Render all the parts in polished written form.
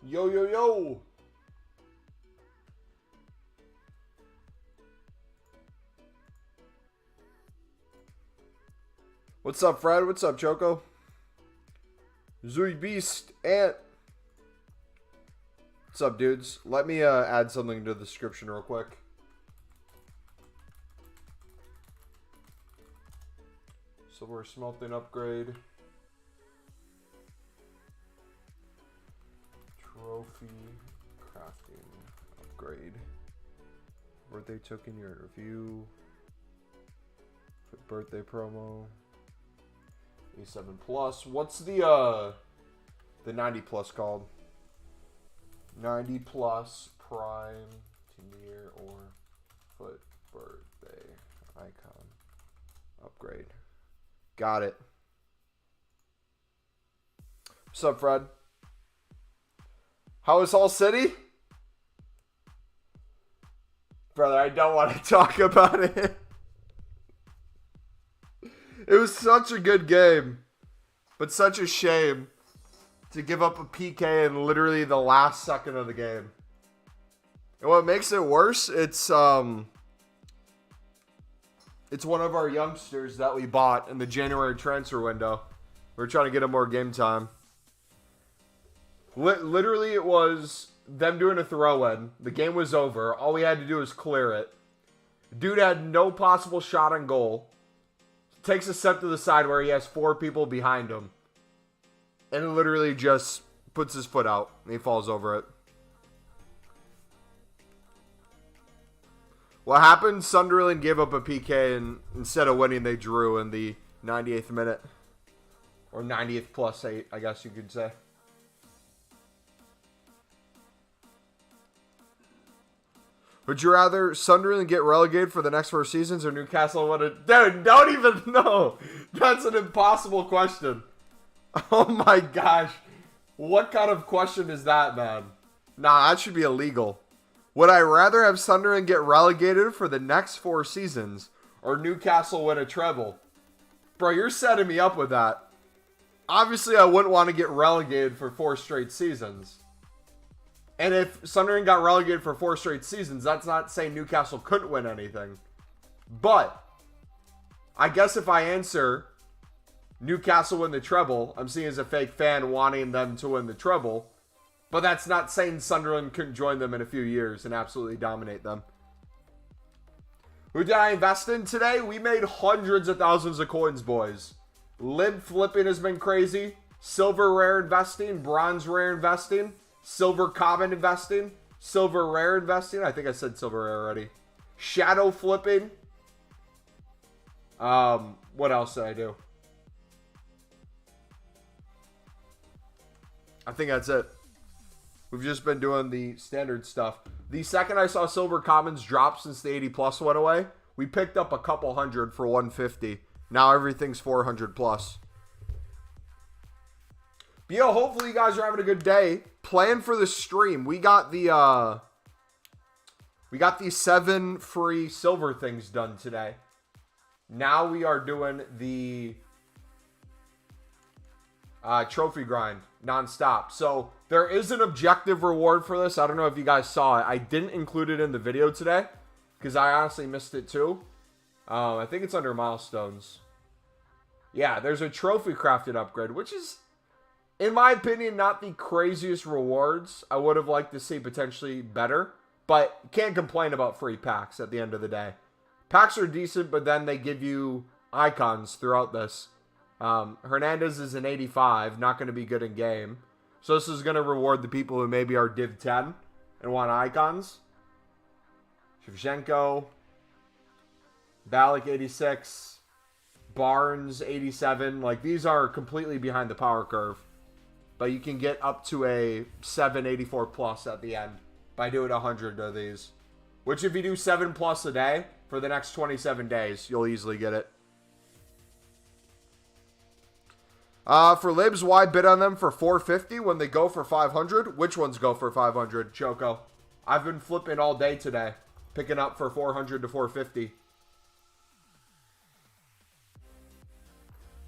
Yo, yo, yo. What's up, Fred? What's up, Choco? Zooey Beast, Ant. What's up, dudes? Let me add something to the description real quick. Silver smelting upgrade. Trophy crafting upgrade. Birthday token, your review. Birthday promo. 87 plus. What's the 90 plus called? 90 plus prime near or foot birthday icon upgrade. Got it. What's up, Fred? How is Hull City? Brother, I don't want to talk about it. It was such a good game, but such a shame to give up a PK in literally the last second of the game. And what makes it worse, it's one of our youngsters that we bought in the January transfer window. We're trying to get him more game time. Literally, it was them doing a throw-in. The game was over. All we had to do was clear it. Dude had no possible shot on goal. Takes a step to the side where he has 4 people behind him. And literally just puts his foot out. And he falls over it. What happened? Sunderland gave up a PK and instead of winning, they drew in the 98th minute. Or 90th plus 8, I guess you could say. Would you rather Sunderland get relegated for the next 4 seasons or Newcastle win it? Dude, don't even know. That's an impossible question. Oh my gosh. What kind of question is that, man? Nah, that should be illegal. Would I rather have Sunderland get relegated for the next 4 seasons or Newcastle win a treble? Bro, you're setting me up with that. Obviously, I wouldn't want to get relegated for 4 straight seasons. And if Sunderland got relegated for 4 straight seasons, that's not saying Newcastle couldn't win anything. But I guess if I answer Newcastle win the treble, I'm seen as a fake fan wanting them to win the treble. But that's not saying Sunderland couldn't join them in a few years and absolutely dominate them. Who did I invest in today? We made hundreds of thousands of coins, boys. Lib flipping has been crazy. Silver rare investing. Bronze rare investing. Silver common investing. Silver rare investing. I think I said silver rare already. Shadow flipping. What else did I do? I think that's it. We've just been doing the standard stuff. The second I saw silver commons drop since the 80 plus went away, we picked up a couple hundred for 150. Now everything's 400 plus. But yo, hopefully you guys are having a good day. Plan for the stream. We got the 7 free silver things done today. Now we are doing the trophy grind nonstop. So there is an objective reward for this. I don't know if you guys saw it. I didn't include it in the video today because I honestly missed it too. I think it's under milestones. Yeah, there's a trophy crafted upgrade, which is, in my opinion, not the craziest rewards. I would have liked to see potentially better, but can't complain about free packs at the end of the day. Packs are decent, but then they give you icons throughout this. Hernandez is an 85, not going to be good in game. So this is going to reward the people who maybe are Div 10 and want icons. Shevchenko, Ballack 86, Barnes 87. Like, these are completely behind the power curve. But you can get up to a 784 plus at the end by doing 100 of these. Which if you do 7 plus a day for the next 27 days, you'll easily get it. For Libs, why bid on them for 450 when they go for 500? Which ones go for 500, Choco? I've been flipping all day today, picking up for 400 to 450.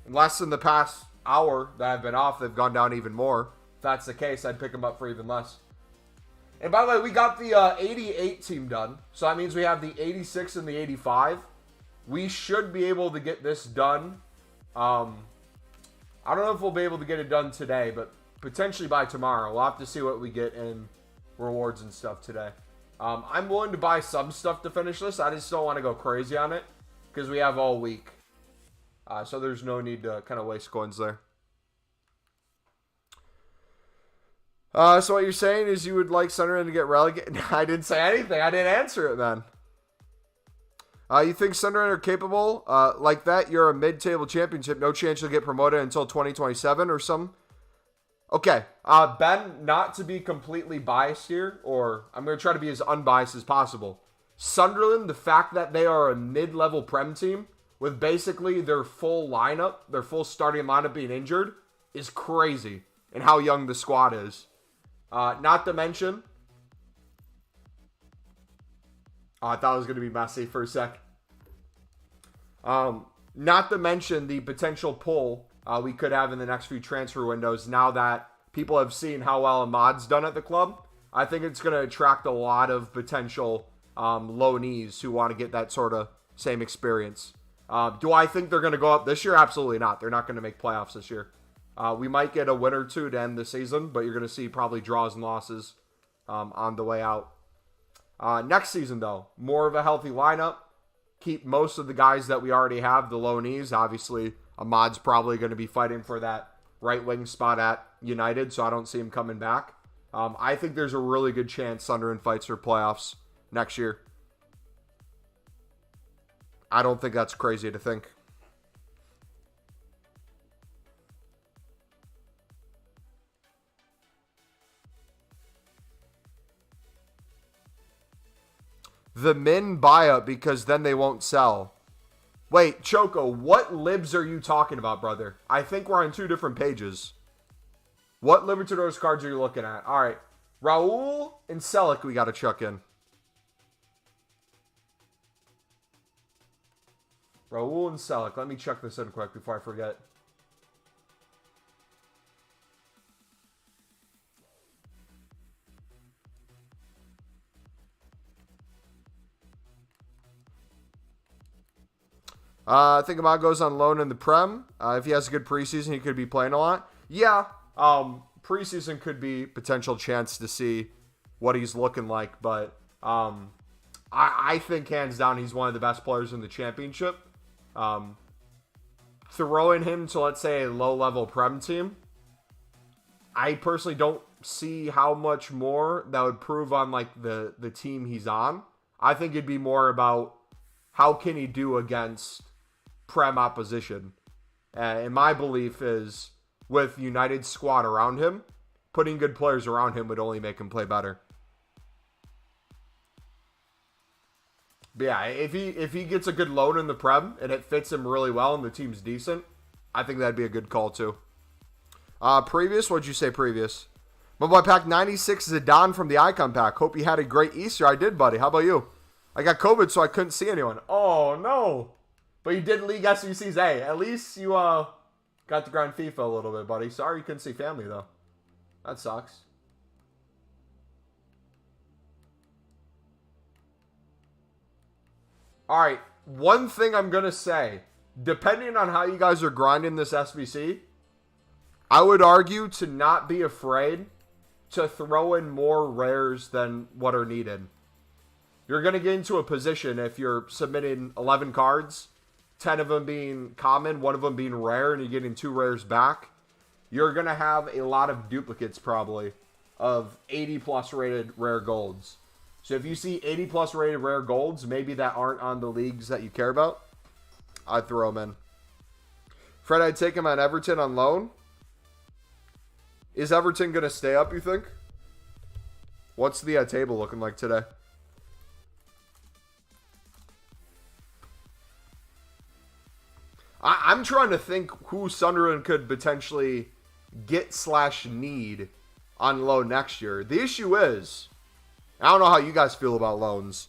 Unless in the past hour that I've been off, they've gone down even more. that's the case, I'd pick him up for even less. And by the way, we got the 88 team done. So that means we have the 86 and the 85. We should be able to get this done. I don't know if we'll be able to get it done today, but potentially by tomorrow. We'll have to see what we get in rewards and stuff today. I'm willing to buy some stuff to finish this. I just don't want to go crazy on it because we have all week. So there's no need to kind of waste coins there. So what you're saying is you would like Sunderland to get relegated? I didn't say anything. I didn't answer it, man. You think Sunderland are capable? Like that, you're a mid-table championship. No chance you'll get promoted until 2027 or some. Okay. Ben, not to be completely biased here, or I'm going to try to be as unbiased as possible. Sunderland, the fact that they are a mid-level Prem team with basically their full lineup, their full starting lineup being injured, is crazy in how young the squad is. Not to mention, I thought it was going to be messy for a sec. Not to mention the potential pull we could have in the next few transfer windows now that people have seen how well Ahmad's done at the club. I think it's going to attract a lot of potential loanees who want to get that sort of same experience. Do I think they're going to go up this year? Absolutely not. They're not going to make playoffs this year. We might get a win or two to end the season, but you're going to see probably draws and losses on the way out. Next season, though, more of a healthy lineup. Keep most of the guys that we already have, the loanees. Obviously, Ahmad's probably going to be fighting for that right wing spot at United, so I don't see him coming back. I think there's a really good chance Sunderland fights for playoffs next year. I don't think that's crazy to think. The min buy-up because then they won't sell. Wait, Choco, what libs are you talking about, brother? I think we're on two different pages. What Libertadores cards are you looking at? All right. Raul and Selleck we got to chuck in. Raul and Selleck. Let me check this in quick before I forget. I think Ahmad goes on loan in the Prem. If he has a good preseason, he could be playing a lot. Yeah, preseason could be potential chance to see what he's looking like. But I think hands down he's one of the best players in the championship. Throwing him to, let's say, a low-level Prem team, I personally don't see how much more that would prove on like the team he's on. I think it'd be more about how can he do against Prem opposition. And my belief is with United's squad around him, putting good players around him would only make him play better. But yeah, if he gets a good loan in the Prem and it fits him really well and the team's decent, I think that'd be a good call too. Previous, what'd you say previous? My boy pack 96 Zidane from the Icon pack. Hope you had a great Easter. I did, buddy. How about you? I got COVID, so I couldn't see anyone. Oh, no. But you did League SBCs. Hey, at least you got to grind FIFA a little bit, buddy. Sorry you couldn't see family, though. That sucks. All right. One thing I'm going to say. Depending on how you guys are grinding this SBC, I would argue to not be afraid to throw in more rares than what are needed. You're going to get into a position if you're submitting 11 cards, 10 of them being common, one of them being rare, and you're getting 2 rares back. You're going to have a lot of duplicates probably of 80 plus rated rare golds. So if you see 80 plus rated rare golds, maybe that aren't on the leagues that you care about, I'd throw them in. Fred, I'd take him on Everton on loan. Is Everton going to stay up, you think? What's the table looking like today? I'm trying to think who Sunderland could potentially get/need on loan next year. The issue is, I don't know how you guys feel about loans.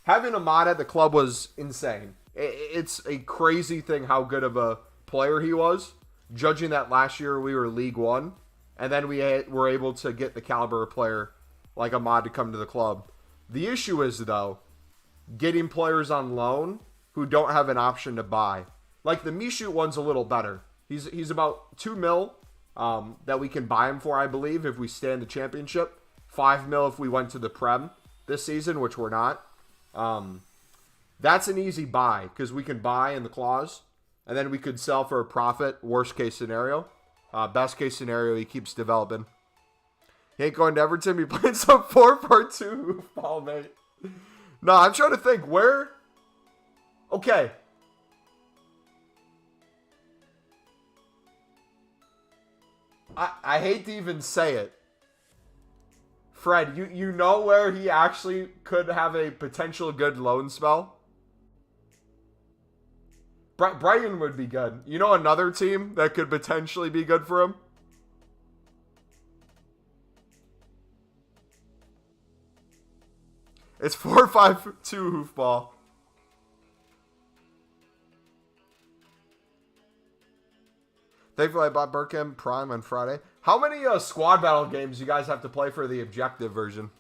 Having Ahmad at the club was insane. It's a crazy thing how good of a player he was. Judging that last year we were League One, and then were able to get the caliber of player like Ahmad to come to the club. The issue is, though, getting players on loan who don't have an option to buy. Like the Michoud one's a little better. He's about 2 mil that we can buy him for, I believe, if we stay in the championship. 5 mil if we went to the Prem this season, which we're not. That's an easy buy because we can buy in the clause, and then we could sell for a profit, worst case scenario. Best case scenario, he keeps developing. He ain't going to Everton. He playing some 4-4-2 ball, mate. No, I'm trying to think where. Okay. I hate to even say it. Fred, you know where he actually could have a potential good loan spell? Brighton would be good. You know another team that could potentially be good for him? It's 4-5-2 hoofball. Thankfully, I bought Berkham Prime on Friday. How many squad battle games you guys have to play for the objective version?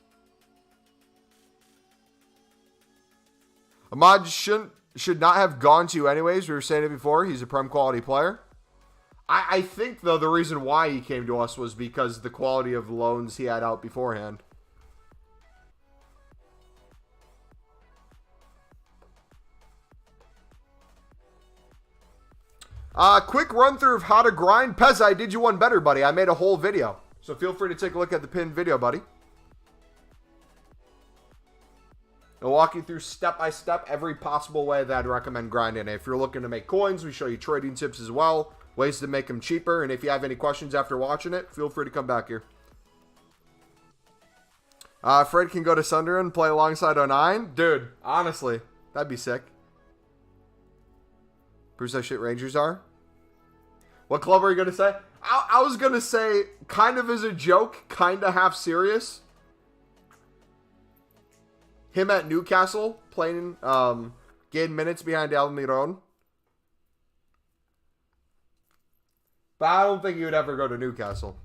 Ahmad should not have gone to you anyways. We were saying it before. He's a Prem quality player. I think, though, the reason why he came to us was because the quality of loans he had out beforehand. Quick run through of how to grind. Pez, I did you one better, buddy. I made a whole video. So feel free to take a look at the pinned video, buddy. I'll walk you through step by step every possible way that I'd recommend grinding. If you're looking to make coins, we show you trading tips as well. Ways to make them cheaper. And if you have any questions after watching it, feel free to come back here. Fred can go to Sunderland and play alongside 09. Dude, honestly, that'd be sick. Proves how shit Rangers are. What club are you going to say? I was going to say, kind of as a joke, kind of half serious. Him at Newcastle, playing, getting minutes behind Almiron. But I don't think he would ever go to Newcastle.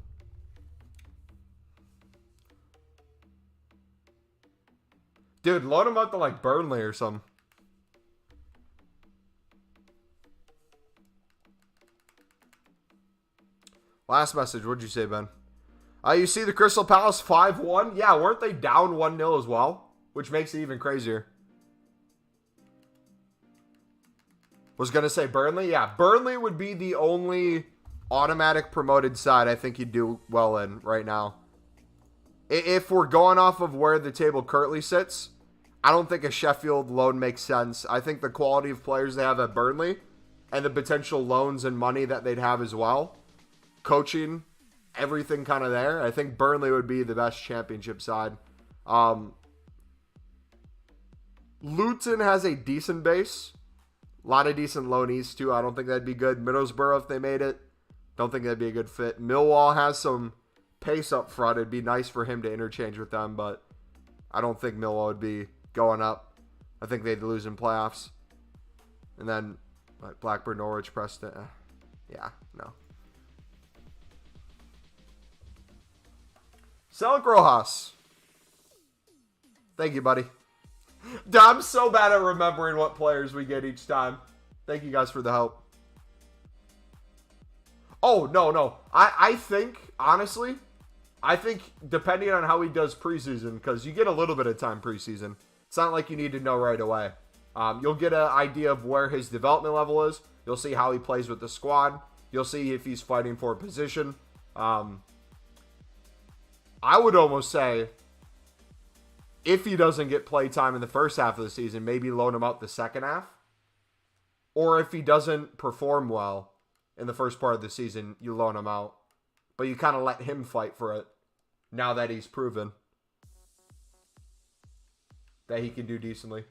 Dude, load him up to, like, Burnley or something. Last message. What'd you say, Ben? You see the Crystal Palace 5-1? Yeah, weren't they down 1-0 as well? Which makes it even crazier. Was going to say Burnley? Yeah, Burnley would be the only automatic promoted side I think he'd do well in right now. If we're going off of where the table currently sits, I don't think a Sheffield loan makes sense. I think the quality of players they have at Burnley and the potential loans and money that they'd have as well, coaching, everything kind of there, I think Burnley would be the best championship side. Luton has a decent base. A lot of decent loanees, too. I don't think that'd be good. Middlesbrough, if they made it, don't think that'd be a good fit. Millwall has some pace up front. It'd be nice for him to interchange with them, but I don't think Millwall would be going up. I think they'd lose in playoffs. And then Blackburn, Norwich, Preston. Yeah, no. Selk Rojas. Thank you, buddy. Dude, I'm so bad at remembering what players we get each time. Thank you guys for the help. Oh, no. I think, honestly, depending on how he does preseason, because you get a little bit of time preseason. It's not like you need to know right away. You'll get an idea of where his development level is. You'll see how he plays with the squad. You'll see if he's fighting for a position. I would almost say, if he doesn't get play time in the first half of the season, maybe loan him out the second half. Or if he doesn't perform well in the first part of the season, you loan him out. But you kind of let him fight for it now that he's proven that he can do decently.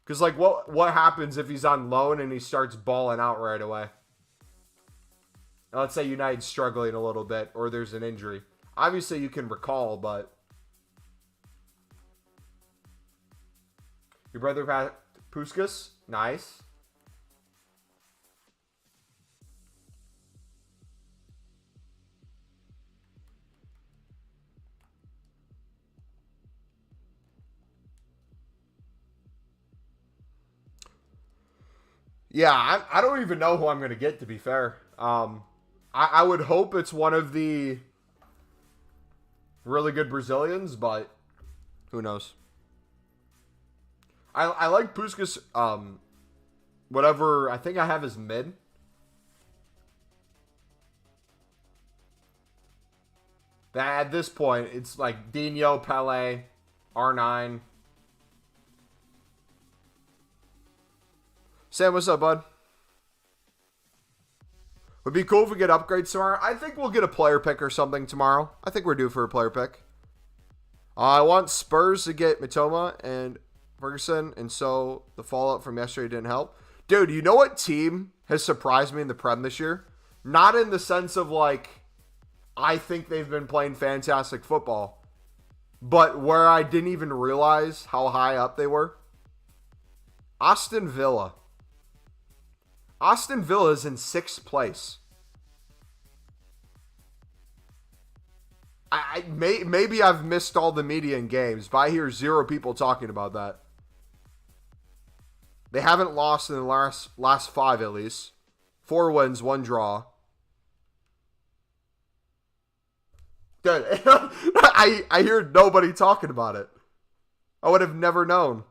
Because, like, what happens if he's on loan and he starts balling out right away? Now, let's say United's struggling a little bit or there's an injury. Obviously, you can recall, but your brother Puskas? Nice. Yeah, I don't even know who I'm going to get, to be fair. I would hope it's one of the really good Brazilians, but who knows? I like Puskas, whatever I think I have is mid. That at this point, it's like Dino, Pele, R9. Sam, what's up, bud? Would be cool if we get upgrades tomorrow. I think we'll get a player pick or something tomorrow. I think we're due for a player pick. I want Spurs to get Mitoma and Ferguson, and so the fallout from yesterday didn't help. Dude, you know what team has surprised me in the Prem this year? Not in the sense of like, I think they've been playing fantastic football, but where I didn't even realize how high up they were. Aston Villa. Aston Villa is in 6th place. Maybe I've missed all the media and games, but I hear 0 people talking about that. They haven't lost in the last 5 at least. 4 wins, 1 draw. Dude, I hear nobody talking about it. I would have never known.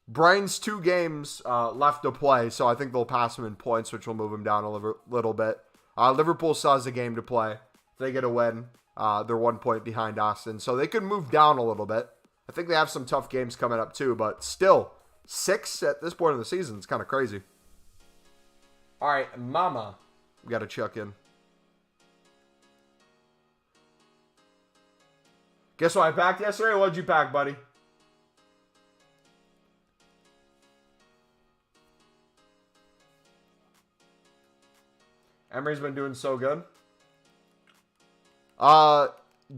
Brian's 2 games left to play, so I think they'll pass him in points, which will move him down a little bit. Liverpool still has a game to play. If they get a win, they're 1 point behind Aston, so they could move down a little bit. I think they have some tough games coming up too, but still, 6 at this point in the season is kind of crazy. All right, Mama, we got to check in. Guess what I packed yesterday? What'd you pack, buddy? Emery's been doing so good.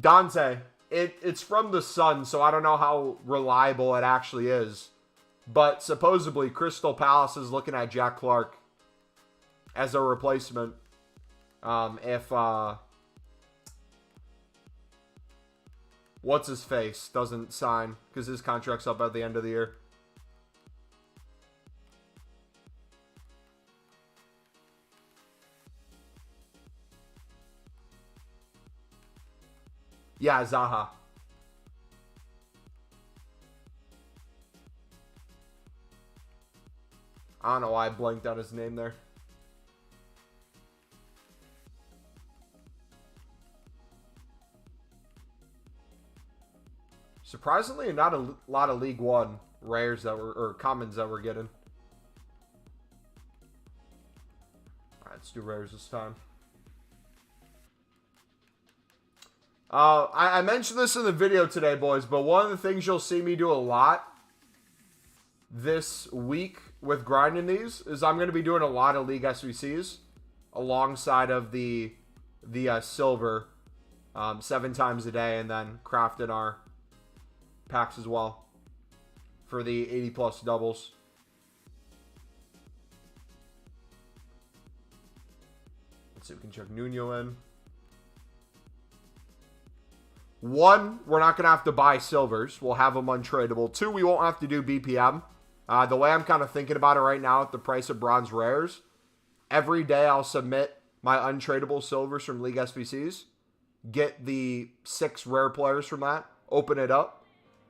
Dante. It's from the Sun, so I don't know how reliable it actually is. But supposedly, Crystal Palace is looking at Jack Clark as a replacement. If what's his face doesn't sign because his contract's up at the end of the year. Yeah, Zaha. I don't know why I blanked out his name there. Surprisingly, not a lot of League One rares that were, or commons that we're getting. Alright, let's do rares this time. I mentioned this in the video today, boys, but one of the things you'll see me do a lot this week with grinding these is I'm going to be doing a lot of League SBCs alongside of the silver 7 times a day, and then crafting our packs as well for the 80 plus doubles. Let's see if we can check Nuno in. 1, we're not going to have to buy silvers. We'll have them untradeable. 2, we won't have to do BPM. The way I'm kind of thinking about it right now at the price of bronze rares, every day I'll submit my untradeable silvers from League SBCs, get the 6 rare players from that, open it up,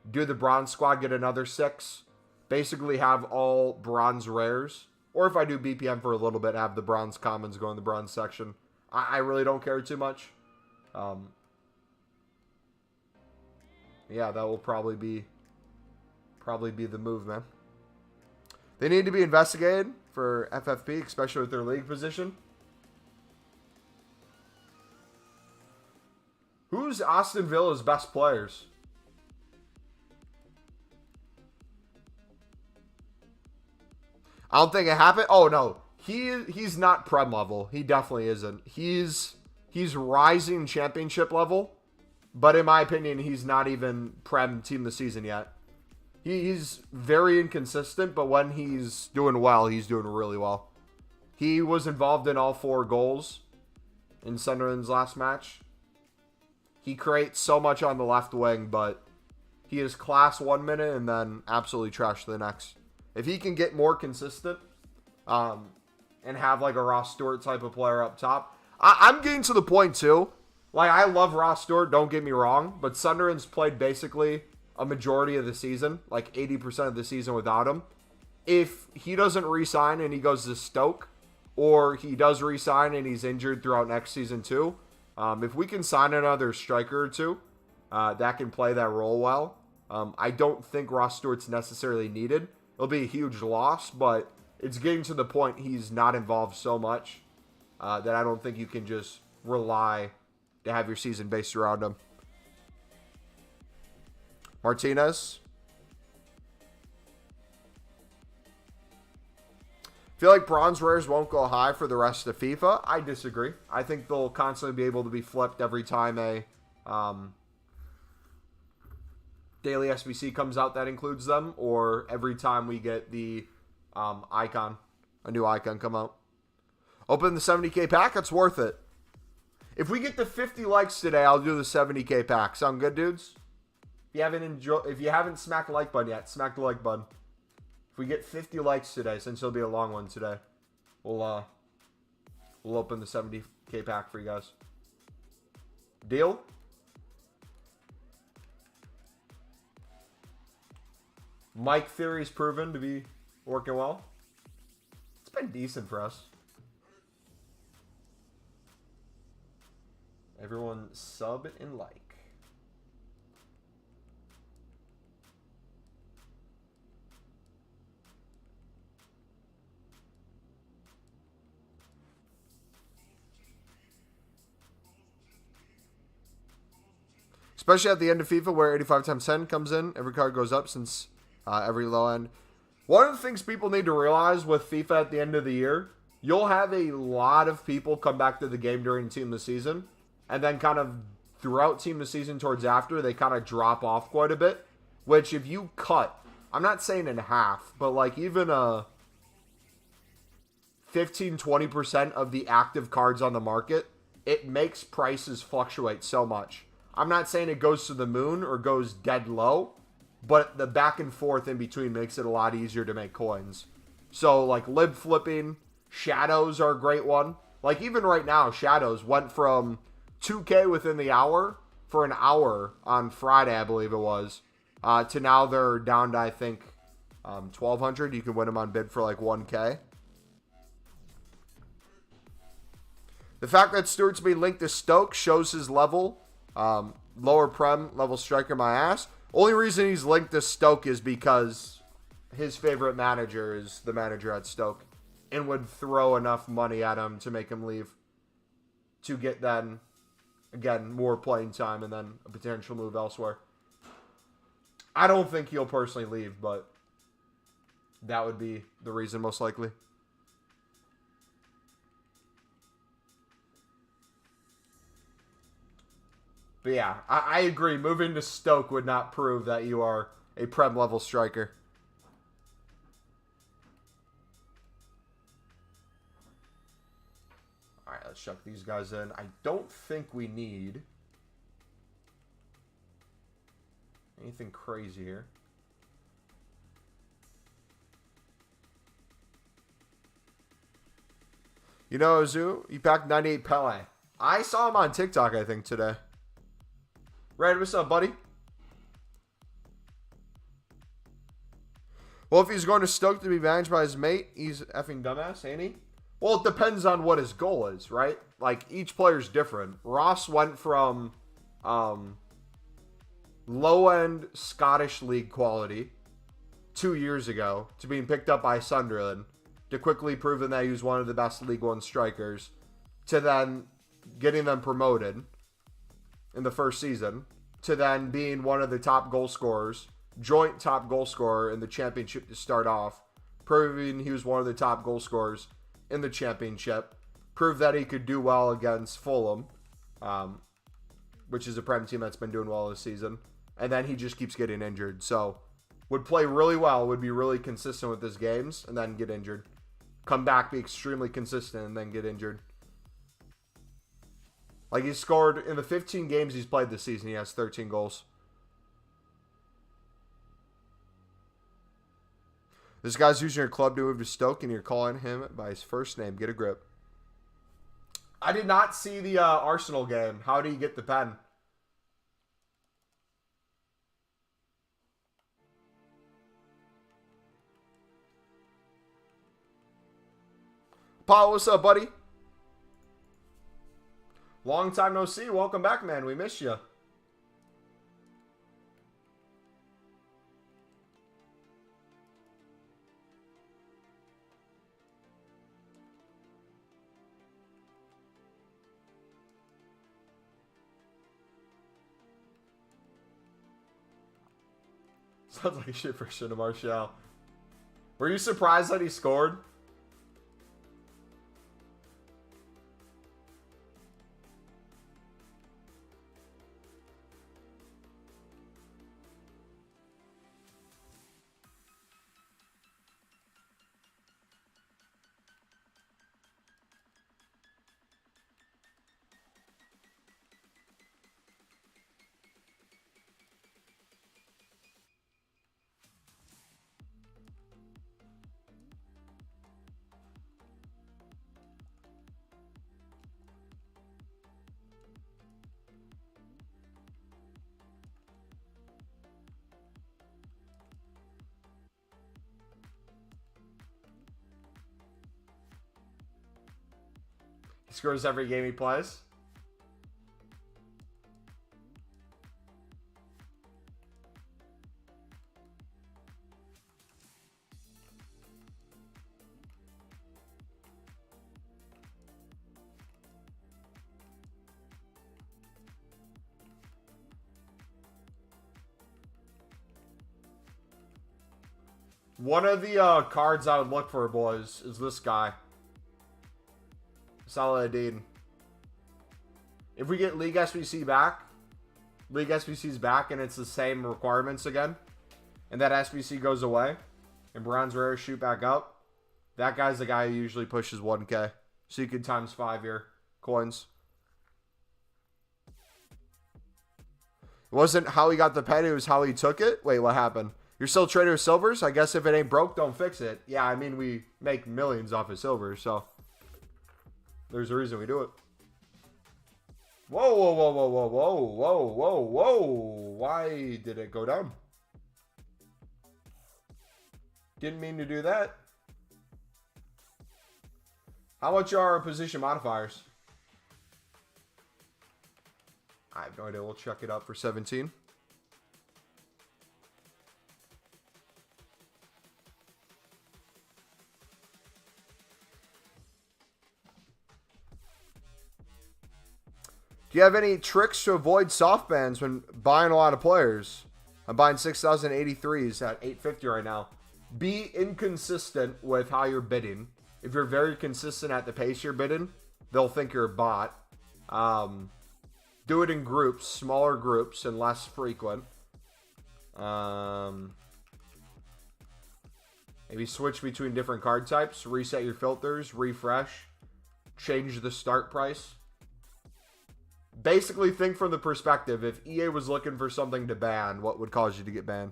do the bronze squad, get another 6, basically have all bronze rares. Or if I do BPM for a little bit, have the bronze commons go in the bronze section. I really don't care too much. Yeah, that will probably be the move, man. They need to be investigated for FFP, especially with their league position. Who's Aston Villa's best players? I don't think it happened. Oh no, he's not Prem level. He definitely isn't. He's rising championship level. But in my opinion, he's not even Prem team of the season yet. He's very inconsistent, but when he's doing well, he's doing really well. He was involved in all 4 goals in Sunderland's last match. He creates so much on the left wing, but he is class 1 minute and then absolutely trash the next. If he can get more consistent and have like a Ross Stewart type of player up top, I'm getting to the point too. Like, I love Ross Stewart, don't get me wrong, but Sunderland's played basically a majority of the season, like 80% of the season without him. If he doesn't re-sign and he goes to Stoke, or he does re-sign and he's injured throughout next season too, if we can sign another striker or two that can play that role well, I don't think Ross Stewart's necessarily needed. It'll be a huge loss, but it's getting to the point he's not involved so much that I don't think you can just rely to have your season based around him. Martinez. Feel like bronze rares won't go high for the rest of FIFA. I disagree. I think they'll constantly be able to be flipped every time a daily SBC comes out that includes them, or every time we get the icon, a new icon come out. Open the 70k pack. It's worth it. If we get to 50 likes today, I'll do the 70k pack. Sound good, dudes? If you haven't smacked the like button yet, smack the like button. If we get 50 likes today, since it'll be a long one today, we'll open the 70k pack for you guys. Deal? Mike Theory's proven to be working well. It's been decent for us. Everyone sub and like. Especially at the end of FIFA where 85 times 10 comes in. Every card goes up since every low end. One of the things people need to realize with FIFA at the end of the year, you'll have a lot of people come back to the game during Team of the Season. And then kind of throughout Team of the Season towards after, they kind of drop off quite a bit. Which if you cut, I'm not saying in half, but like even 15-20% of the active cards on the market, it makes prices fluctuate so much. I'm not saying it goes to the moon or goes dead low, but the back and forth in between makes it a lot easier to make coins. So, like, lib flipping, shadows are a great one. Like, even right now, shadows went from 2K within the hour for an hour on Friday, I believe it was, to now they're down to, I think, 1,200. You can win them on bid for, like, 1K. The fact that Stewart's being linked to Stoke shows his level. Lower Prem level striker my ass. Only reason he's linked to Stoke is because his favorite manager is the manager at Stoke and would throw enough money at him to make him leave to get then, again, more playing time and then a potential move elsewhere. I don't think he'll personally leave, but that would be the reason most likely. But yeah, I agree. Moving to Stoke would not prove that you are a Prem level striker. Alright, let's chuck these guys in. I don't think we need anything crazy here. You know, Ozu, he packed 98 Pele. I saw him on TikTok, I think, today. Red, what's up, buddy? Well, if he's going to Stoke to be managed by his mate, he's effing dumbass, ain't he? Well, it depends on what his goal is, right? Like, each player's different. Ross went from low-end Scottish League quality 2 years ago to being picked up by Sunderland to quickly proving that he was one of the best League One strikers to then getting them promoted in the first season, to then being one of the top goal scorers, joint top goal scorer in the championship to start off, proving he was one of the top goal scorers in the championship, proved that he could do well against Fulham, which is a Prem team that's been doing well this season, and then he just keeps getting injured. So would play really well, would be really consistent with his games, and then get injured. Come back, be extremely consistent, and then get injured. Like, he scored in the 15 games he's played this season, he has 13 goals. This guy's using your club to move to Stoke, and you're calling him by his first name. Get a grip. I did not see the Arsenal game. How do you get the pen? Paul, what's up, buddy? Long time no see. Welcome back, man. We missed you. Sounds like a shit version of Martial. Were you surprised that he scored? He scores every game he plays. One of the cards I would look for, boys, is this guy. Saladin. If we get League SBC back, League SBC's back and it's the same requirements again, and that SBC goes away, and bronze rares shoot back up, that guy's the guy who usually pushes 1K. So you could times 5 your coins. It wasn't how he got the pen, it was how he took it. Wait, what happened? You're still trading with silvers? I guess if it ain't broke, don't fix it. Yeah, I mean, we make millions off of silver, so there's a reason we do it. Whoa, whoa, whoa, whoa, whoa, whoa, whoa, whoa, whoa. Why did it go down? Didn't mean to do that. How much are our position modifiers? I have no idea. We'll check it out for 17. Do you have any tricks to avoid soft bans when buying a lot of players? I'm buying 6,083s at 850 right now. Be inconsistent with how you're bidding. If you're very consistent at the pace you're bidding, they'll think you're a bot. Do it in groups, smaller groups, and less frequent. Maybe switch between different card types, reset your filters, refresh, change the start price. Basically, think from the perspective, if EA was looking for something to ban, what would cause you to get banned?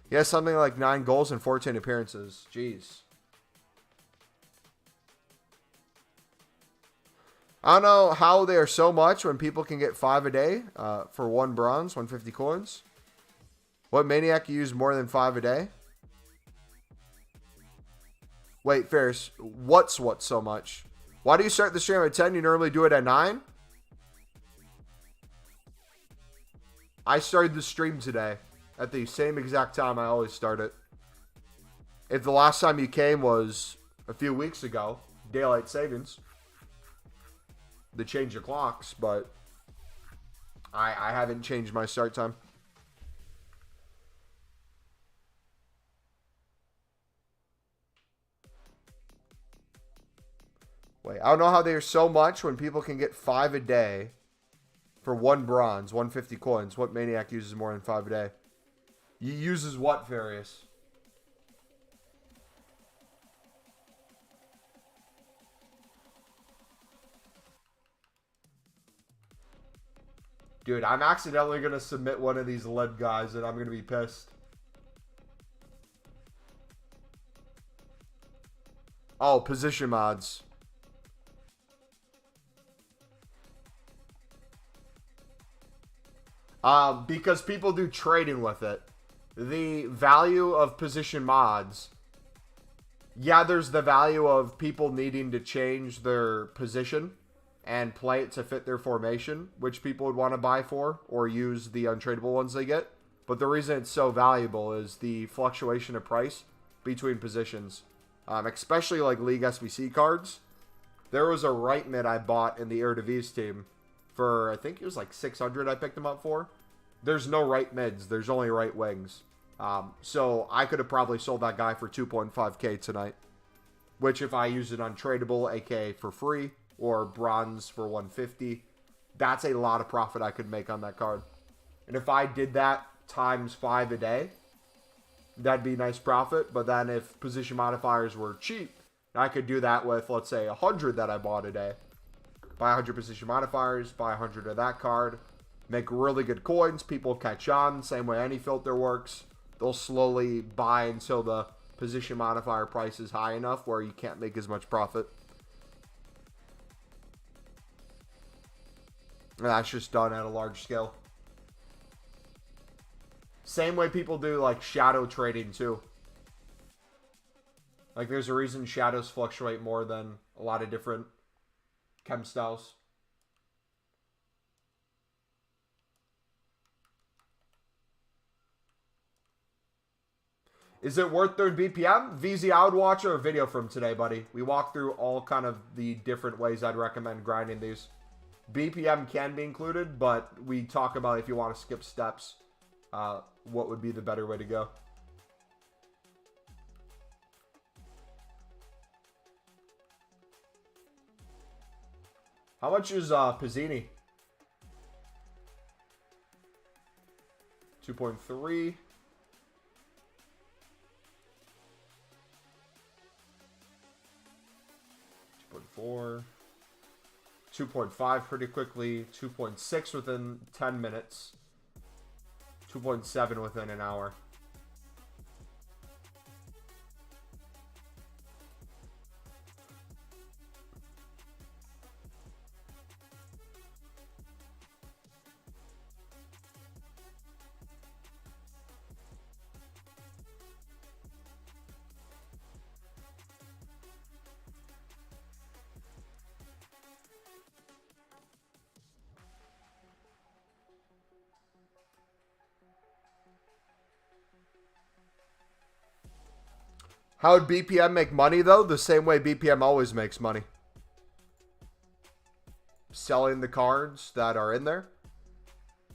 He has something like 9 goals and 14 appearances. Jeez. I don't know how they are so much when people can get 5 a day for 1 bronze, 150 coins. What maniac you use more than 5 a day? Wait, Ferris, what's so much? Why do you start the stream at 10? You normally do it at 9? I started the stream today at the same exact time I always start it. If the last time you came was a few weeks ago, daylight savings, they change your clocks, but I haven't changed my start time. Wait, I don't know how they are so much when people can get 5 a day For 1 bronze, 150 coins. What maniac uses more than 5 a day? Uses what, Various? Dude, I'm accidentally going to submit one of these lead guys and I'm going to be pissed. Oh, position mods. Because people do trading with it. The value of position mods. Yeah, there's the value of people needing to change their position and play it to fit their formation, which people would want to buy for or use the untradeable ones they get. But the reason it's so valuable is the fluctuation of price between positions. Especially like League SBC cards. There was a right mid I bought in the Eredivisie team for, I think it was like 600 I picked them up for. There's no right mids. There's only right wings. So I could have probably sold that guy for 2.5k tonight. Which if I use it untradeable, aka for free, or bronze for 150, that's a lot of profit I could make on that card. And if I did that times 5 a day, that'd be nice profit. But then if position modifiers were cheap, I could do that with, let's say, 100 that I bought a day. Buy 100 position modifiers, buy 100 of that card, make really good coins, people catch on, same way any filter works. They'll slowly buy until the position modifier price is high enough where you can't make as much profit. And that's just done at a large scale. Same way people do like shadow trading too. Like there's a reason shadows fluctuate more than a lot of different chem styles. Is it worth 3rd BPM? VZ, I would watch a video from today, buddy. We walked through all kind of the different ways I'd recommend grinding these. BPM can be included, but we talk about if you want to skip steps, what would be the better way to go. How much is Pizzini? 2.3. 2.4. 2.5 pretty quickly. 2.6 within 10 minutes. 2.7 within an hour. How would BPM make money, though? The same way BPM always makes money. Selling the cards that are in there.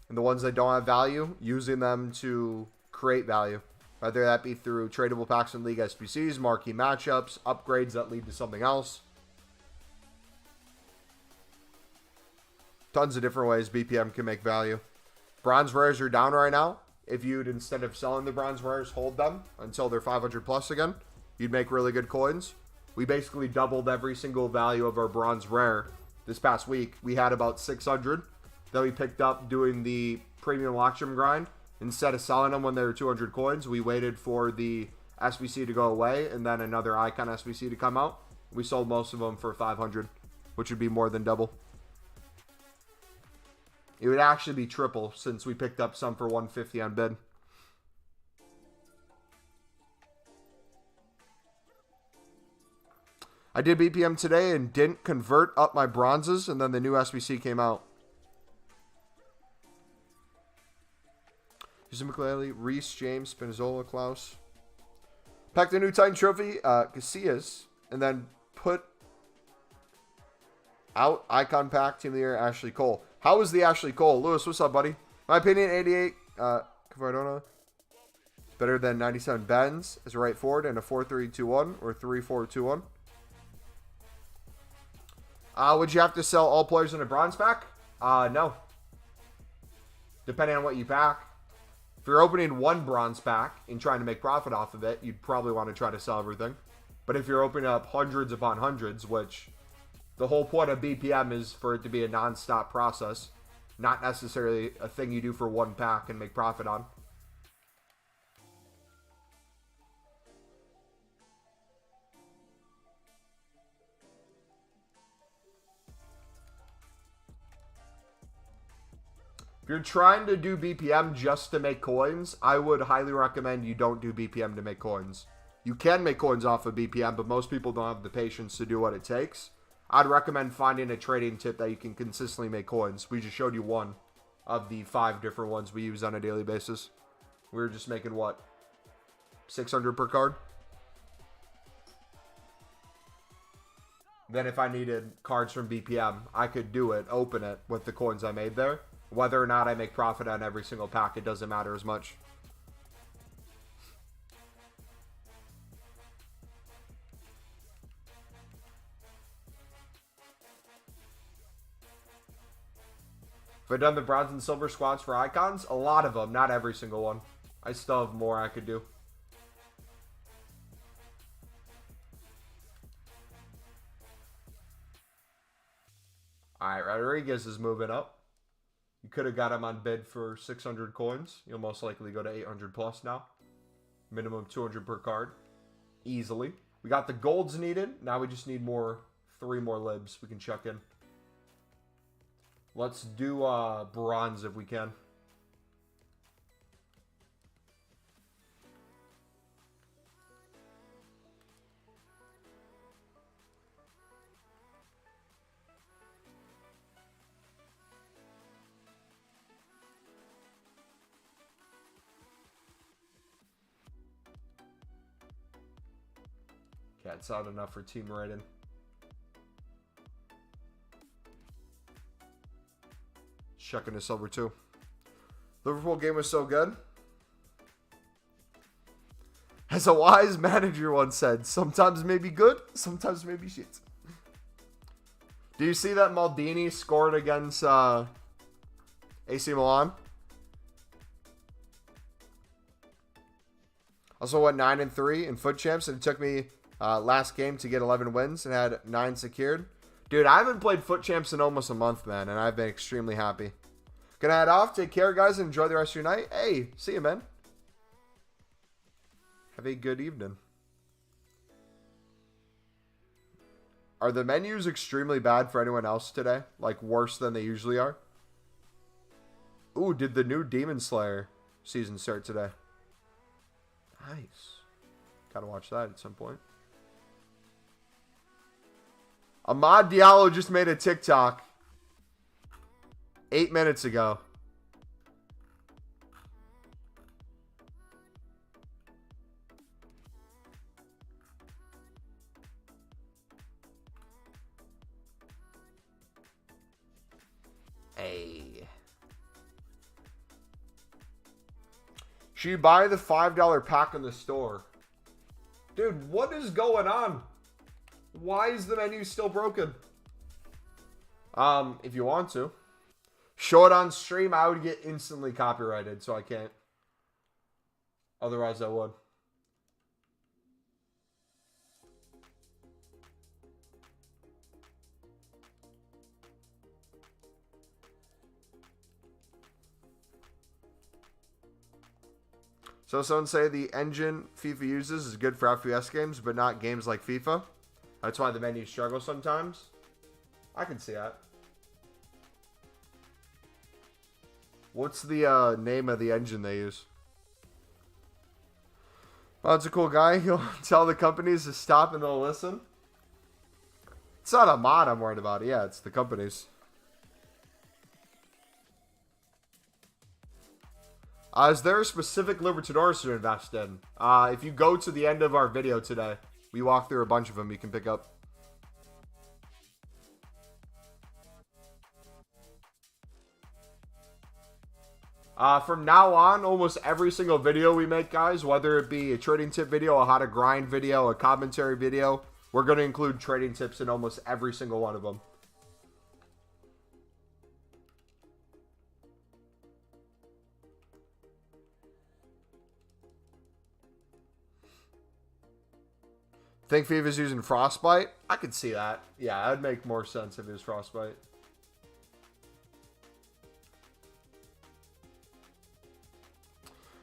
And the ones that don't have value, using them to create value. Whether that be through tradable packs in League SBCs, marquee matchups, upgrades that lead to something else. Tons of different ways BPM can make value. Bronze rares are down right now. If you'd, instead of selling the bronze rares, hold them until they're 500 plus again, you'd make really good coins. We basically doubled every single value of our bronze rare this past week. We had about 600 that we picked up doing the premium auction grind. Instead of selling them when they were 200 coins, we waited for the SBC to go away and then another icon SBC to come out. We sold most of them for 500, which would be more than double. It would actually be triple since we picked up some for 150 on bid. I did BPM today and didn't convert up my bronzes, and then the new SBC came out. Jason McClelly, Reese, James, Spinazzola, Klaus. Packed a new Titan trophy, Casillas, and then put out icon pack, Team of the Year, Ashley Cole. How was the Ashley Cole? Lewis, what's up, buddy? My opinion, 88, Cavardona. Better than 97 Benz as a right forward and a 4-3-2-1 or 3-4-2-1. Would you have to sell all players in a bronze pack? No. depending on what you pack. If you're opening one bronze pack and trying to make profit off of it, you'd probably want to try to sell everything. But if you're opening up hundreds upon hundreds, which the whole point of BPM is for it to be a non-stop process, not necessarily a thing you do for one pack and make profit on. If you're trying to do BPM just to make coins, I would highly recommend you don't do BPM to make coins. You can make coins off of BPM, but most people don't have the patience to do what it takes. I'd recommend finding a trading tip that you can consistently make coins. We just showed you one of the 5 different ones we use on a daily basis. We were just making, what, 600 per card? Then if I needed cards from BPM, I could do it, open it with the coins I made there. Whether or not I make profit on every single pack, it doesn't matter as much. If I've done the bronze and silver squads for icons, a lot of them, not every single one. I still have more I could do. Alright, Rodriguez is moving up. You could have got him on bid for 600 coins. You'll most likely go to 800 plus now. Minimum 200 per card. Easily. We got the golds needed. Now we just need 3 more libs we can chuck in. Let's do bronze if we can. Yeah, it's not enough for team rating. Checking this over too. Liverpool game was so good. As a wise manager once said, sometimes maybe good, sometimes maybe shit. Do you see that Maldini scored against AC Milan? Also went 9-3 in Foot Champs, and it took me last game to get 11 wins and had 9 secured. Dude, I haven't played Foot Champs in almost a month, man, and I've been extremely happy. Gonna head off. Take care, guys, and enjoy the rest of your night. Hey, see you, man. Have a good evening. Are the menus extremely bad for anyone else today? Like, worse than they usually are? Ooh, did the new Demon Slayer season start today? Nice. Gotta watch that at some point. Ahmad Diallo just made a TikTok 8 minutes ago. Hey. Should you buy the $5 pack in the store? Dude, what is going on? Why is the menu still broken? If you want to. Show it on stream, I would get instantly copyrighted, so I can't. Otherwise, I would. So someone say the engine FIFA uses is good for FPS games, but not games like FIFA. That's why the menus struggle sometimes. I can see that. What's the name of the engine they use? Well, it's a cool guy. He'll tell the companies to stop and they'll listen. It's not a mod I'm worried about. Yeah, it's the companies. Is there a specific Libertadores to invest in? If you go to the end of our video today, we walk through a bunch of them you can pick up. From now on, almost every single video we make, guys, whether it be a trading tip video, a how to grind video, a commentary video, we're going to include trading tips in almost every single one of them. Think FIFA's using Frostbite? I could see that. Yeah, that'd make more sense if it was Frostbite.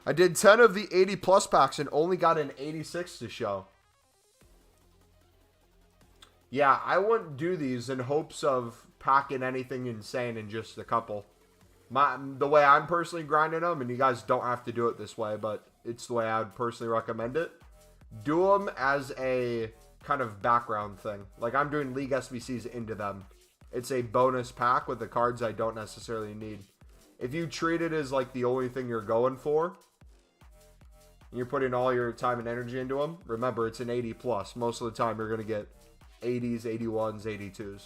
I did 10 of the 80 plus packs and only got an 86 to show. Yeah, I wouldn't do these in hopes of packing anything insane in just a couple. The way I'm personally grinding them, and you guys don't have to do it this way, but it's the way I would personally recommend it. Do them as a kind of background thing. Like I'm doing League SBCs into them. It's a bonus pack with the cards I don't necessarily need. If you treat it as like the only thing you're going for, and you're putting all your time and energy into them, remember it's an 80 plus. Most of the time you're going to get 80s, 81s, 82s.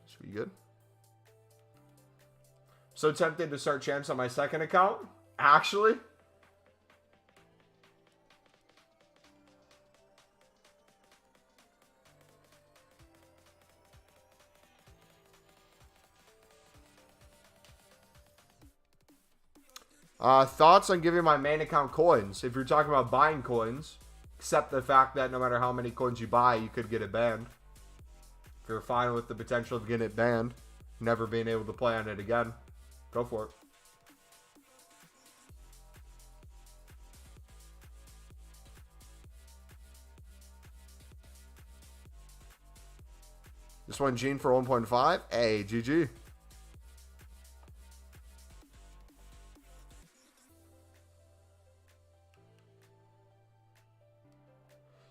Should be good. So tempted to start champs on my second account. Actually, thoughts on giving my main account coins? If you're talking about buying coins, except the fact that no matter how many coins you buy, you could get it banned. If you're fine with the potential of getting it banned, never being able to play on it again, go for it. This one, Gene for 1.5. Hey, GG.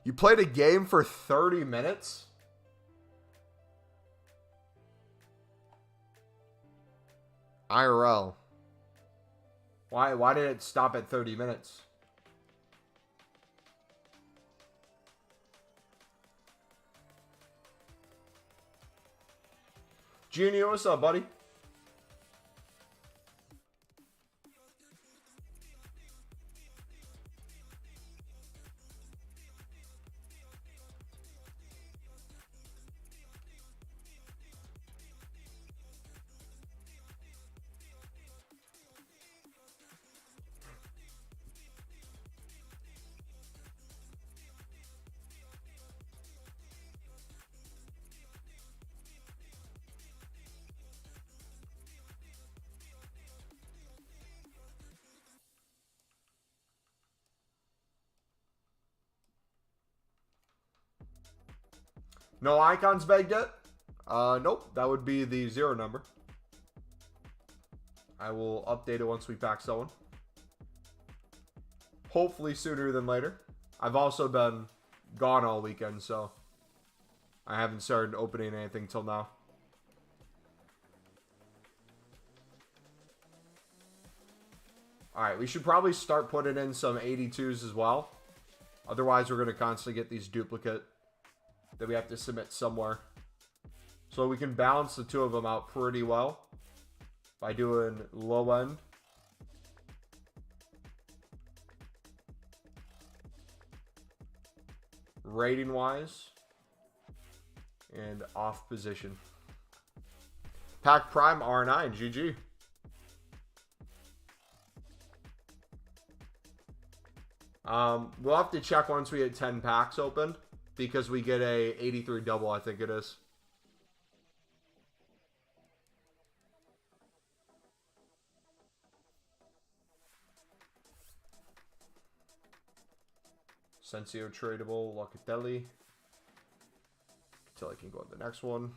You played a game for 30 minutes? IRL. Why did it stop at 30 minutes? Junior, what's up, buddy? No icons bagged yet? Nope. That would be the 0 number. I will update it once we pack someone. Hopefully sooner than later. I've also been gone all weekend, so I haven't started opening anything till now. Alright, we should probably start putting in some 82s as well. Otherwise, we're going to constantly get these duplicate that we have to submit somewhere. So we can balance the two of them out pretty well by doing low end. Rating wise. And off position. Pack Prime R9, GG. We'll have to check once we get 10 packs opened. Because we get a 83 double, I think it is. Sensio tradable, Locatelli. Until I can go to the next one.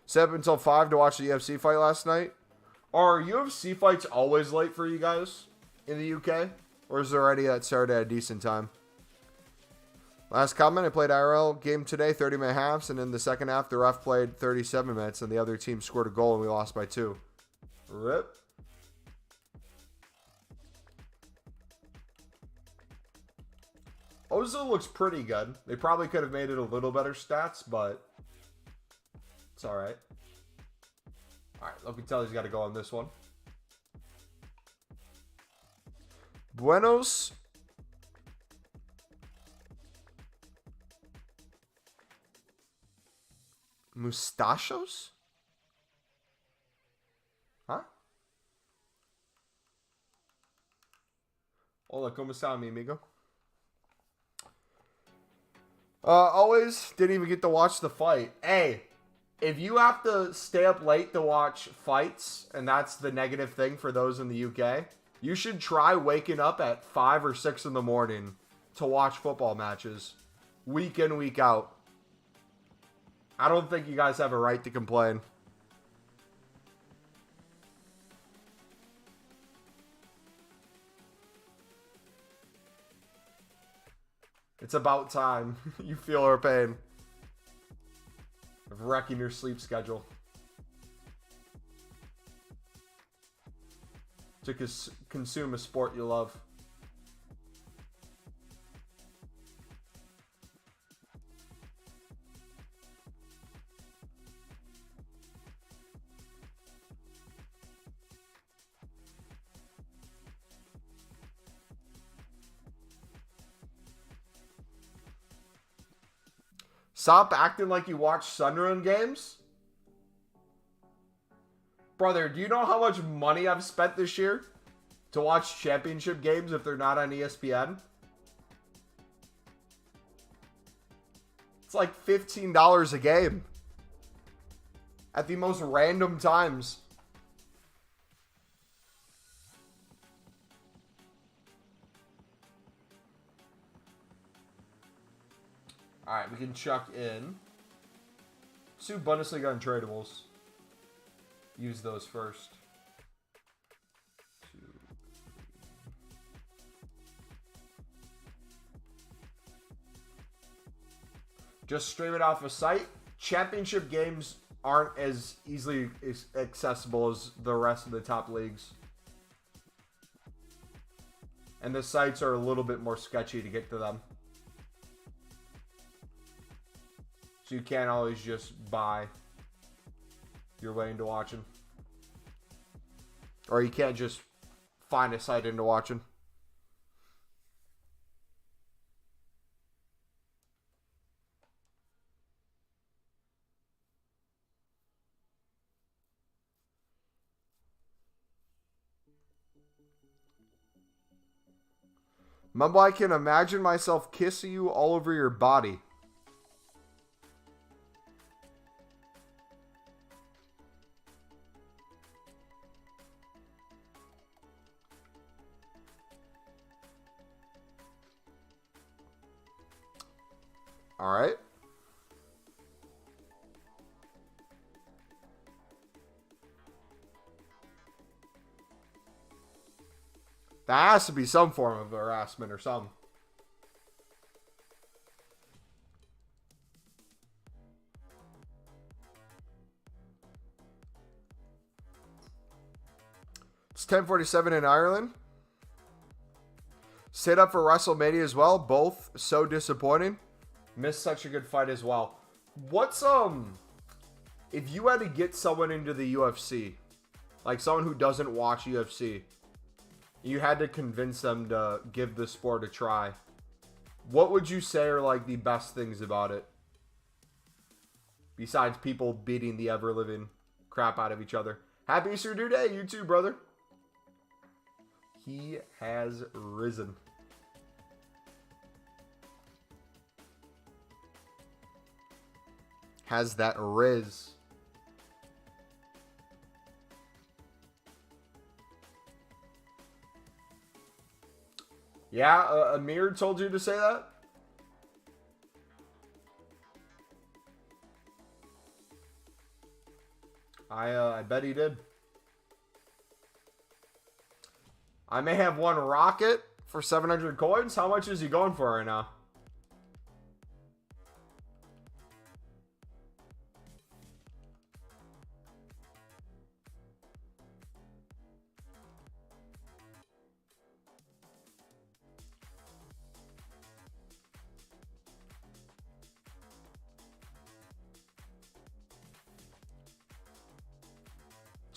Stayed up until 5 to watch the UFC fight last night. Are UFC fights always late for you guys in the UK? Or is there already that started at a decent time? Last comment, I played IRL game today, 30-minute halves, and in the second half, the ref played 37 minutes, and the other team scored a goal, and we lost by 2. RIP. Ozil looks pretty good. They probably could have made it a little better stats, but it's all right. All right, Locatelli's got to go on this one. Buenos Mustachos? Huh? Hola, ¿cómo está, mi amigo? Always didn't even get to watch the fight. Hey, if you have to stay up late to watch fights, and that's the negative thing for those in the UK, you should try waking up at 5 or 6 in the morning to watch football matches. Week in, week out. I don't think you guys have a right to complain. It's about time you feel our pain of wrecking your sleep schedule to consume a sport you love. Stop acting like you watch Sunderland games. Brother, do you know how much money I've spent this year to watch championship games if they're not on ESPN? It's like $15 a game. At the most random times. Alright, we can chuck in 2 Bundesliga untradables. Use those first. 2, 3. Just stream it off a site. Championship games aren't as easily accessible as the rest of the top leagues. And the sites are a little bit more sketchy to get to them. So you can't always just buy your way into watching. Or you can't just find a site into watching. Mumbo, I can imagine myself kissing you all over your body. All right. That has to be some form of harassment or something. It's 10:47 in Ireland. Stayed up for WrestleMania as well. Both so disappointing. Missed such a good fight as well. What's if you had to get someone into the UFC, like someone who doesn't watch UFC, you had to convince them to give the sport a try, what would you say are like the best things about it? Besides people beating the ever-living crap out of each other. Happy Easter New Day, you too, brother. He has risen. Has that riz. Yeah, Amir told you to say that? I bet he did. I may have one rocket for 700 coins. How much is he going for right now?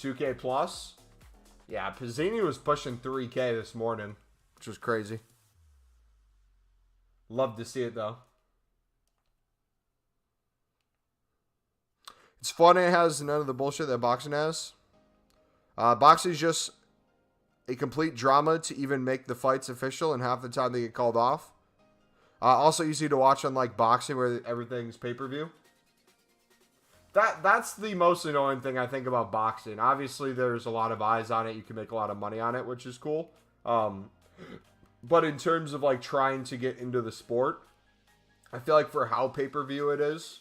2K Plus. Yeah, Pizzini was pushing 3K this morning, which was crazy. Love to see it, though. It's fun. It has none of the bullshit that boxing has. Boxing is just a complete drama to even make the fights official, and half the time they get called off. Also easy to watch, unlike boxing where everything's pay-per-view. That's the most annoying thing I think about boxing. Obviously, there's a lot of eyes on it. You can make a lot of money on it, which is cool. But in terms of like trying to get into the sport, I feel like for how pay-per-view it is,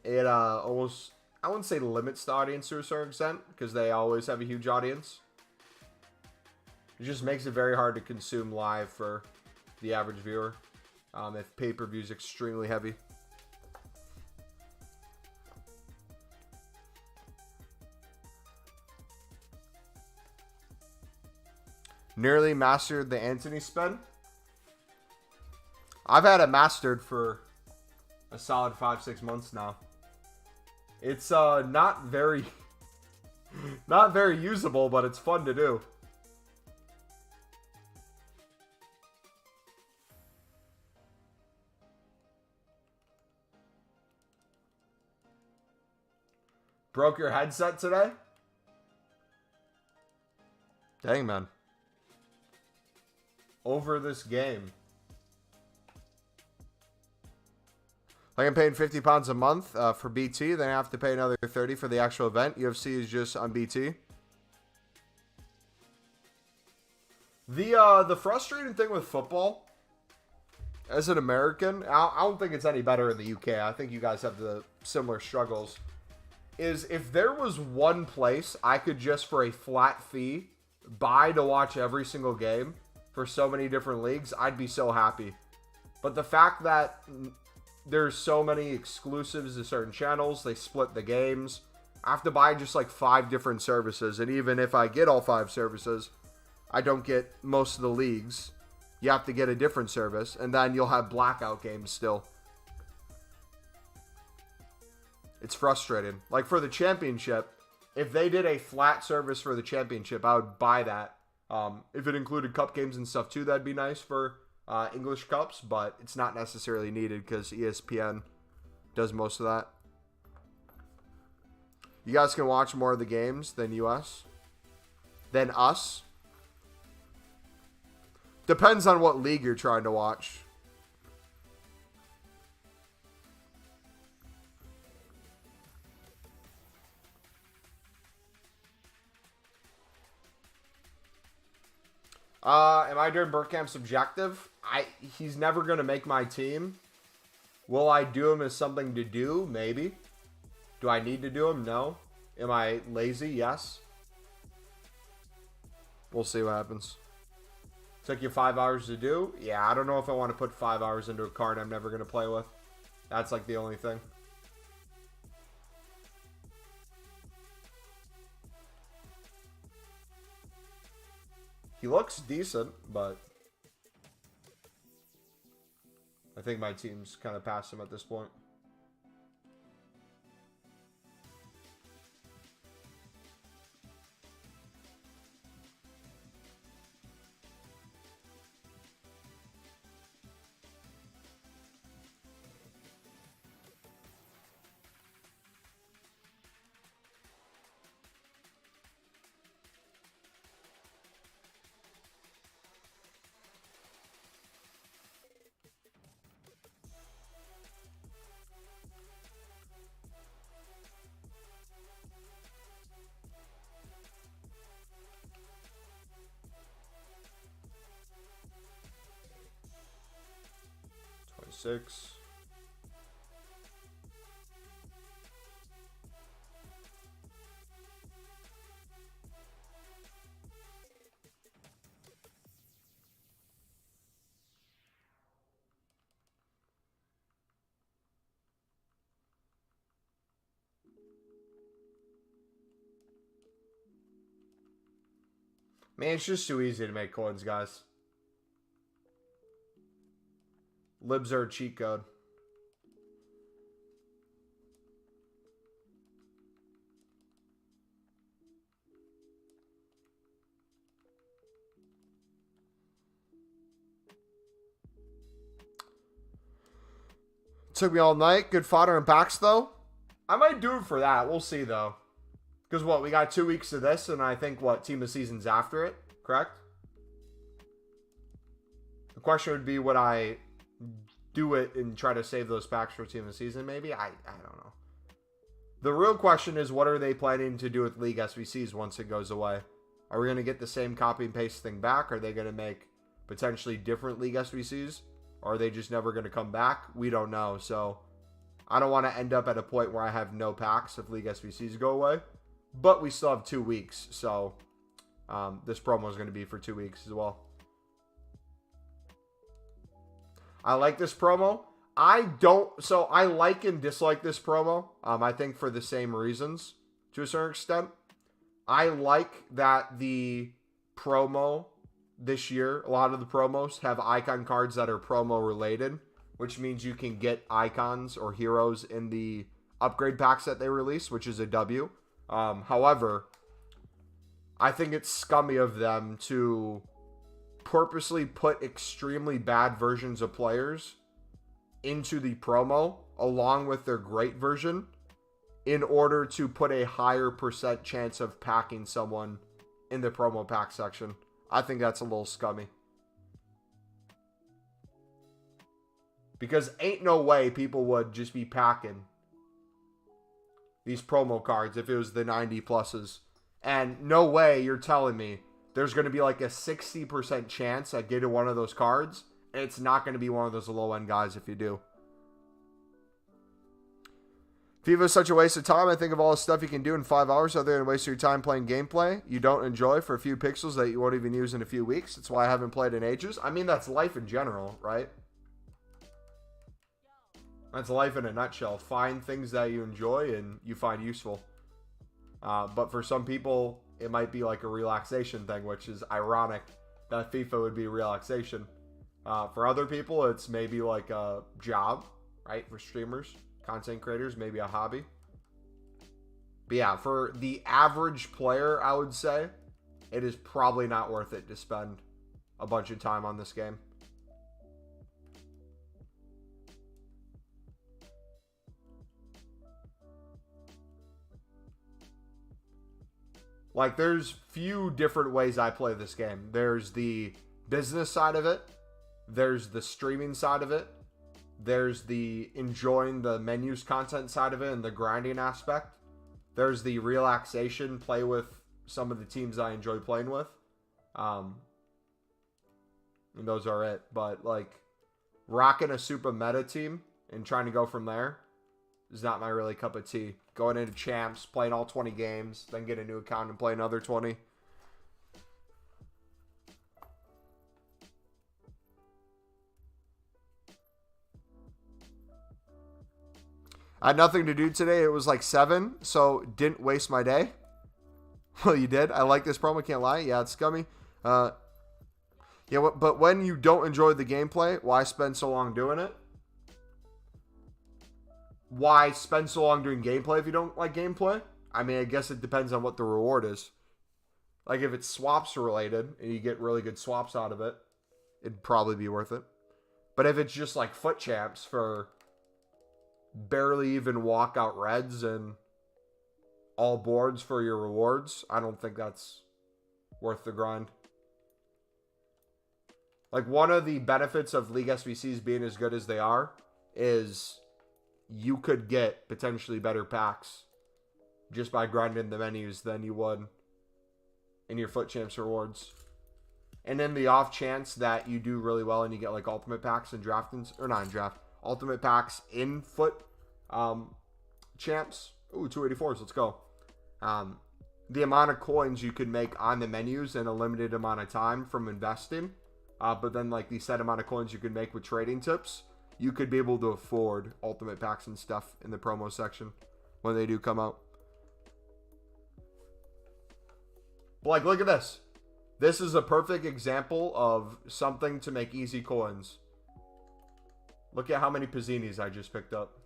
it almost, I wouldn't say limits the audience to a certain extent, because they always have a huge audience. It just makes it very hard to consume live for the average viewer if pay-per-view is extremely heavy. Nearly mastered the Anthony spin. I've had it mastered for a solid 5-6 months now. It's not very usable, but it's fun to do. Broke your headset today? Dang, man. Over this game. Like I'm paying £50 a month for BT, then I have to pay another $30 for the actual event. UFC is just on BT. The frustrating thing with football, as an American, I don't think it's any better in the UK. I think you guys have the similar struggles. Is if there was one place I could just for a flat fee buy to watch every single game for so many different leagues, I'd be so happy. But the fact that there's so many exclusives to certain channels, they split the games. I have to buy just like 5 different services, and even if I get all 5 services, I don't get most of the leagues. You have to get a different service, and then you'll have blackout games still. It's frustrating. Like for the championship, if they did a flat service for the championship, I would buy that. If it included cup games and stuff too, that'd be nice for English Cups, but it's not necessarily needed because ESPN does most of that. You guys can watch more of the games than us. Depends on what league you're trying to watch. Am I doing Bergkamp's objective? He's never going to make my team. Will I do him as something to do? Maybe. Do I need to do him? No. Am I lazy? Yes. We'll see what happens. Took you 5 hours to do? Yeah, I don't know if I want to put 5 hours into a card I'm never going to play with. That's like the only thing. He looks decent, but I think my team's kind of past him at this point. Six. Man, it's just too easy to make coins, guys. Libs are a cheat code. took me all night. Good fodder and packs, though. I might do it for that. We'll see, though. Because, what, we got 2 weeks of this, and I think, what, Team of Season's after it, correct? The question would be, would I do it and try to save those packs for Team of the Season, maybe? I don't know. The real question is, what are they planning to do with League SBCs once it goes away? Are we going to get the same copy and paste thing back? Are they going to make potentially different League SBCs? Or are they just never going to come back? We don't know. So I don't want to end up at a point where I have no packs if League SBCs go away. But we still have 2 weeks. So this promo is going to be for 2 weeks as well. I like this promo. I like and dislike this promo. I think for the same reasons to a certain extent. I like that the promo this year, a lot of the promos have icon cards that are promo related, which means you can get icons or heroes in the upgrade packs that they release, which is a W. However, I think it's scummy of them to purposely put extremely bad versions of players into the promo along with their great version in order to put a higher % chance of packing someone in the promo pack section. I think that's a little scummy. Because ain't no way people would just be packing these promo cards if it was the 90 pluses. And no way you're telling me there's going to be like a 60% chance at getting one of those cards. And it's not going to be one of those low-end guys if you do. FIFA is such a waste of time. I think of all the stuff you can do in 5 hours other than waste your time playing gameplay you don't enjoy for a few pixels that you won't even use in a few weeks. That's why I haven't played in ages. I mean, that's life in general, right? That's life in a nutshell. Find things that you enjoy and you find useful. But for some people, it might be like a relaxation thing, which is ironic that FIFA would be relaxation. For other people, it's maybe like a job, right? For streamers, content creators, maybe a hobby. But yeah, for the average player, I would say it is probably not worth it to spend a bunch of time on this game. Like, there's few different ways I play this game. There's the business side of it. There's the streaming side of it. There's the enjoying the menus content side of it and the grinding aspect. There's the relaxation, play with some of the teams I enjoy playing with. And those are it. But, like, rocking a super meta team and trying to go from there is not my really cup of tea. Going into champs, playing all 20 games, then get a new account and play another 20. I had nothing to do today. It was like 7, so didn't waste my day. Well, you did. I like this promo, can't lie. Yeah, it's scummy. Yeah, but when you don't enjoy the gameplay, why spend so long doing it? Why spend so long doing gameplay if you don't like gameplay? I mean, I guess it depends on what the reward is. Like, if it's swaps related and you get really good swaps out of it, it'd probably be worth it. But if it's just like foot champs for barely even walkout reds and all boards for your rewards, I don't think that's worth the grind. Like, one of the benefits of League SBCs being as good as they are is you could get potentially better packs just by grinding the menus than you would in your foot champs rewards. And in the off chance that you do really well and you get like ultimate packs and ultimate packs in foot champs. Ooh, 284s, let's go. The amount of coins you could make on the menus in a limited amount of time from investing, but then like the set amount of coins you could make with trading tips, you could be able to afford ultimate packs and stuff in the promo section when they do come out. But like, look at this. This is a perfect example of something to make easy coins. Look at how many Pizzinis I just picked up.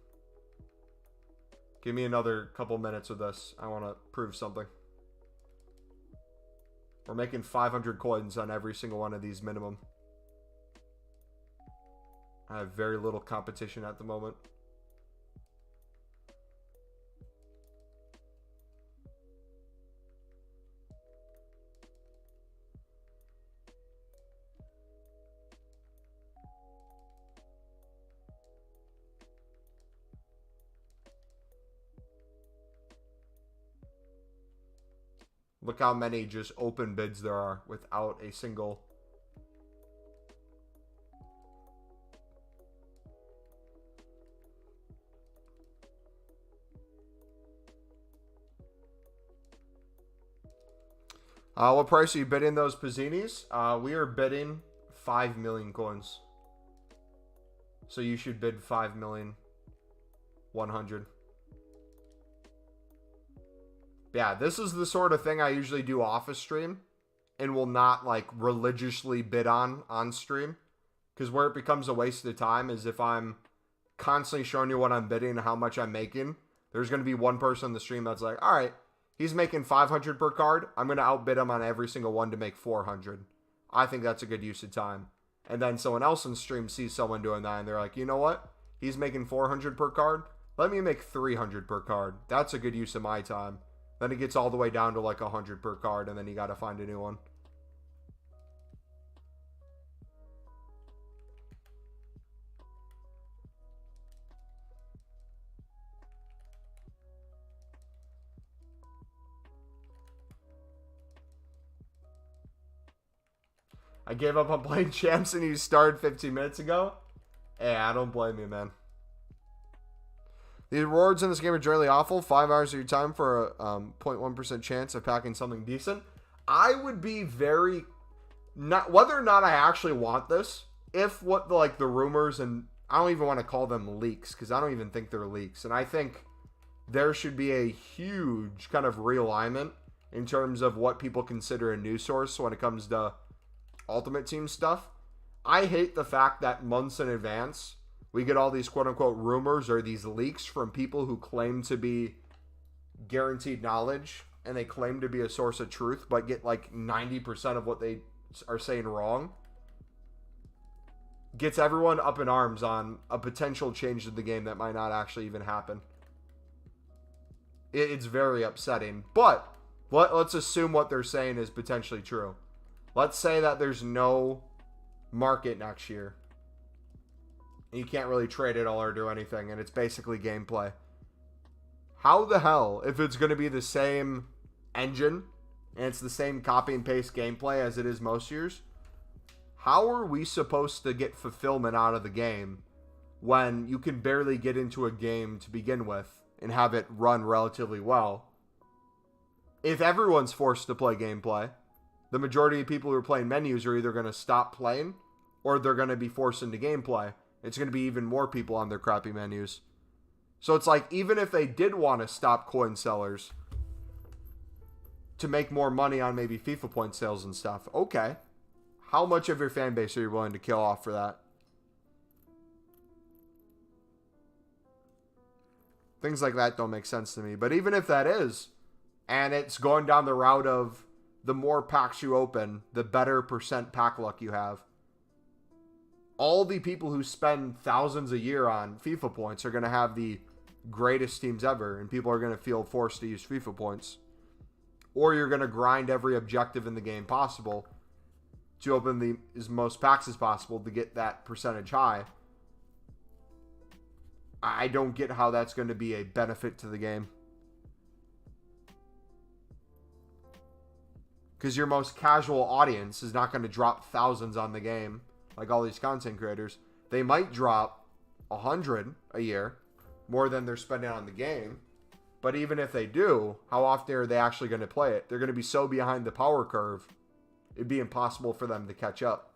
Give me another couple minutes of this. I want to prove something. We're making 500 coins on every single one of these minimum. I have very little competition at the moment. Look how many just open bids there are without a single. What price are you bidding those Pizzinis? We are bidding 5 million coins. So you should bid 5,100,000. Yeah, this is the sort of thing I usually do off a stream and will not like religiously bid on stream. Because where it becomes a waste of time is if I'm constantly showing you what I'm bidding and how much I'm making. There's going to be one person in the stream that's like, all right, he's making 500 per card. I'm going to outbid him on every single one to make 400. I think that's a good use of time. And then someone else in the stream sees someone doing that and they're like, you know what? He's making 400 per card. Let me make 300 per card. That's a good use of my time. Then it gets all the way down to like 100 per card, and then you got to find a new one. I gave up on playing champs and you started 15 minutes ago. Hey, I don't blame you, man. The rewards in this game are generally awful. 5 hours of your time for a 0.1% chance of packing something decent. I would be very... not whether or not I actually want this, if what the rumors, and I don't even want to call them leaks, because I don't even think they're leaks. And I think there should be a huge kind of realignment in terms of what people consider a news source when it comes to Ultimate Team stuff. I hate the fact that months in advance we get all these quote-unquote rumors or these leaks from people who claim to be guaranteed knowledge and they claim to be a source of truth but get like 90% of what they are saying wrong. Gets everyone up in arms on a potential change in the game that might not actually even happen. It's very upsetting. But let's assume what they're saying is potentially true. Let's say that there's no market next year. You can't really trade it all or do anything, and it's basically gameplay. How the hell, if it's going to be the same engine, and it's the same copy and paste gameplay as it is most years, how are we supposed to get fulfillment out of the game when you can barely get into a game to begin with and have it run relatively well? If everyone's forced to play gameplay, the majority of people who are playing menus are either going to stop playing or they're going to be forced into gameplay. It's going to be even more people on their crappy menus. So it's like, even if they did want to stop coin sellers to make more money on maybe FIFA point sales and stuff, okay. How much of your fan base are you willing to kill off for that? Things like that don't make sense to me. But even if that is, and it's going down the route of the more packs you open, the better percent pack luck you have. All the people who spend thousands a year on FIFA points are going to have the greatest teams ever, and people are going to feel forced to use FIFA points. Or you're going to grind every objective in the game possible to open as most packs as possible to get that percentage high. I don't get how that's going to be a benefit to the game. Because your most casual audience is not going to drop thousands on the game like all these content creators. They might drop 100 a year, more than they're spending on the game. But even if they do, how often are they actually going to play it? They're going to be so behind the power curve, it'd be impossible for them to catch up.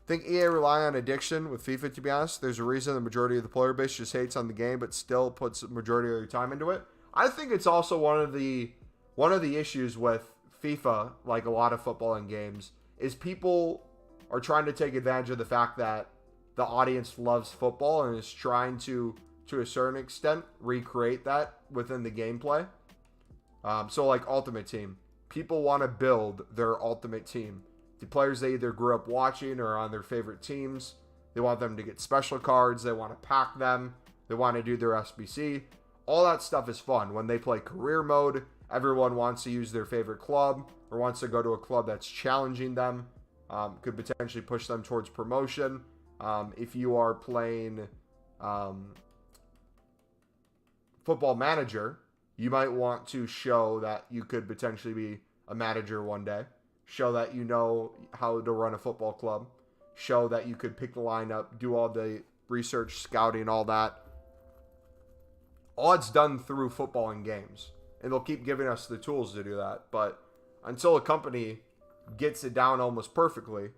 Think EA rely on addiction with FIFA, to be honest. There's a reason the majority of the player base just hates on the game, but still puts the majority of their time into it. I think it's also one of the issues with FIFA, like a lot of football and games, is people are trying to take advantage of the fact that the audience loves football and is trying to a certain extent, recreate that within the gameplay. So like Ultimate Team. People want to build their Ultimate Team. The players they either grew up watching or on their favorite teams. They want them to get special cards. They want to pack them. They want to do their SBC. All that stuff is fun. When they play career mode, everyone wants to use their favorite club or wants to go to a club that's challenging them. Could potentially push them towards promotion. If you are playing Football Manager, You might want to show that you could potentially be a manager one day. Show that you know how to run a football club. Show that you could pick the lineup, do all the research, scouting, all that. All it's done through football and games. And they'll keep giving us the tools to do that. But until a company gets it down almost perfectly,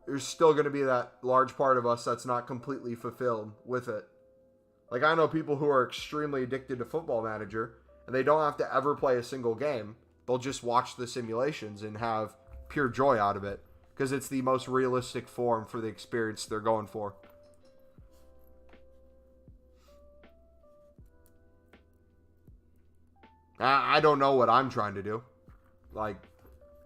there's still going to be that large part of us that's not completely fulfilled with it. Like, I know people who are extremely addicted to Football Manager, and they don't have to ever play a single game. They'll just watch the simulations and have pure joy out of it, because it's the most realistic form for the experience they're going for. I don't know what I'm trying to do. Like,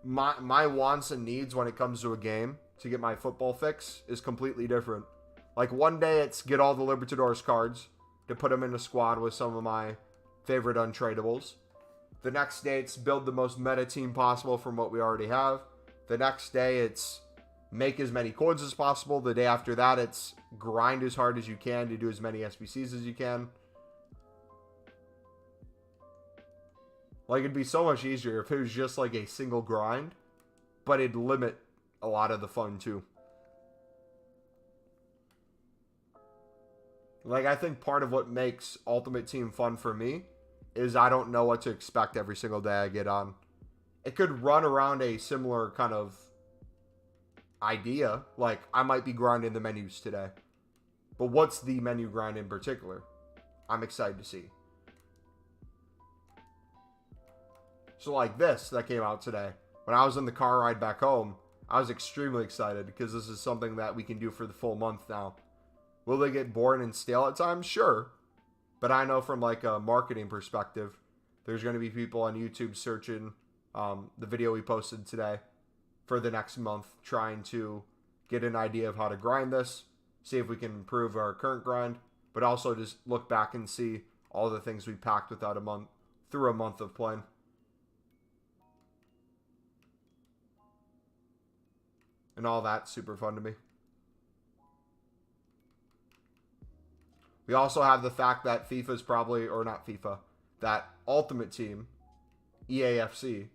my wants and needs when it comes to a game to get my football fix is completely different. Like, one day it's get all the Libertadores cards to put them in a squad with some of my favorite untradables. The next day it's build the most meta team possible from what we already have. The next day it's make as many coins as possible. The day after that it's grind as hard as you can to do as many SBCs as you can. Like, it'd be so much easier if it was just like a single grind, but it'd limit a lot of the fun too. Like, I think part of what makes Ultimate Team fun for me is I don't know what to expect every single day I get on. It could run around a similar kind of idea. Like, I might be grinding the menus today. But what's the menu grind in particular? I'm excited to see. So like this that came out today. When I was in the car ride back home, I was extremely excited because this is something that we can do for the full month now. Will they get boring and stale at times? Sure. But I know from like a marketing perspective, there's going to be people on YouTube searching the video we posted today for the next month, trying to get an idea of how to grind this, see if we can improve our current grind, but also just look back and see all the things we packed without a month through a month of playing. And all that's super fun to me. We also have the fact that FIFA's probably, or not FIFA, that Ultimate Team, EAFC,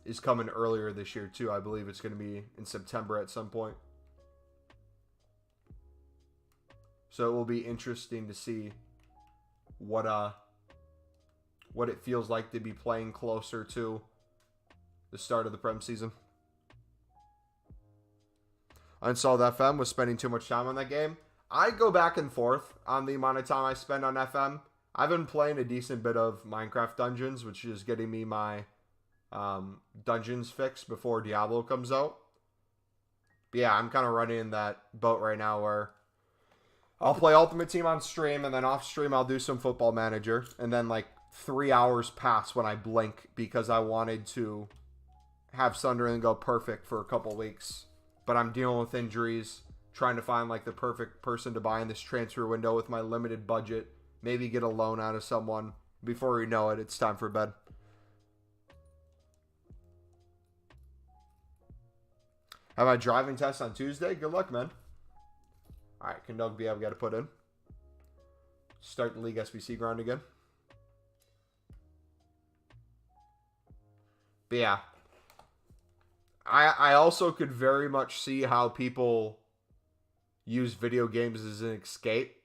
is coming earlier this year too. I believe it's going to be in September at some point. So it will be interesting to see what it feels like to be playing closer to the start of the Prem season. Unsolved FM was spending too much time on that game. I go back and forth on the amount of time I spend on FM. I've been playing a decent bit of Minecraft Dungeons, which is getting me my dungeons fixed before Diablo comes out. But yeah, I'm kind of running in that boat right now where I'll play Ultimate Team on stream, and then off stream I'll do some Football Manager, and then like 3 hours pass when I blink because I wanted to have Sunderland go perfect for a couple weeks. But I'm dealing with injuries, trying to find like the perfect person to buy in this transfer window with my limited budget. Maybe get a loan out of someone. Before you know it, it's time for bed. Have my driving test on Tuesday? Good luck, man. Alright, Kendogby I've got to put in. Start the League SBC grind again. But yeah. I also could very much see how people use video games as an escape,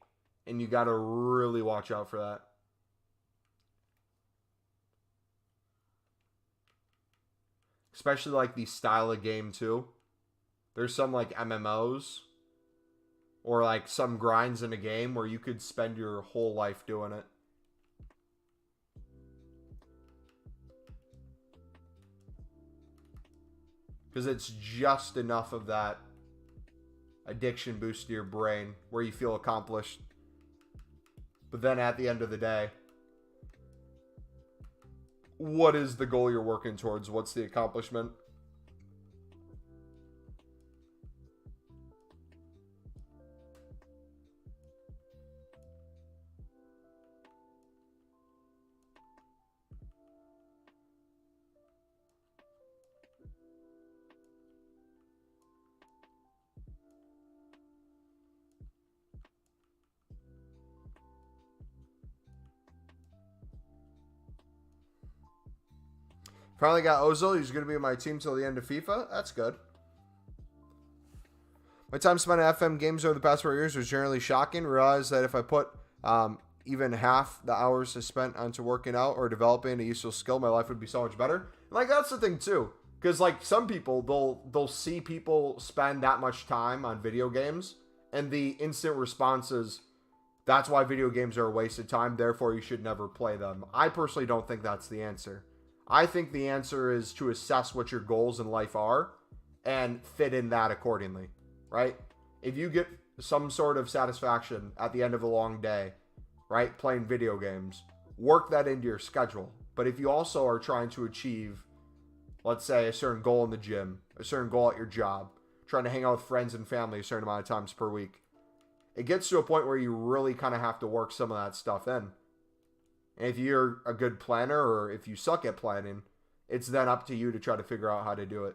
and you got to really watch out for that. Especially like the style of game too. There's some like MMOs or like some grinds in a game where you could spend your whole life doing it. Because it's just enough of that addiction boost to your brain where you feel accomplished. But then at the end of the day, what is the goal you're working towards? What's the accomplishment? Finally got Ozil. He's going to be in my team till the end of FIFA. That's good. My time spent at FM games over the past 4 years was generally shocking. Realized that if I put even half the hours I spent onto working out or developing a useful skill, my life would be so much better. And like, that's the thing too. Because like some people, they'll see people spend that much time on video games, and the instant response is, that's why video games are a waste of time, therefore you should never play them. I personally don't think that's the answer. I think the answer is to assess what your goals in life are and fit in that accordingly, right? If you get some sort of satisfaction at the end of a long day, right, playing video games, work that into your schedule. But if you also are trying to achieve, let's say, a certain goal in the gym, a certain goal at your job, trying to hang out with friends and family a certain amount of times per week, it gets to a point where you really kind of have to work some of that stuff in. And if you're a good planner, or if you suck at planning, it's then up to you to try to figure out how to do it.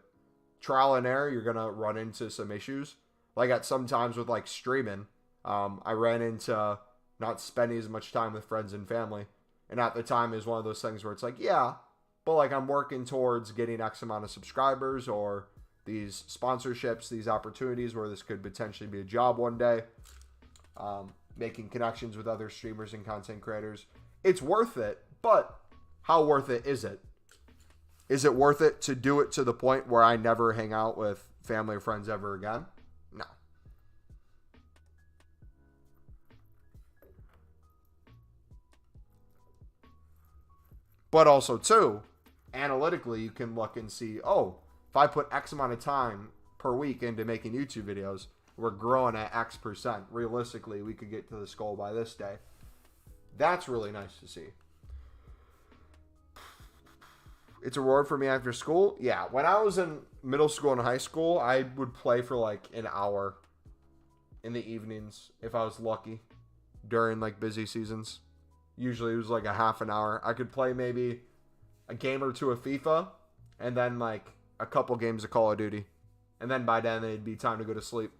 Trial and error, you're going to run into some issues. Like at some times with like streaming, I ran into not spending as much time with friends and family. And at the time is one of those things where it's like, yeah, but like I'm working towards getting X amount of subscribers or these sponsorships, these opportunities where this could potentially be a job one day. Making connections with other streamers and content creators. It's worth it, but how worth it is it? Is it worth it to do it to the point where I never hang out with family or friends ever again? No. But also, too, analytically, you can look and see, oh, if I put X amount of time per week into making YouTube videos, we're growing at X percent. Realistically, we could get to this goal by this day. That's really nice to see. It's a reward for me after school. Yeah, when I was in middle school and high school, I would play for like an hour in the evenings if I was lucky during like busy seasons. Usually it was like a half an hour. I could play maybe a game or two of FIFA and then like a couple games of Call of Duty. And then by then it'd be time to go to sleep.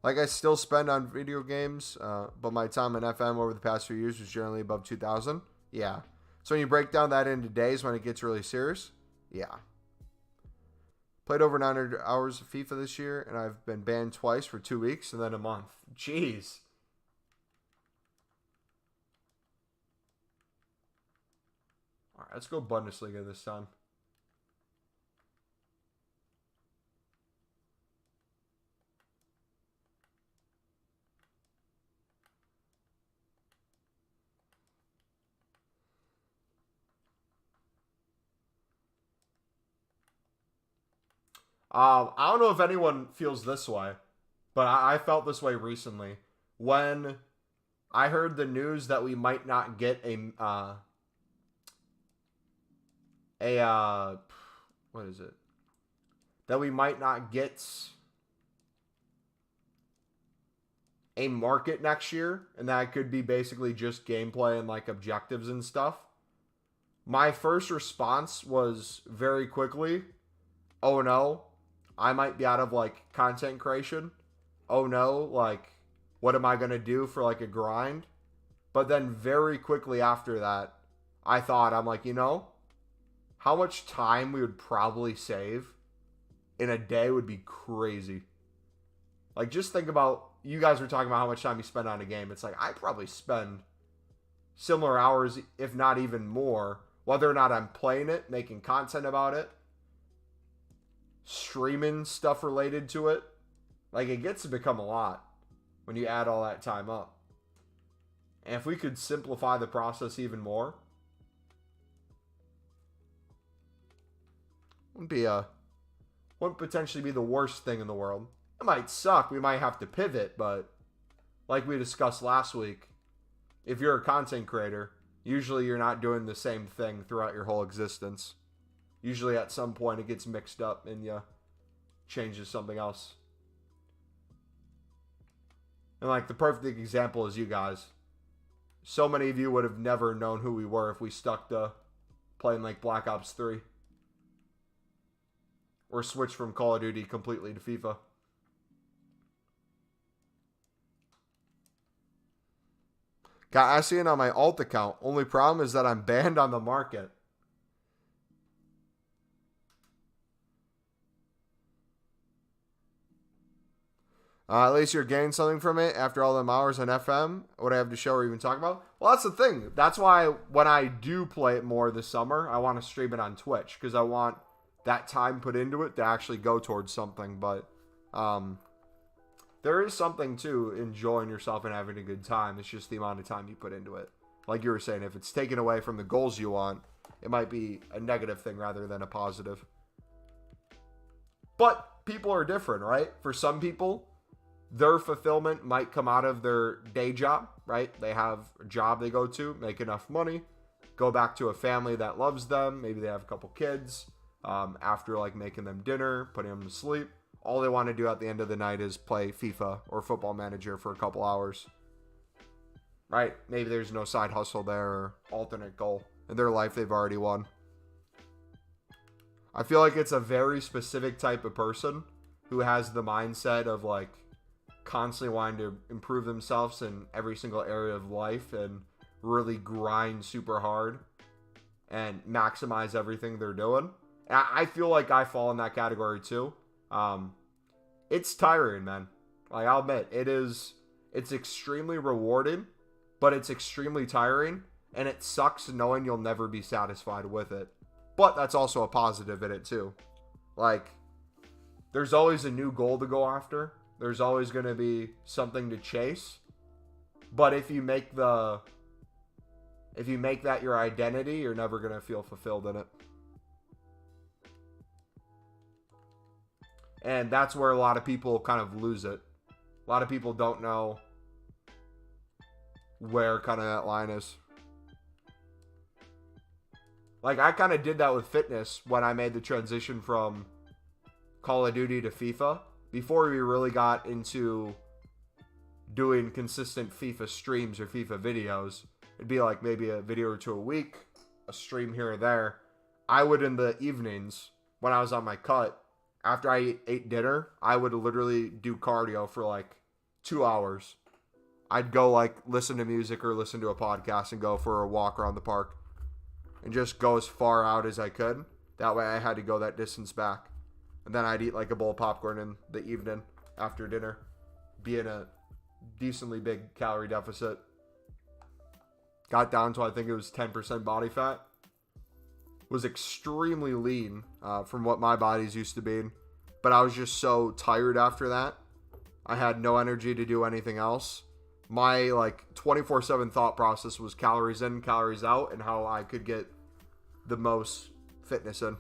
Like I still spend on video games, but my time in FM over the past few years was generally above 2,000. Yeah. So when you break down that into days when it gets really serious, yeah. Played over 900 hours of FIFA this year, and I've been banned twice for 2 weeks and then a month. Jeez. All right, let's go Bundesliga this time. I don't know if anyone feels this way, but I felt this way recently when I heard the news that we might not get what is it? That we might not get a market next year, and that could be basically just gameplay and like objectives and stuff. My first response was very quickly, oh no, I might be out of like content creation. Oh no, like what am I going to do for like a grind? But then very quickly after that, I thought, I'm like, you know, how much time we would probably save in a day would be crazy. Like just think about, you guys were talking about how much time you spend on a game. It's like I probably spend similar hours, if not even more, whether or not I'm playing it, making content about it, streaming stuff related to it. Like it gets to become a lot when you add all that time up. And if we could simplify the process even more, wouldn't potentially be the worst thing in the world. It might suck, we might have to pivot, but like we discussed last week, if you're a content creator, usually you're not doing the same thing throughout your whole existence. Usually at some point it gets mixed up and you change to something else. And like the perfect example is you guys. So many of you would have never known who we were if we stuck to playing like Black Ops 3. Or switched from Call of Duty completely to FIFA. Got Essien on my alt account. Only problem is that I'm banned on the market. At least you're getting something from it after all them hours on FM. What I have to show or even talk about? Well, that's the thing. That's why when I do play it more this summer, I want to stream it on Twitch because I want that time put into it to actually go towards something. But there is something to enjoying yourself and having a good time. It's just the amount of time you put into it. Like you were saying, if it's taken away from the goals you want, it might be a negative thing rather than a positive. But people are different, right? For some people, their fulfillment might come out of their day job, right? They have a job they go to, make enough money, go back to a family that loves them. Maybe they have a couple kids. After like making them dinner, putting them to sleep, all they want to do at the end of the night is play FIFA or Football Manager for a couple hours, right? Maybe there's no side hustle there or alternate goal in their life they've already won. I feel like it's a very specific type of person who has the mindset of like constantly wanting to improve themselves in every single area of life and really grind super hard and maximize everything they're doing. And I feel like I fall in that category too. It's tiring, man. Like, I'll admit, it's extremely rewarding, but it's extremely tiring, and it sucks knowing you'll never be satisfied with it. But that's also a positive in it too. Like, there's always a new goal to go after. There's always going to be something to chase. But if you make that your identity, you're never going to feel fulfilled in it. And that's where a lot of people kind of lose it. A lot of people don't know where kind of that line is. Like, I kind of did that with fitness when I made the transition from Call of Duty to FIFA. Before we really got into doing consistent FIFA streams or FIFA videos, it'd be like maybe a video or two a week, a stream here or there. I would, in the evenings, when I was on my cut, after I ate dinner, I would literally do cardio for like 2 hours. I'd go like listen to music or listen to a podcast and go for a walk around the park and just go as far out as I could. That way I had to go that distance back. And then I'd eat like a bowl of popcorn in the evening after dinner. Be in a decently big calorie deficit. Got down to, I think it was 10% body fat. Was extremely lean from what my body's used to being. But I was just so tired after that. I had no energy to do anything else. My like 24/7 thought process was calories in, calories out, and how I could get the most fitness in.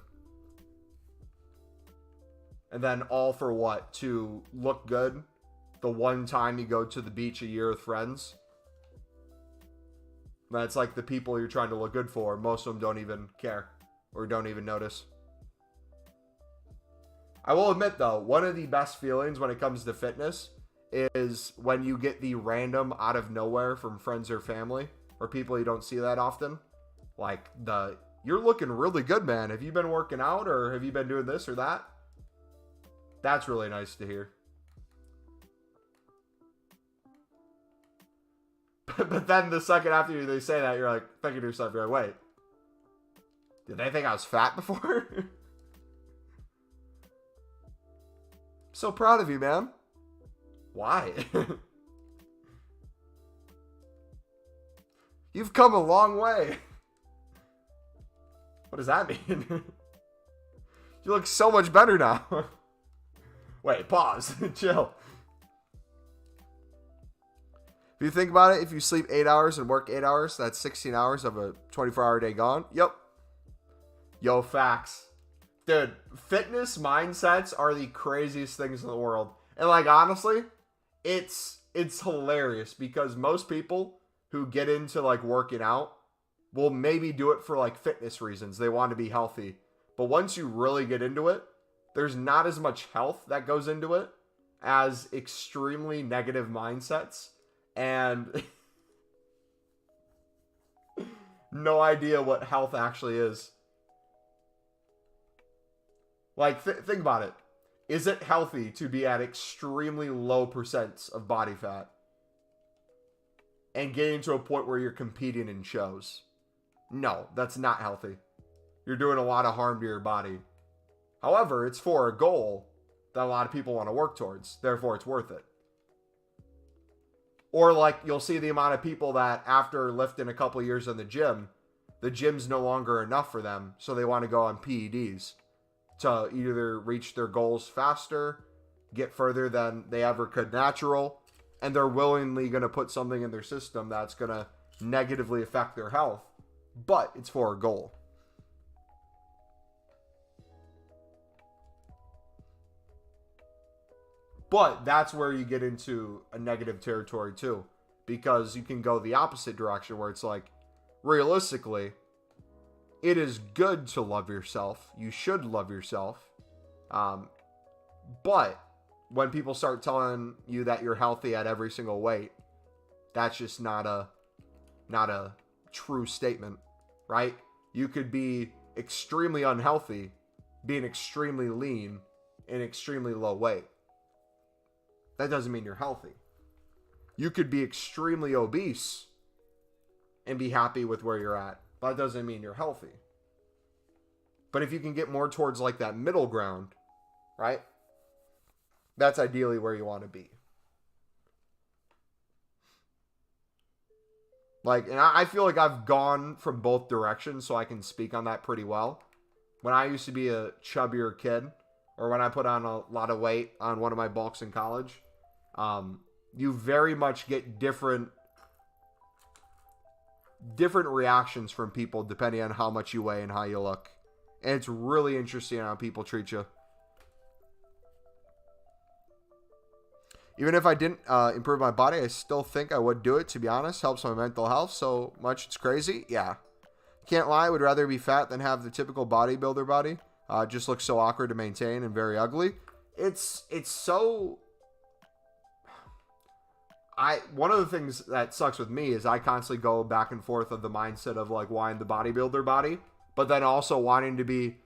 And then all for what? To look good the one time you go to the beach a year with friends. That's like the people you're trying to look good for. Most of them don't even care or don't even notice. I will admit though, one of the best feelings when it comes to fitness is when you get the random out of nowhere from friends or family or people you don't see that often. Like you're looking really good, man. Have you been working out or have you been doing this or that? That's really nice to hear. But then the second after they say that, you're like thinking to yourself, you're like, wait, did they think I was fat before? So proud of you, man. Why? You've come a long way. What does that mean? You look so much better now. Wait, pause. Chill. If you think about it, if you sleep 8 hours and work 8 hours, that's 16 hours of a 24-hour day gone. Yep. Yo, facts. Dude, fitness mindsets are the craziest things in the world. And like, honestly, it's hilarious because most people who get into like working out will maybe do it for like fitness reasons. They want to be healthy. But once you really get into it, there's not as much health that goes into it as extremely negative mindsets and no idea what health actually is. Like, think about it. Is it healthy to be at extremely low percents of body fat? and getting to a point where you're competing in shows. No, that's not healthy. You're doing a lot of harm to your body. However, it's for a goal that a lot of people want to work towards. Therefore, it's worth it. Or like you'll see the amount of people that after lifting a couple years in the gym's no longer enough for them. So they want to go on PEDs to either reach their goals faster, get further than they ever could natural, and they're willingly going to put something in their system that's going to negatively affect their health, but it's for a goal. But that's where you get into a negative territory too, because you can go the opposite direction where it's like, realistically, it is good to love yourself. You should love yourself. But when people start telling you that you're healthy at every single weight, that's just not a true statement, right? You could be extremely unhealthy, being extremely lean, and extremely low weight. That doesn't mean you're healthy. You could be extremely obese and be happy with where you're at. But that doesn't mean you're healthy. But if you can get more towards like that middle ground, right? That's ideally where you want to be. Like, and I feel like I've gone from both directions, so I can speak on that pretty well. When I used to be a chubbier kid, or when I put on a lot of weight on one of my bulks in college, you very much get different reactions from people depending on how much you weigh and how you look. And it's really interesting how people treat you. Even if I didn't improve my body, I still think I would do it, to be honest. Helps my mental health so much it's crazy. Yeah. Can't lie, would rather be fat than have the typical bodybuilder body. Just looks so awkward to maintain and very ugly. It's so... One of the things that sucks with me is I constantly go back and forth of the mindset of like wanting the bodybuilder body, but then also wanting to be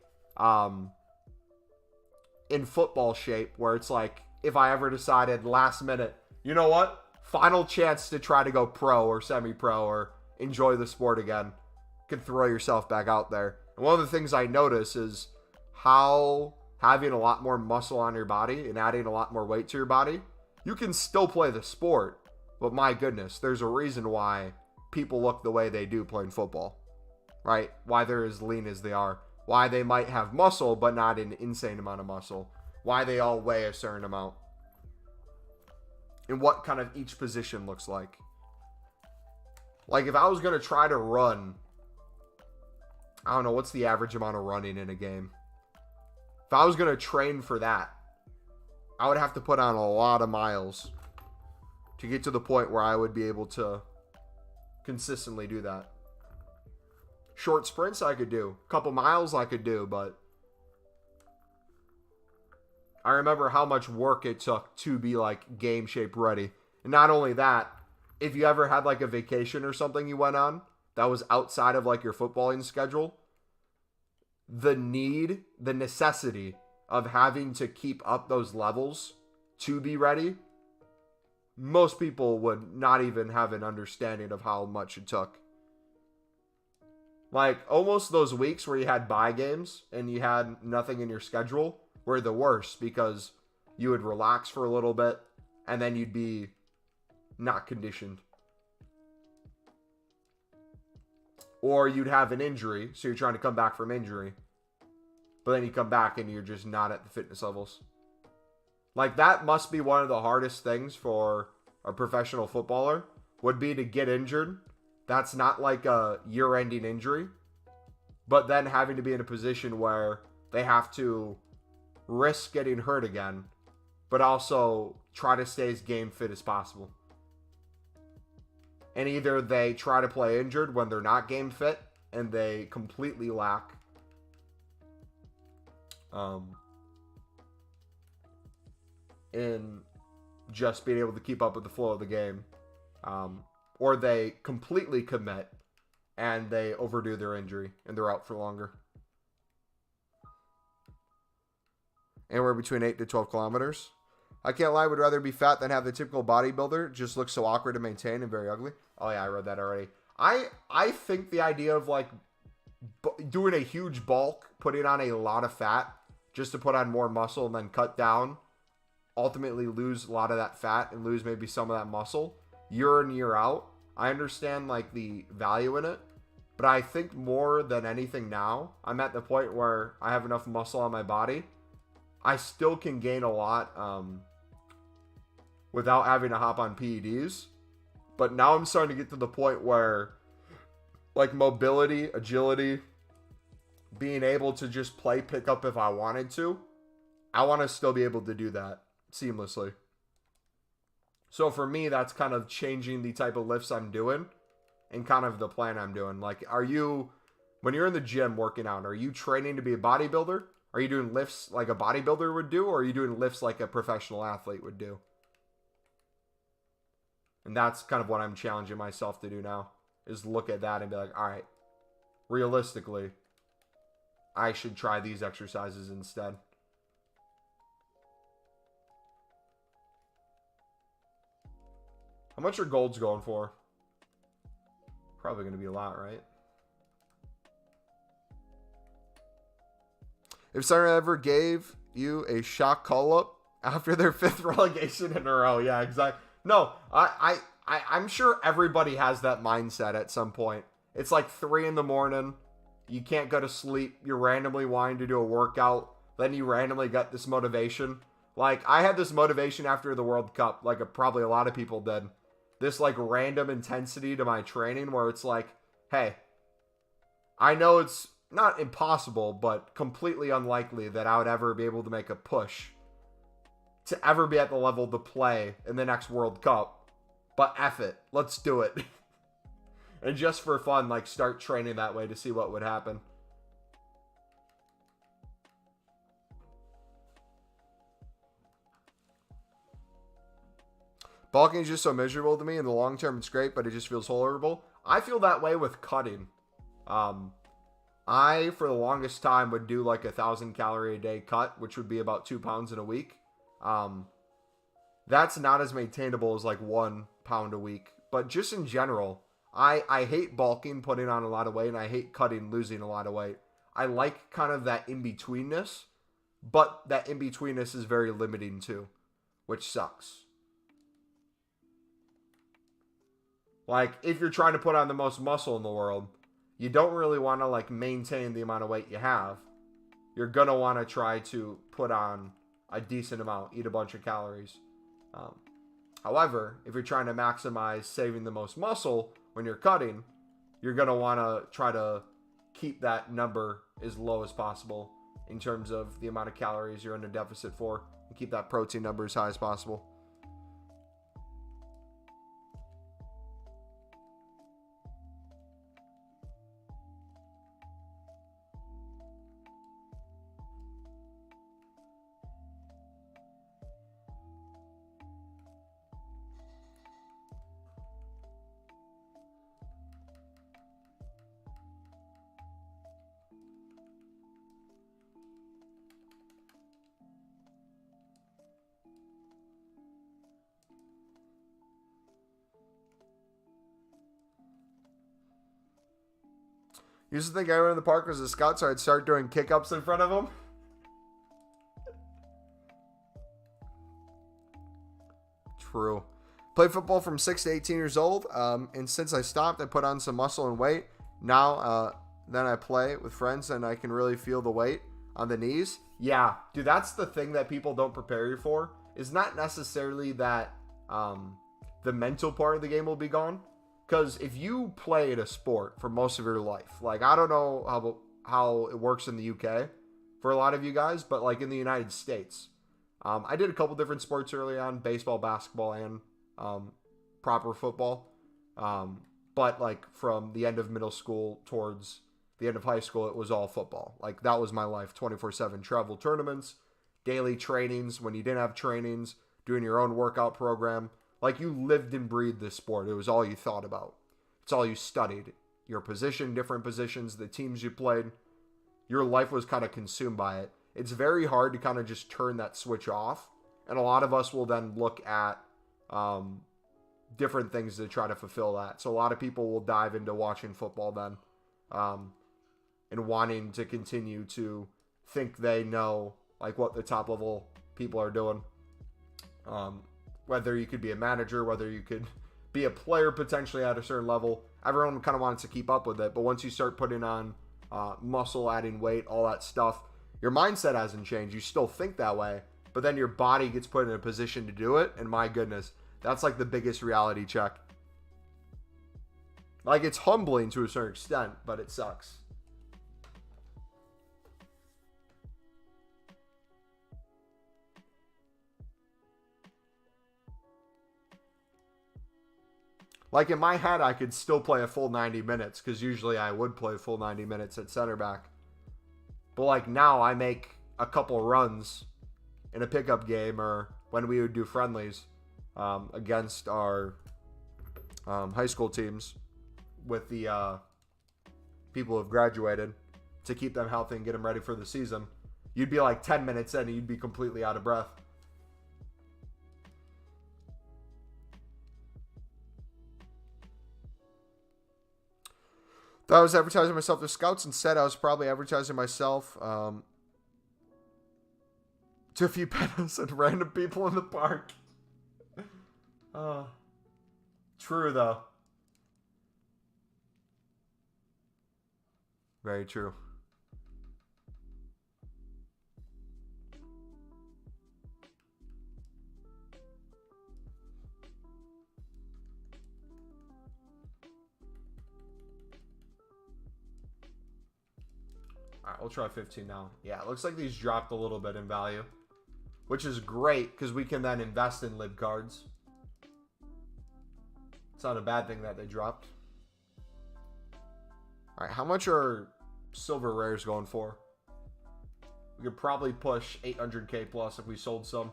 in football shape, where it's like, if I ever decided last minute, you know what? Final chance to try to go pro or semi-pro or enjoy the sport again, you can throw yourself back out there. And one of the things I notice is how having a lot more muscle on your body and adding a lot more weight to your body, you can still play the sport. But my goodness, there's a reason why people look the way they do playing football, right? Why they're as lean as they are. Why they might have muscle, but not an insane amount of muscle. Why they all weigh a certain amount. And what kind of each position looks like. Like if I was going to try to run, I don't know, what's the average amount of running in a game? If I was going to train for that, I would have to put on a lot of miles to get to the point where I would be able to consistently do that. Short sprints I could do. A couple miles I could do, but I remember how much work it took to be like game shape ready. And not only that, if you ever had like a vacation or something you went on that was outside of like your footballing schedule, the necessity of having to keep up those levels to be ready, most people would not even have an understanding of how much it took. Like, almost those weeks where you had bye games and you had nothing in your schedule were the worst, because you would relax for a little bit and then you'd be not conditioned. Or you'd have an injury, so you're trying to come back from injury. But then you come back and you're just not at the fitness levels. Like, that must be one of the hardest things for a professional footballer, would be to get injured. That's not like a year-ending injury, but then having to be in a position where they have to risk getting hurt again, but also try to stay as game fit as possible. And either they try to play injured when they're not game fit, and they completely lack in just being able to keep up with the flow of the game, or they completely commit and they overdo their injury and they're out for longer. Anywhere between 8 to 12 kilometers. I can't lie, would rather be fat than have the typical bodybuilder. Just looks so awkward to maintain and very ugly. Oh yeah, I read that already. I think the idea of like doing a huge bulk, putting on a lot of fat just to put on more muscle and then cut down, ultimately lose a lot of that fat and lose maybe some of that muscle year in, year out. I understand like the value in it, but I think more than anything now, I'm at the point where I have enough muscle on my body. I still can gain a lot without having to hop on PEDs. But now I'm starting to get to the point where like mobility, agility, being able to just play pickup if I wanted to, I want to still be able to do that seamlessly. So for me, that's kind of changing the type of lifts I'm doing and kind of the plan I'm doing. Like, when you're in the gym working out, are you training to be a bodybuilder? Are you doing lifts like a bodybuilder would do? Or are you doing lifts like a professional athlete would do? And that's kind of what I'm challenging myself to do now, is look at that and be like, all right, realistically, I should try these exercises instead. How much are golds going for? Probably going to be a lot, right? If Sunderland ever gave you a shock call-up after their 5th relegation in a row. Yeah, exactly. No, I'm sure everybody has that mindset at some point. It's like 3 a.m. You can't go to sleep. You're randomly wanting to do a workout. Then you randomly get this motivation. Like, I had this motivation after the World Cup, like probably a lot of people did. This, like, random intensity to my training where it's like, hey, I know it's not impossible, but completely unlikely that I would ever be able to make a push to ever be at the level to play in the next World Cup. But F it. Let's do it. And just for fun, like, start training that way to see what would happen. Bulking is just so miserable to me. In the long term, it's great, but it just feels horrible. I feel that way with cutting. I, for the longest time, would do like 1,000 calorie a day cut, which would be about 2 pounds in a week. That's not as maintainable as like 1 pound a week. But just in general, I hate bulking, putting on a lot of weight, and I hate cutting, losing a lot of weight. I like kind of that in-betweenness, but that in-betweenness is very limiting too, which sucks. Like, if you're trying to put on the most muscle in the world, you don't really want to, like, maintain the amount of weight you have. You're going to want to try to put on a decent amount, eat a bunch of calories. However, if you're trying to maximize saving the most muscle when you're cutting, you're going to want to try to keep that number as low as possible in terms of the amount of calories you're in a deficit for, and keep that protein number as high as possible. Used to think everyone in the park was a scout, so I'd start doing kick-ups in front of them. True. Played football from 6 to 18 years old, and since I stopped, I put on some muscle and weight. Now, then I play with friends, and I can really feel the weight on the knees. Yeah, dude, that's the thing that people don't prepare you for. Is not necessarily that the mental part of the game will be gone. Because if you played a sport for most of your life, like, I don't know how it works in the UK for a lot of you guys, but like in the United States, I did a couple different sports early on, baseball, basketball, and proper football. But like from the end of middle school towards the end of high school, it was all football. Like, that was my life, 24/7 travel tournaments, daily trainings when you didn't have trainings, doing your own workout program. Like, you lived and breathed this sport. It was all you thought about. It's all you studied. Your position, different positions, the teams you played. Your life was kind of consumed by it. It's very hard to kind of just turn that switch off And a lot of us will then look at different things to try to fulfill that. So a lot of people will dive into watching football then and wanting to continue to think they know like what the top level people are doing. Whether you could be a manager, whether you could be a player potentially at a certain level. Everyone kind of wants to keep up with it. But once you start putting on muscle, adding weight, all that stuff, your mindset hasn't changed. You still think that way, but then your body gets put in a position to do it. And my goodness, that's like the biggest reality check. Like, it's humbling to a certain extent, but it sucks. Like, in my head, I could still play a full 90 minutes because usually I would play a full 90 minutes at center back. But, like, now I make a couple runs in a pickup game or when we would do friendlies against our high school teams with the people who have graduated to keep them healthy and get them ready for the season. You'd be like 10 minutes in and you'd be completely out of breath. Thought I was advertising myself to scouts. Instead, I was probably advertising myself to a few pedos and random people in the park. True, though. Very true. Alright, we'll try 15 now. Yeah, it looks like these dropped a little bit in value, which is great because we can then invest in lid cards. It's not a bad thing that they dropped. Alright, how much are silver rares going for? We could probably push 800k plus if we sold some.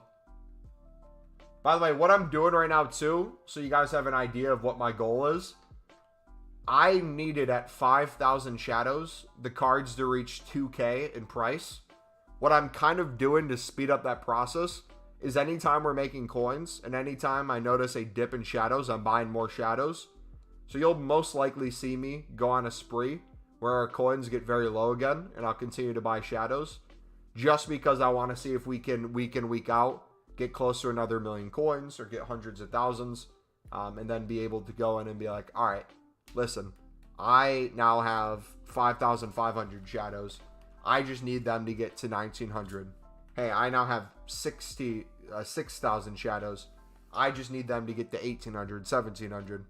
By the way, what I'm doing right now too, so you guys have an idea of what my goal is, I needed at 5,000 shadows the cards to reach 2k in price. What I'm kind of doing to speed up that process is anytime we're making coins and anytime I notice a dip in shadows, I'm buying more shadows. So you'll most likely see me go on a spree where our coins get very low again and I'll continue to buy shadows just because I want to see if we can week in, week out get close to another million coins or get hundreds of thousands and then be able to go in and be like, all right, listen, I now have 5,500 shadows. I just need them to get to 1,900. Hey, I now have 6,000 shadows. I just need them to get to 1,800, 1,700.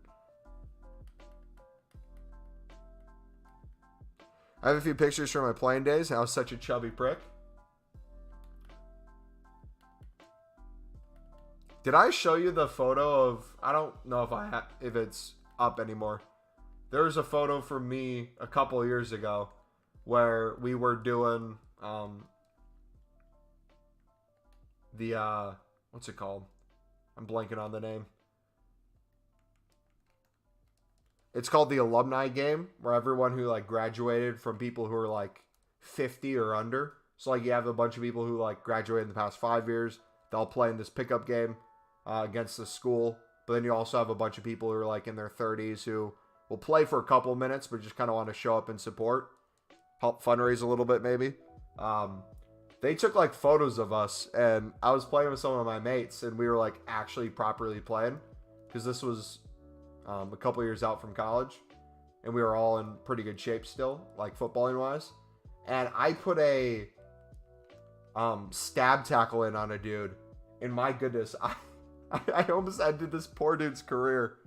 I have a few pictures from my playing days. I was such a chubby prick. Did I show you the photo of... I don't know if it's up anymore. There was a photo from me a couple years ago where we were doing what's it called? I'm blanking on the name. It's called the alumni game, where everyone who like graduated from people who are like 50 or under. So like you have a bunch of people who like graduated in the past 5 years. They'll play in this pickup game against the school. But then you also have a bunch of people who are like in their 30s who will play for a couple minutes, but just kind of want to show up and support, help fundraise a little bit maybe. They took like photos of us, and I was playing with some of my mates, and we were like actually properly playing because this was a couple years out from college, and we were all in pretty good shape still, like footballing wise. And I put a stab tackle in on a dude, and my goodness, I almost ended this poor dude's career.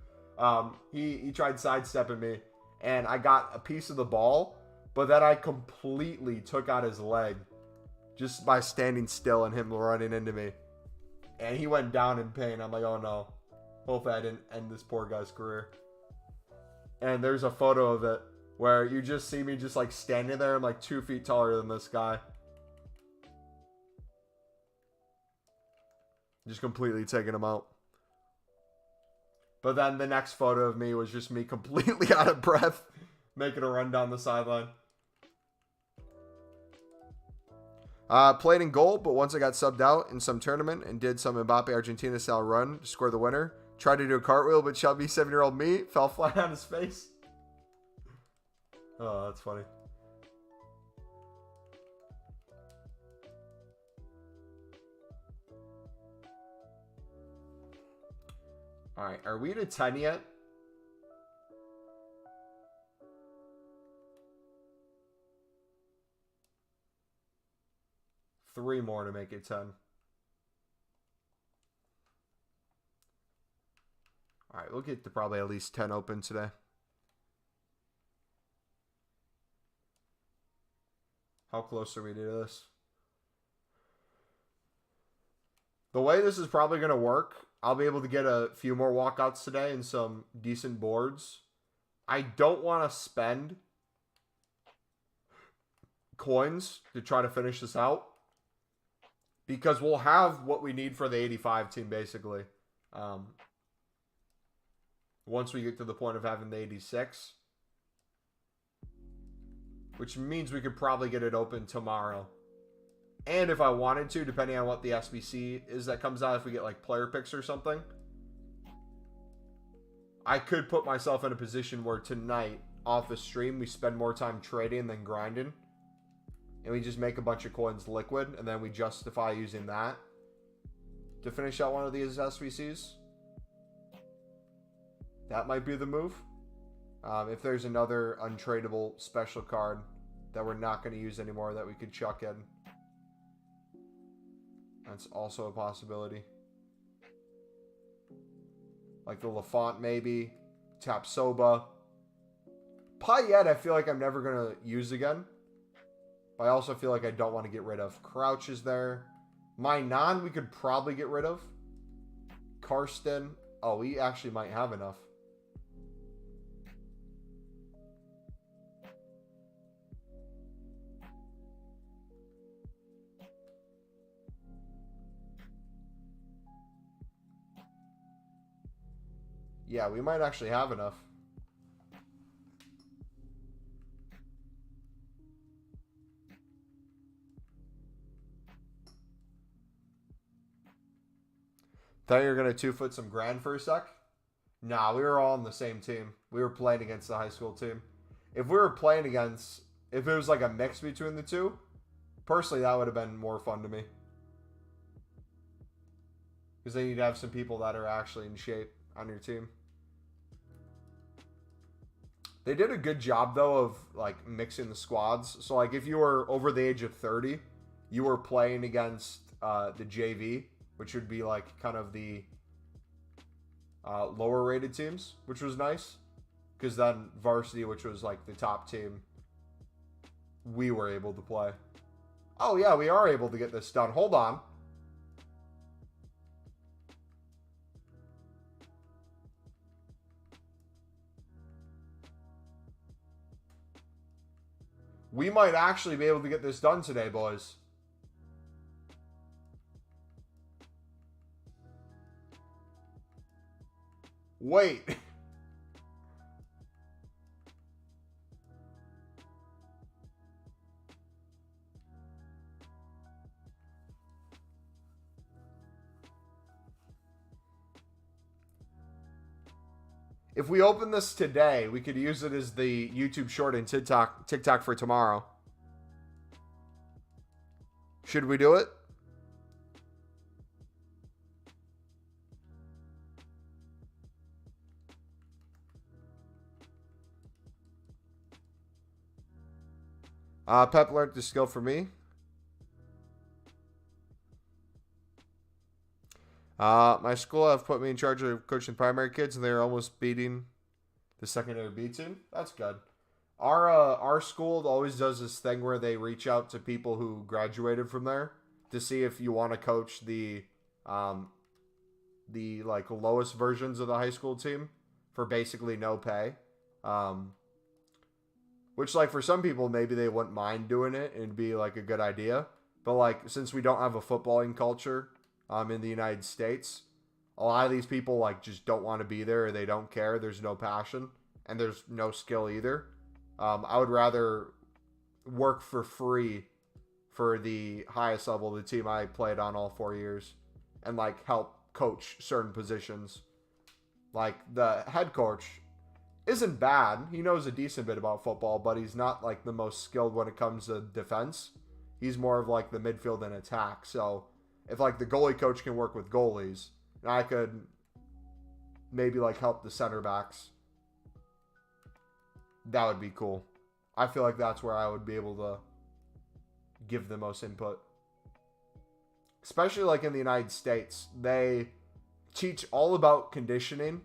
He tried sidestepping me, and I got a piece of the ball, but then I completely took out his leg just by standing still and him running into me. And he went down in pain. I'm like, oh no. Hopefully I didn't end this poor guy's career. And there's a photo of it where you just see me just like standing there. I'm like 2 feet taller than this guy. Just completely taking him out. But then the next photo of me was just me completely out of breath, making a run down the sideline. Played in goal, but once I got subbed out in some tournament and did some Mbappe Argentina style run to score the winner. Tried to do a cartwheel, but chubby 7-year-old me fell flat on his face. Oh, that's funny. All right, are we to 10 yet? Three more to make it 10. All right, we'll get to probably at least 10 open today. How close are we to this? The way this is probably going to work, I'll be able to get a few more walkouts today and some decent boards. I don't want to spend coins to try to finish this out, because we'll have what we need for the 85 team, basically. Once we get to the point of having the 86. Which means we could probably get it open tomorrow. And if I wanted to, depending on what the SBC is that comes out, if we get like player picks or something, I could put myself in a position where tonight, off the stream, we spend more time trading than grinding. And we just make a bunch of coins liquid, and then we justify using that to finish out one of these SBCs. That might be the move. If there's another untradeable special card that we're not going to use anymore that we could chuck in. That's also a possibility. Like the Lafont maybe. Tapsoba. Payet I feel like I'm never going to use again. But I also feel like I don't want to get rid of. Crouch is there. Mainan we could probably get rid of. Karsten. Oh, we actually might have enough. Yeah, we might actually have enough. Thought you were going to 2-foot some grand for a sec? Nah, we were all on the same team. We were playing against the high school team. If we were playing against... If it was like a mix between the two, personally, that would have been more fun to me. Because then you'd have some people that are actually in shape on your team. They did a good job, though, of, like, mixing the squads. So, like, if you were over the age of 30, you were playing against the JV, which would be, like, kind of the lower-rated teams, which was nice. Because then varsity, which was, like, the top team, we were able to play. Oh, yeah, we are able to get this done. Hold on. We might actually be able to get this done today, boys. Wait. If we open this today, we could use it as the YouTube short and TikTok for tomorrow. Should we do it? Pep learned the skill for me. My school have put me in charge of coaching primary kids, and they're almost beating the secondary B team. That's good. Our school always does this thing where they reach out to people who graduated from there to see if you want to coach the like lowest versions of the high school team for basically no pay. Which, like, for some people, maybe they wouldn't mind doing it and it'd be like a good idea. But, like, since we don't have a footballing culture in the United States, a lot of these people, like, just don't want to be there, or they don't care. There's no passion and there's no skill either. I would rather work for free for the highest level of the team I played on all 4 years and like help coach certain positions. Like the head coach isn't bad. He knows a decent bit about football, but he's not like the most skilled when it comes to defense. He's more of like the midfield and attack. So if like the goalie coach can work with goalies, and I could maybe like help the center backs, that would be cool. I feel like that's where I would be able to give the most input. Especially like in the United States, they teach all about conditioning,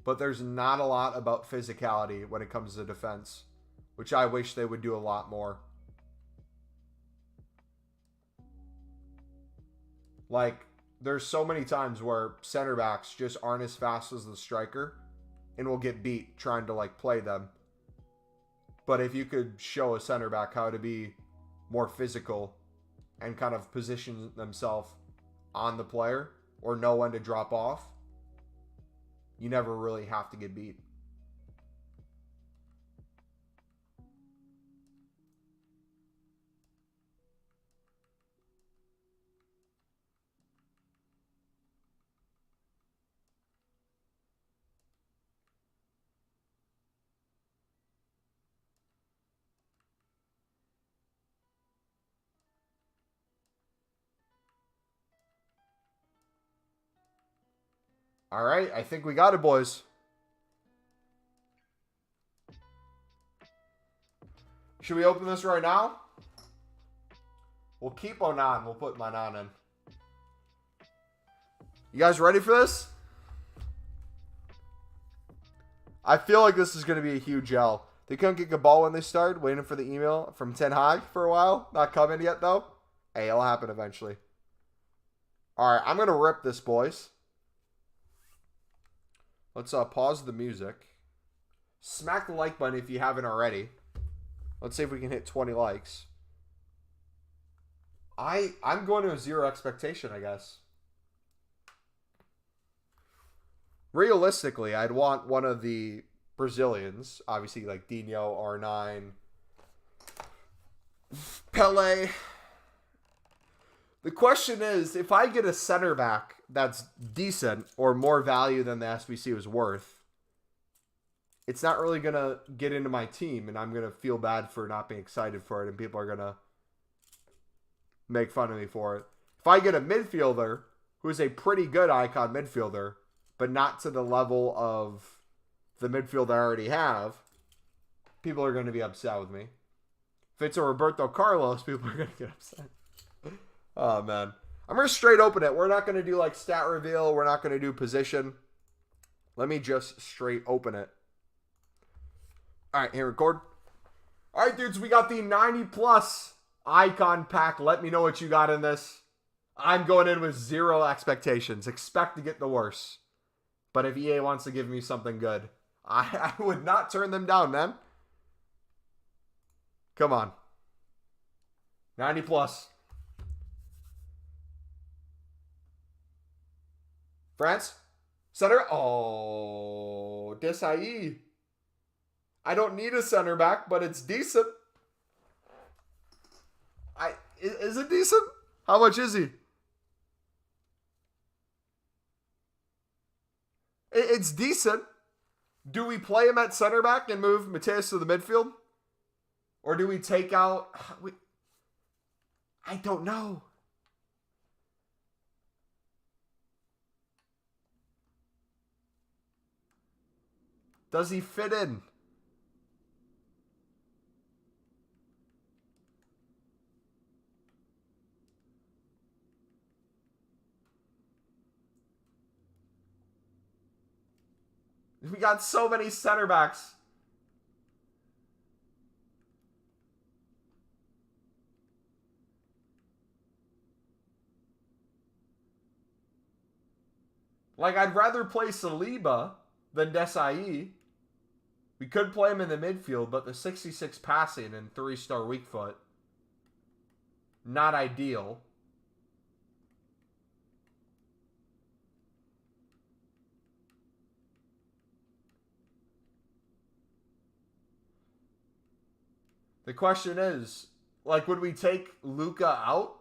but there's not a lot about physicality when it comes to defense, which I wish they would do a lot more. Like, there's so many times where center backs just aren't as fast as the striker and will get beat trying to like play them. But if you could show a center back how to be more physical and kind of position themselves on the player or know when to drop off, you never really have to get beat. All right, I think we got it, boys. Should we open this right now? We'll keep Onan. We'll put Manan in. You guys ready for this? I feel like this is going to be a huge L. They couldn't get Gabal when they started. Waiting for the email from Ten Hag for a while. Not coming yet, though. Hey, it'll happen eventually. All right, I'm going to rip this, boys. Let's pause the music. Smack the like button if you haven't already. Let's see if we can hit 20 likes. I'm going to a 0 expectation, I guess. Realistically, I'd want one of the Brazilians. Obviously, like Dinho, R9, Pele. The question is, if I get a center back that's decent or more value than the SBC was worth, it's not really going to get into my team, and I'm going to feel bad for not being excited for it, and people are going to make fun of me for it. If I get a midfielder who is a pretty good icon midfielder, but not to the level of the midfield I already have, people are going to be upset with me. If it's a Roberto Carlos, people are going to get upset. Oh, man. I'm going to straight open it. We're not going to do like stat reveal. We're not going to do position. Let me just straight open it. All right, here, record. All right, dudes, we got the 90-plus icon pack. Let me know what you got in this. I'm going in with 0 expectations. Expect to get the worst. But if EA wants to give me something good, I would not turn them down, man. Come on. 90-plus. France? Center? Oh, Desai. I don't need a center back, but it's decent. Is it decent? How much is he? It's decent. Do we play him at center back and move Mateus to the midfield? Or do we take out... I don't know. Does he fit in? We got so many center backs. Like, I'd rather play Saliba than Desai. We could play him in the midfield, but the 66 passing and 3-star weak foot, not ideal. The question is, Like, would we take Luka out,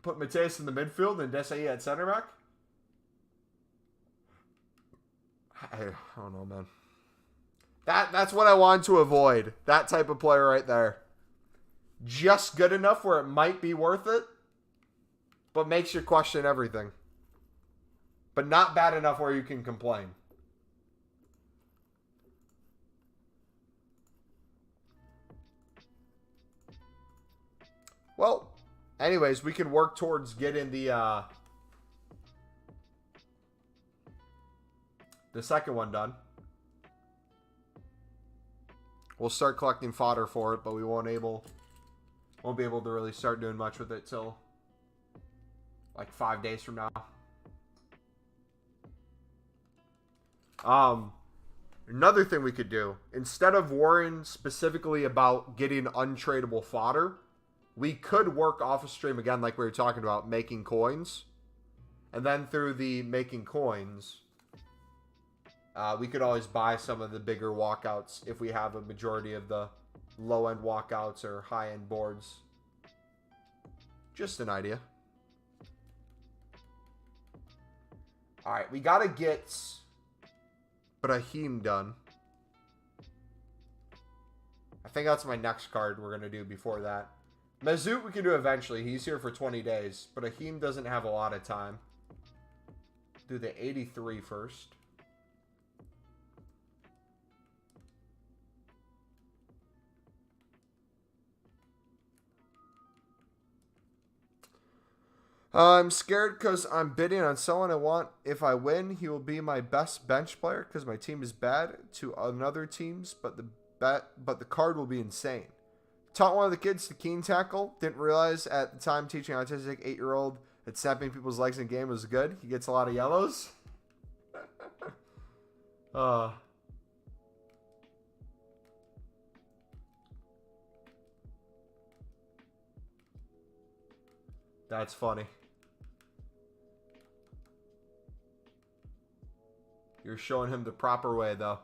put Mateus in the midfield, and Desai at center back? I don't know, man. That's what I want to avoid. That type of player right there. Just good enough where it might be worth it, but makes you question everything. But not bad enough where you can complain. Well, anyways, we can work towards getting the second one done. We'll start collecting fodder for it, but we won't be able to really start doing much with it till like 5 days from now. Another thing we could do, instead of worrying specifically about getting untradeable fodder, we could work off a stream again, like we were talking about, making coins. And then through the making coins, we could always buy some of the bigger walkouts if we have a majority of the low-end walkouts or high-end boards. Just an idea. Alright, we gotta get Brahim done. I think that's my next card we're gonna do before that. Mesut we can do eventually. He's here for 20 days. But Brahim doesn't have a lot of time. Do the 83 first. I'm scared because I'm bidding on someone I want. If I win, he will be my best bench player because my team is bad to another teams, but the card will be insane. Taught one of the kids to keen tackle. Didn't realize at the time teaching autistic 8-year-old that snapping people's legs in game was good. He gets a lot of yellows. That's funny. You're showing him the proper way, though.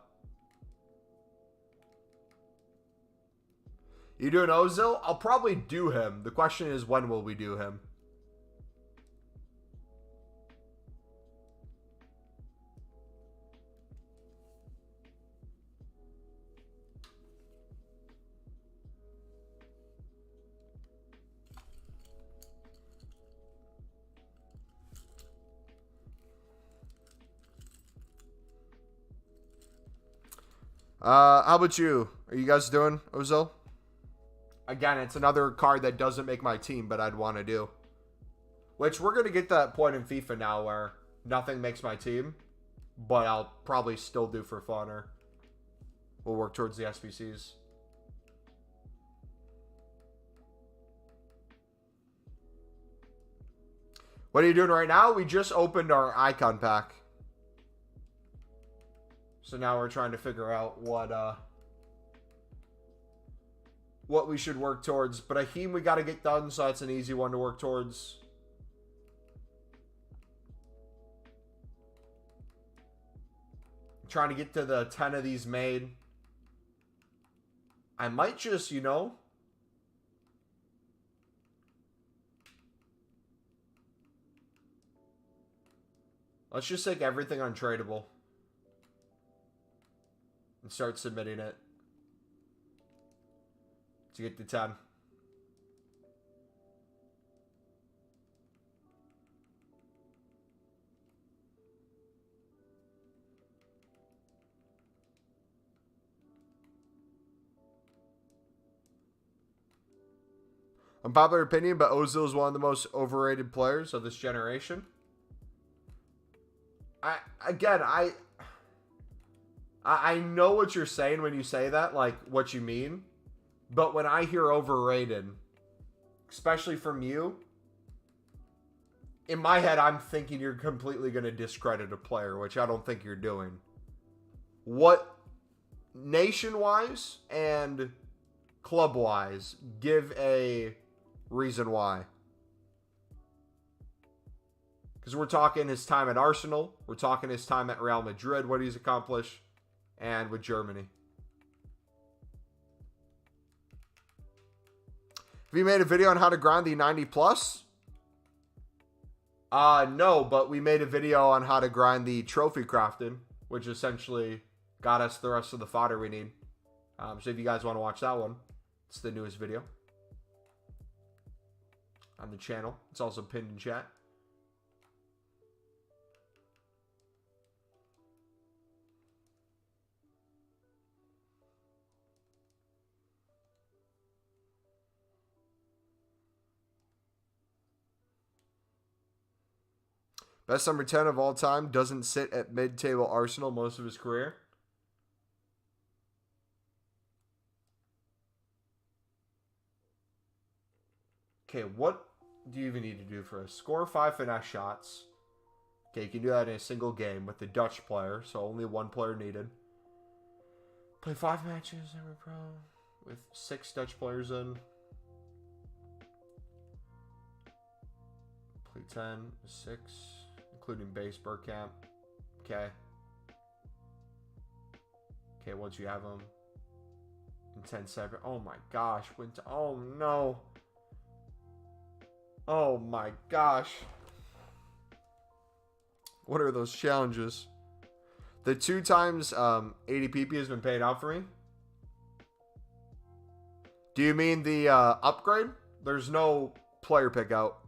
You doing Ozil? I'll probably do him. The question is, when will we do him? How about you? Are you guys doing Ozil? Again, it's another card that doesn't make my team, but I'd want to do. Which, we're going to get to that point in FIFA now where nothing makes my team, but I'll probably still do for fun, or we'll work towards the SBCs. What are you doing right now? We just opened our icon pack. So now we're trying to figure out what we should work towards. But Brahim we got to get done, so that's an easy one to work towards. I'm trying to get to the 10 of these made. I might just, you know, let's just take everything untradeable and start submitting it to get to 10. Unpopular opinion, but Ozil is one of the most overrated players of this generation. I know what you're saying when you say that, like what you mean. But when I hear overrated, especially from you, in my head, I'm thinking you're completely going to discredit a player, which I don't think you're doing. What, nation-wise and club-wise, give a reason why. Because we're talking his time at Arsenal, we're talking his time at Real Madrid, what he's accomplished, and with Germany. If Have you made a video on how to grind the 90 plus? No, but we made a video on how to grind the trophy crafting, which essentially got us the rest of the fodder we need. So if you guys want to watch that one, it's the newest video on the channel. It's also pinned in chat. Best number 10 of all time, doesn't sit at mid-table Arsenal most of his career. Okay, what do you even need to do for us? Score 5 finesse shots. Okay, you can do that in a single game with the Dutch player, so only one player needed. Play 5 matches every pro with 6 Dutch players in. Play 10, 6, including base Bergkamp. Okay. Okay, once you have them. Intense cyber. Oh my gosh. Oh no. Oh my gosh. What are those challenges? The 2 times 80 PP has been paid out for me. Do you mean the upgrade? There's no player pick out.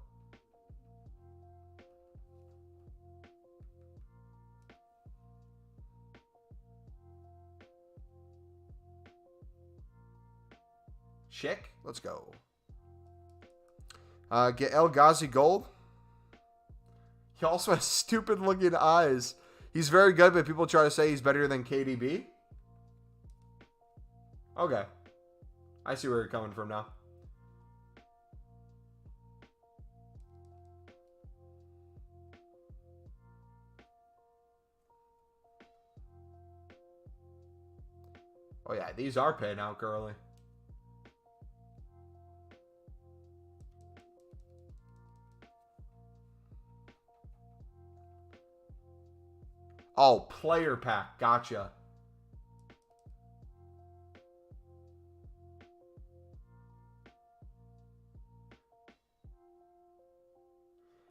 Chick, let's go. Get El Ghazi gold. He also has stupid looking eyes. He's very good, but people try to say he's better than KDB. Okay. I see where you're coming from now. Oh yeah, these are paying out currently. Oh, player pack. Gotcha.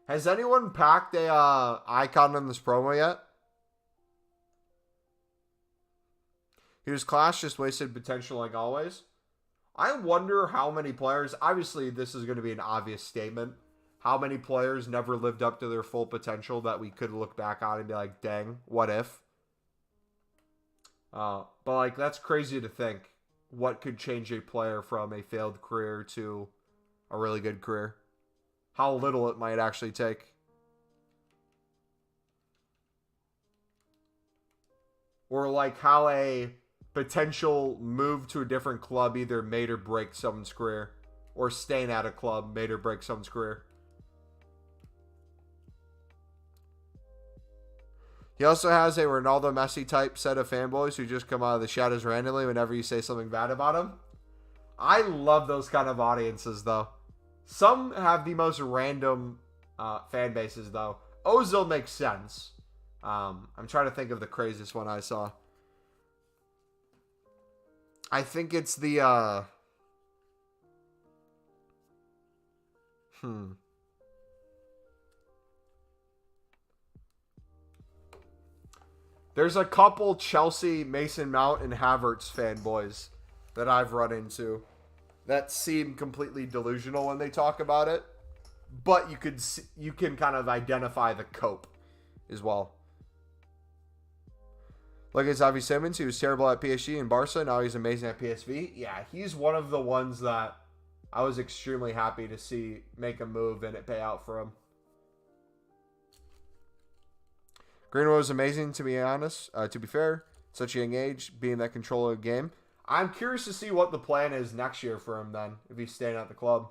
Has anyone packed a icon in this promo yet? Here's Clash, just wasted potential like always. I wonder how many players, obviously this is going to be an obvious statement, how many players never lived up to their full potential that we could look back on and be like, dang, what if? But like, that's crazy to think. What could change a player from a failed career to a really good career? How little it might actually take. Or like how a potential move to a different club either made or break someone's career. Or staying at a club made or break someone's career. He also has a Ronaldo Messi type set of fanboys who just come out of the shadows randomly whenever you say something bad about him. I love those kind of audiences though. Some have the most random fan bases though. Ozil makes sense. I'm trying to think of the craziest one I saw. I think it's the There's a couple Chelsea, Mason Mount, and Havertz fanboys that I've run into that seem completely delusional when they talk about it, but you can kind of identify the cope as well. Look at Xavi Simons, he was terrible at PSG and Barca. Now he's amazing at PSV. Yeah, he's one of the ones that I was extremely happy to see make a move and it pay out for him. Greenwood was amazing, to be honest. To be fair, such a young age, being that control of the game. I'm curious to see what the plan is next year for him then, if he's staying at the club.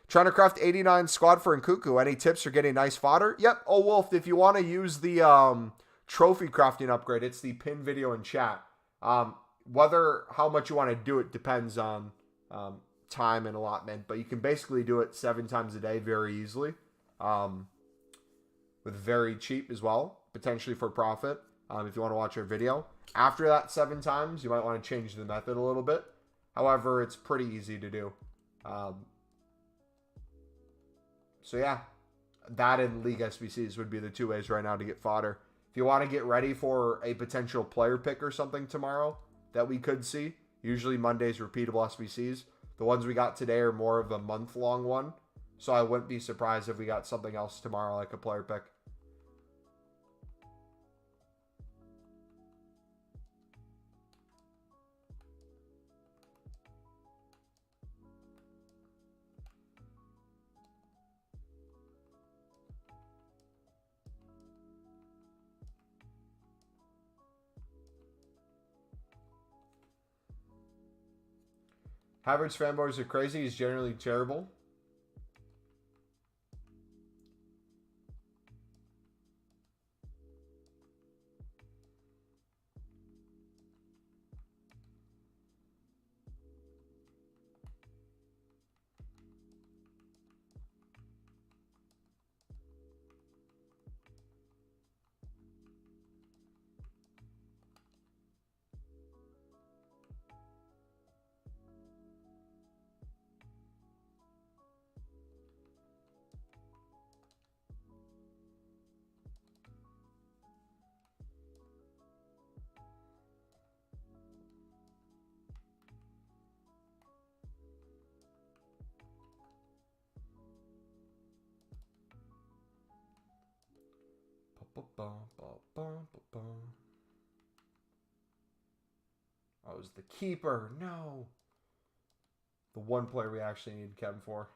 Trying to craft 89 squad for Nkuku. Any tips for getting nice fodder? Yep. Oh, Wolf, if you want to use the trophy crafting upgrade, it's the pin video in chat. How much you want to do it depends on time and allotment, but you can basically do it 7 times a day very easily. With very cheap as well, potentially for profit. If you want to watch our video. After that 7 times, you might want to change the method a little bit. However, it's pretty easy to do. So yeah, that and League SBCs would be the two ways right now to get fodder. If you want to get ready for a potential player pick or something tomorrow that we could see, usually Monday's repeatable SBCs. The ones we got today are more of a month-long one. So I wouldn't be surprised if we got something else tomorrow, like a player pick. Havertz fanboys are crazy. He's generally terrible. I was the keeper. No. The one player we actually need Kevin for.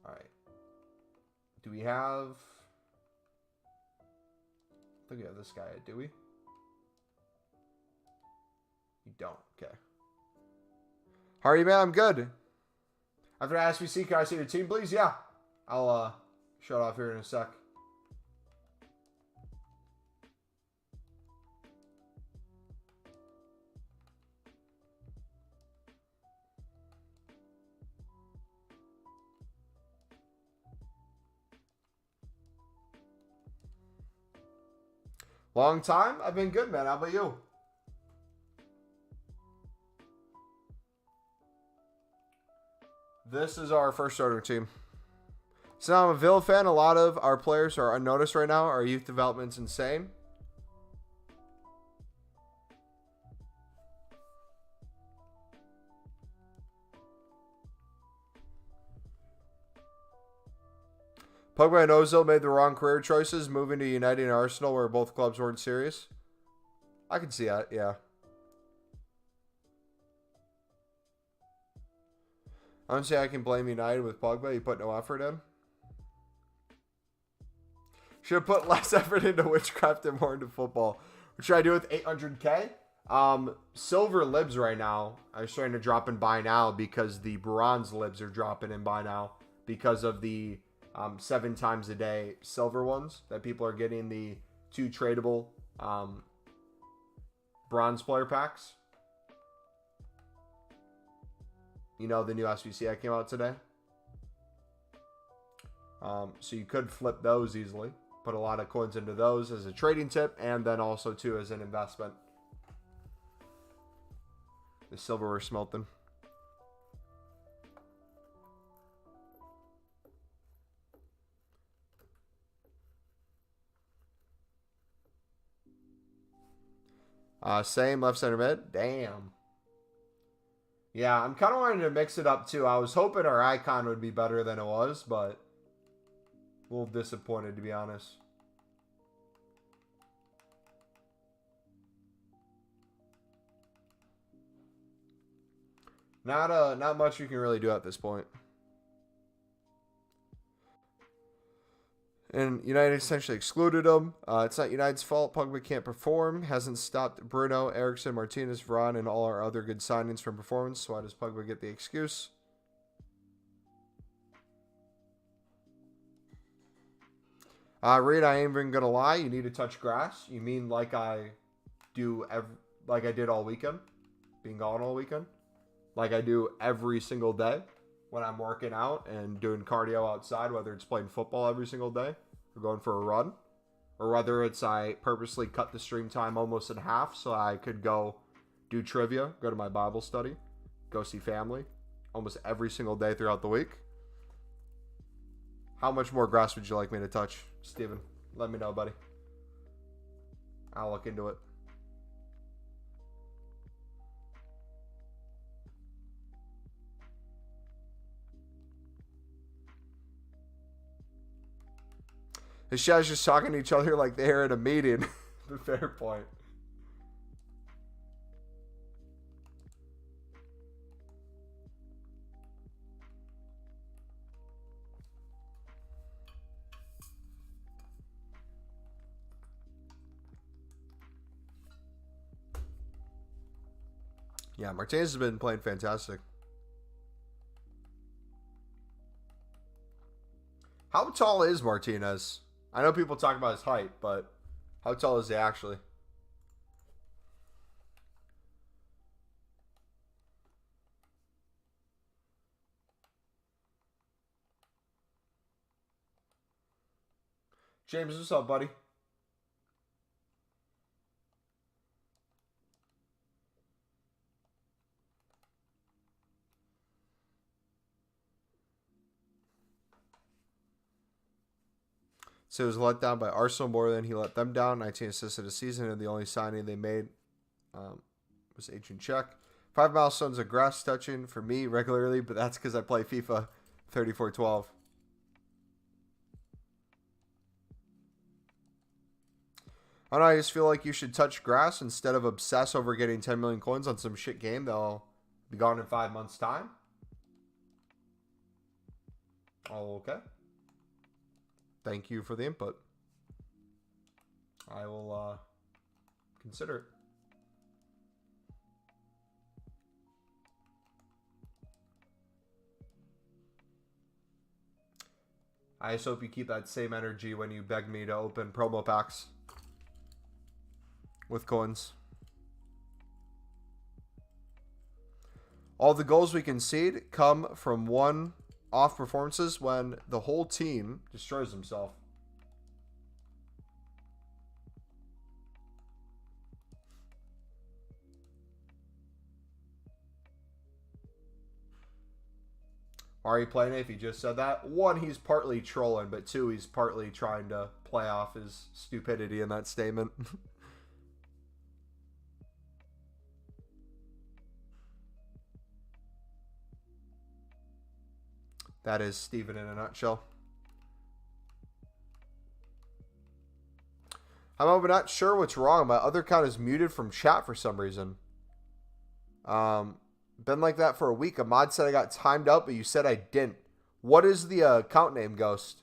Alright. Do we have... I think we have this guy, do we? You don't. Okay. How are you, man? I'm good. After SBC, can I see your team, please? Yeah. I'll shut off here in a sec. Long time? I've been good, man. How about you? This is our first starter team. So I'm a Villa fan. A lot of our players are unnoticed right now. Our youth development's insane. Pogba and Ozil made the wrong career choices, moving to United and Arsenal, where both clubs weren't serious. I can see that, yeah. I don't say I can blame United with Pogba. He put no effort in. Should have put less effort into witchcraft and more into football. What should I do with 800K? Silver libs right now are starting to drop in buy now because the bronze libs are dropping in buy now because of the 7 times a day silver ones that people are getting, the 2 tradable bronze player packs. You know, the new SBC that came out today. So you could flip those easily. Put a lot of coins into those as a trading tip, and then also too as an investment. The silver we're smelting. Same left center mid. Damn. Yeah, I'm kind of wanting to mix it up too. I was hoping our icon would be better than it was, but a little disappointed to be honest. Not much you can really do at this point. And United essentially excluded him. It's not United's fault. Pogba can't perform. Hasn't stopped Bruno, Eriksen, Martinez, Varane, and all our other good signings from performance. So why does Pogba get the excuse? Reed, I ain't even gonna lie. You need to touch grass. You mean like I do like I did all weekend, being gone all weekend, like I do every single day when I'm working out and doing cardio outside, whether it's playing football every single day or going for a run or whether it's I purposely cut the stream time almost in half so I could go do trivia, go to my Bible study, go see family almost every single day throughout the week. How much more grass would you like me to touch, Steven? Let me know, buddy. I'll look into it. His chat's just talking to each other like they're at a meeting. Fair point. Yeah, Martinez has been playing fantastic. How tall is Martinez? I know people talk about his height, but how tall is he actually? James, what's up, buddy? So he was let down by Arsenal more than he let them down. 19 assists in a season, and the only signing they made was Adrian Czech. 5 milestones of grass touching for me regularly, but that's because I play FIFA 34-12. I don't know, I just feel like you should touch grass instead of obsess over getting 10 million coins on some shit game that'll be gone in 5 months' time. Oh, okay. Thank you for the input. I will consider it. I just hope you keep that same energy when you beg me to open promo packs with coins. All the goals we concede come from one-off performances when the whole team destroys himself. Why are you playing it if he just said that? One, he's partly trolling, but two, he's partly trying to play off his stupidity in that statement. That is Steven in a nutshell. I'm not sure what's wrong. My other account is muted from chat for some reason. Been like that for a week. Ahmad said I got timed out, but you said I didn't. What is the account name, Ghost?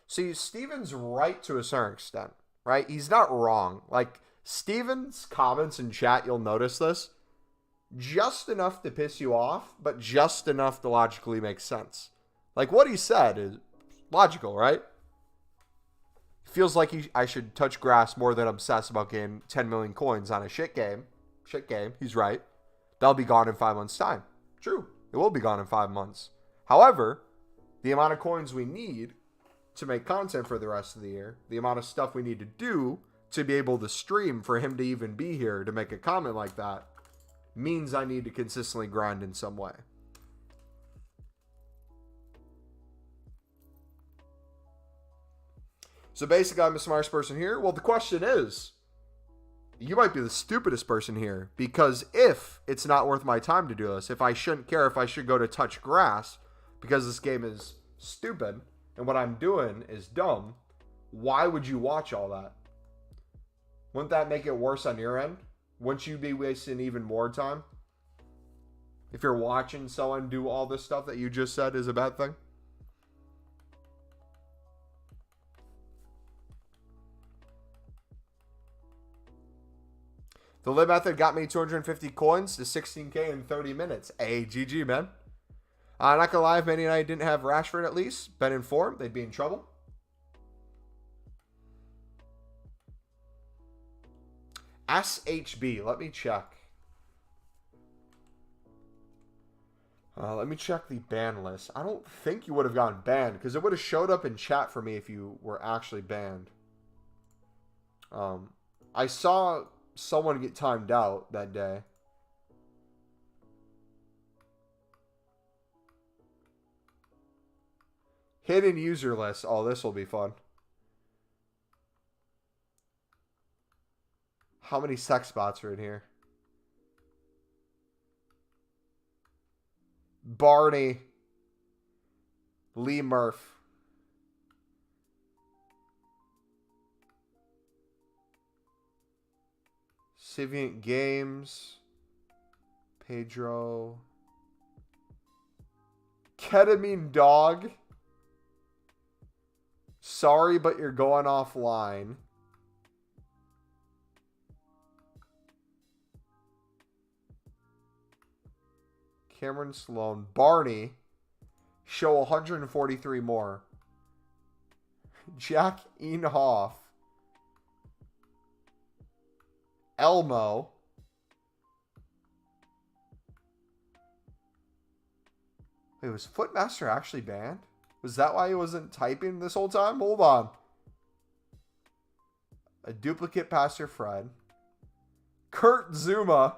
See, Steven's right to a certain extent, right? He's not wrong. Like, Steven's comments in chat, you'll notice this, just enough to piss you off, but just enough to logically make sense. Like, what he said is logical, right? Feels like I should touch grass more than obsess about getting 10 million coins on a shit game. Shit game. He's right. They'll be gone in 5 months' time. True. It will be gone in 5 months. However, the amount of coins we need to make content for the rest of the year, the amount of stuff we need to do to be able to stream for him to even be here to make a comment like that, means I need to consistently grind in some way. So basically, I'm the smartest person here. Well, the question is, you might be the stupidest person here, because if it's not worth my time to do this, if I shouldn't care if I should go to touch grass because this game is stupid and what I'm doing is dumb, why would you watch all that? Wouldn't that make it worse on your end? Wouldn't you be wasting even more time? If you're watching someone do all this stuff that you just said is a bad thing? The lib method got me 250 coins to 16k in 30 minutes. Hey, GG, man. I'm not going to lie, if Manny and I didn't have Rashford at least, been informed, they'd be in trouble. SHB, let me check. Let me check the ban list. I don't think you would have gotten banned because it would have showed up in chat for me if you were actually banned. I saw someone get timed out that day. Hidden user list. Oh, this will be fun. How many sex bots are in here? Barney. Lee Murph. Civiant Games. Pedro. Ketamine Dog. Sorry, but you're going offline. Cameron Sloan. Barney. Show 143 more. Jack Inhofe. Elmo. Wait, was Footmaster actually banned? Was that why he wasn't typing this whole time? Hold on. A duplicate Pastor Fred. Kurt Zuma.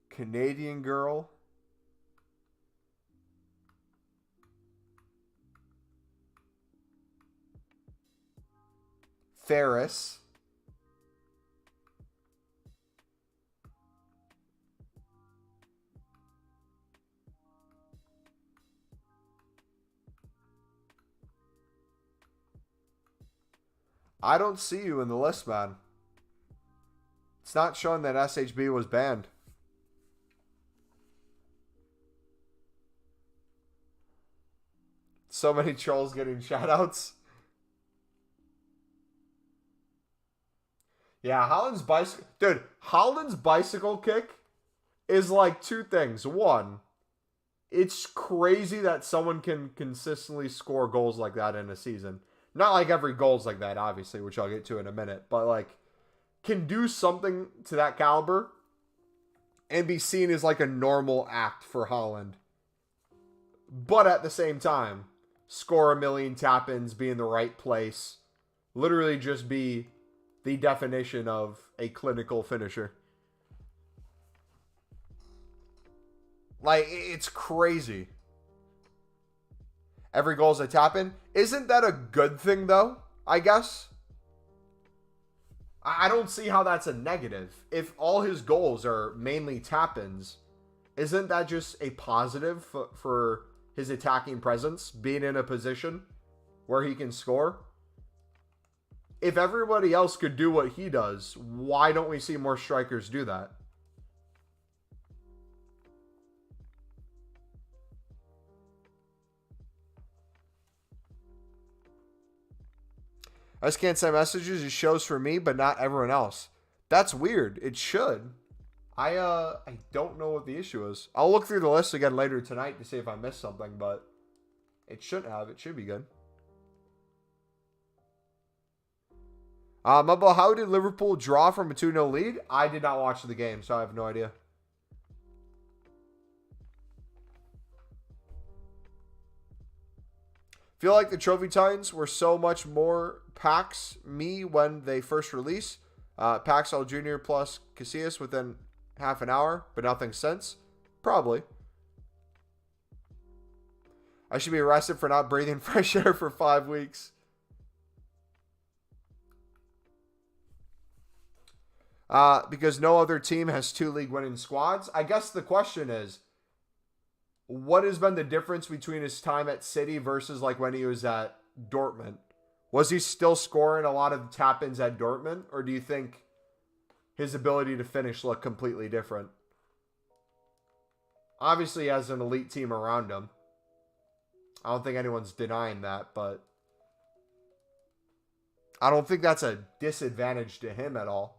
Canadian Girl. Ferris. I don't see you in the list, man. It's not showing that SHB was banned. So many trolls getting shoutouts. Yeah, Holland's bicycle... Dude, Holland's bicycle kick is like two things. One, it's crazy that someone can consistently score goals like that in a season. Not like every goal's like that, obviously, which I'll get to in a minute. But, like, can do something to that caliber and be seen as, like, a normal act for Holland. But at the same time, score a million tap-ins, be in the right place. Literally just be the definition of a clinical finisher. Like, it's crazy. Every goal is a tap-in. Isn't that a good thing, though? I guess. I don't see how that's a negative. If all his goals are mainly tap-ins, isn't that just a positive for his attacking presence, being in a position where he can score? If everybody else could do what he does, why don't we see more strikers do that? I just can't send messages. It shows for me, but not everyone else. That's weird. It should. I don't know what the issue is. I'll look through the list again later tonight to see if I missed something, but it shouldn't have. It should be good. Mumbo, how did Liverpool draw from a 2-0 lead? I did not watch the game, so I have no idea. Feel like the Trophy Titans were so much more Pax me when they first released. Pax L Jr. plus Casillas within half an hour, but nothing since. Probably. I should be arrested for not breathing fresh air for 5 weeks. Because no other team has 2 league-winning squads. I guess the question is, what has been the difference between his time at City versus like when he was at Dortmund? Was he still scoring a lot of tap-ins at Dortmund? Or do you think his ability to finish looked completely different? Obviously, he has an elite team around him. I don't think anyone's denying that, but I don't think that's a disadvantage to him at all.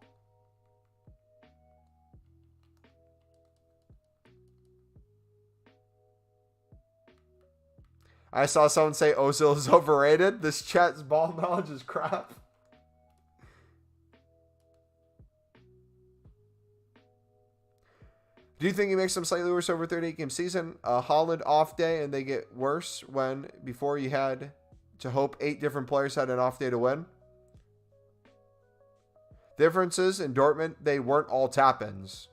I saw someone say Ozil is overrated. This chat's ball knowledge is crap. Do you think he makes them slightly worse over a 38-game season? Holland off day and they get worse when before you had to hope 8 different players had an off day to win? Differences in Dortmund, they weren't all tap-ins.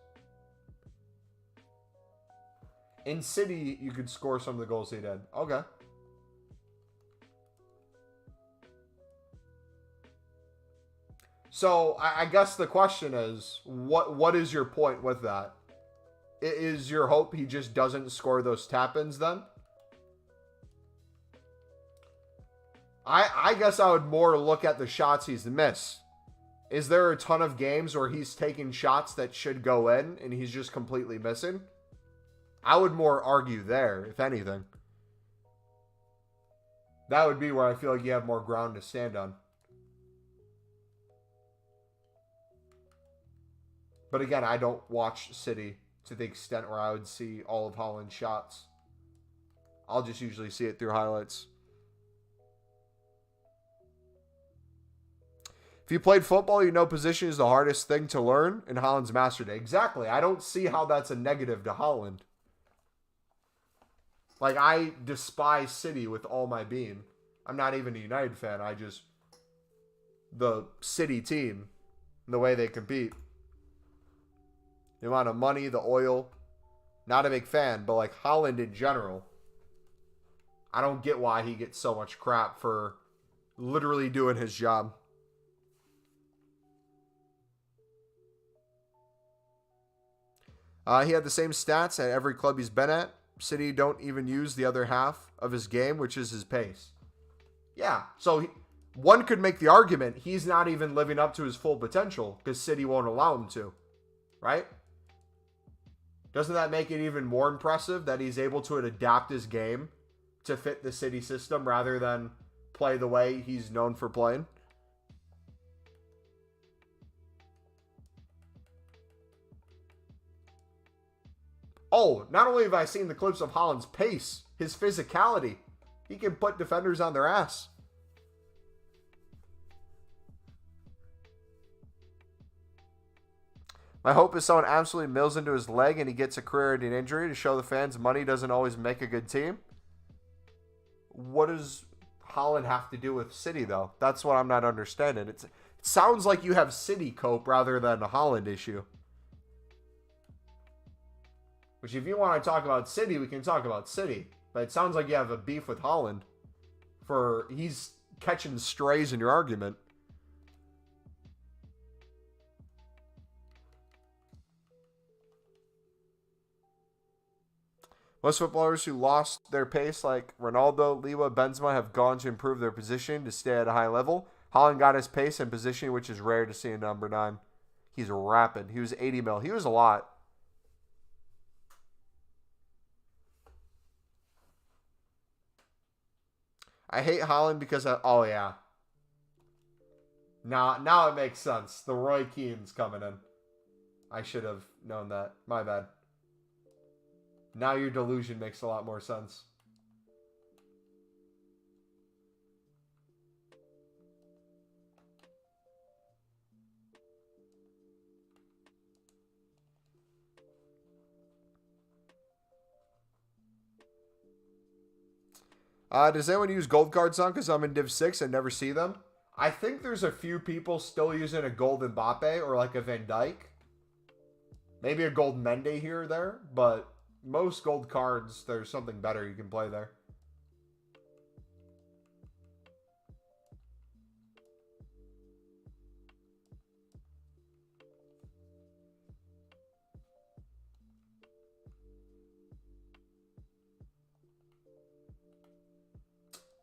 In City, you could score some of the goals he did. Okay. So, I guess the question is, what is your point with that? Is your hope he just doesn't score those tap-ins then? I guess I would more look at the shots he's missed. Is there a ton of games where he's taking shots that should go in and he's just completely missing? I would more argue there, if anything. That would be where I feel like you have more ground to stand on. But again, I don't watch City to the extent where I would see all of Haaland's shots. I'll just usually see it through highlights. If you played football, you know position is the hardest thing to learn, and Haaland's mastered it. Exactly. I don't see how that's a negative to Haaland. Like, I despise City with all my being. I'm not even a United fan. The City team, the way they compete. The amount of money, the oil. Not a big fan, but like Haaland in general. I don't get why he gets so much crap for literally doing his job. He had the same stats at every club he's been at. City don't even use the other half of his game, which is his pace. Yeah, so one could make the argument he's not even living up to his full potential because City won't allow him to, right? Doesn't that make it even more impressive that he's able to adapt his game to fit the City system rather than play the way he's known for playing? Oh, not only have I seen the clips of Haaland's pace, his physicality. He can put defenders on their ass. My hope is someone absolutely mills into his leg and he gets a career-ending injury to show the fans money doesn't always make a good team. What does Haaland have to do with City, though? That's what I'm not understanding. It sounds like you have City cope rather than a Haaland issue. Which, if you want to talk about City, we can talk about City. But it sounds like you have a beef with Haaland. He's catching strays in your argument. Most footballers who lost their pace, like Ronaldo, Lewa, Benzema, have gone to improve their position to stay at a high level. Haaland got his pace and positioning, which is rare to see in number 9. He's rapid. He was 80 mil. He was a lot. I hate Haaland because oh yeah. Now it makes sense. The Roy Keane's coming in. I should have known that. My bad. Now your delusion makes a lot more sense. Does anyone use gold cards on? Because I'm in Div 6 and never see them. I think there's a few people still using a gold Mbappe or like a Van Dijk. Maybe a gold Mendy here or there. But most gold cards, there's something better you can play there.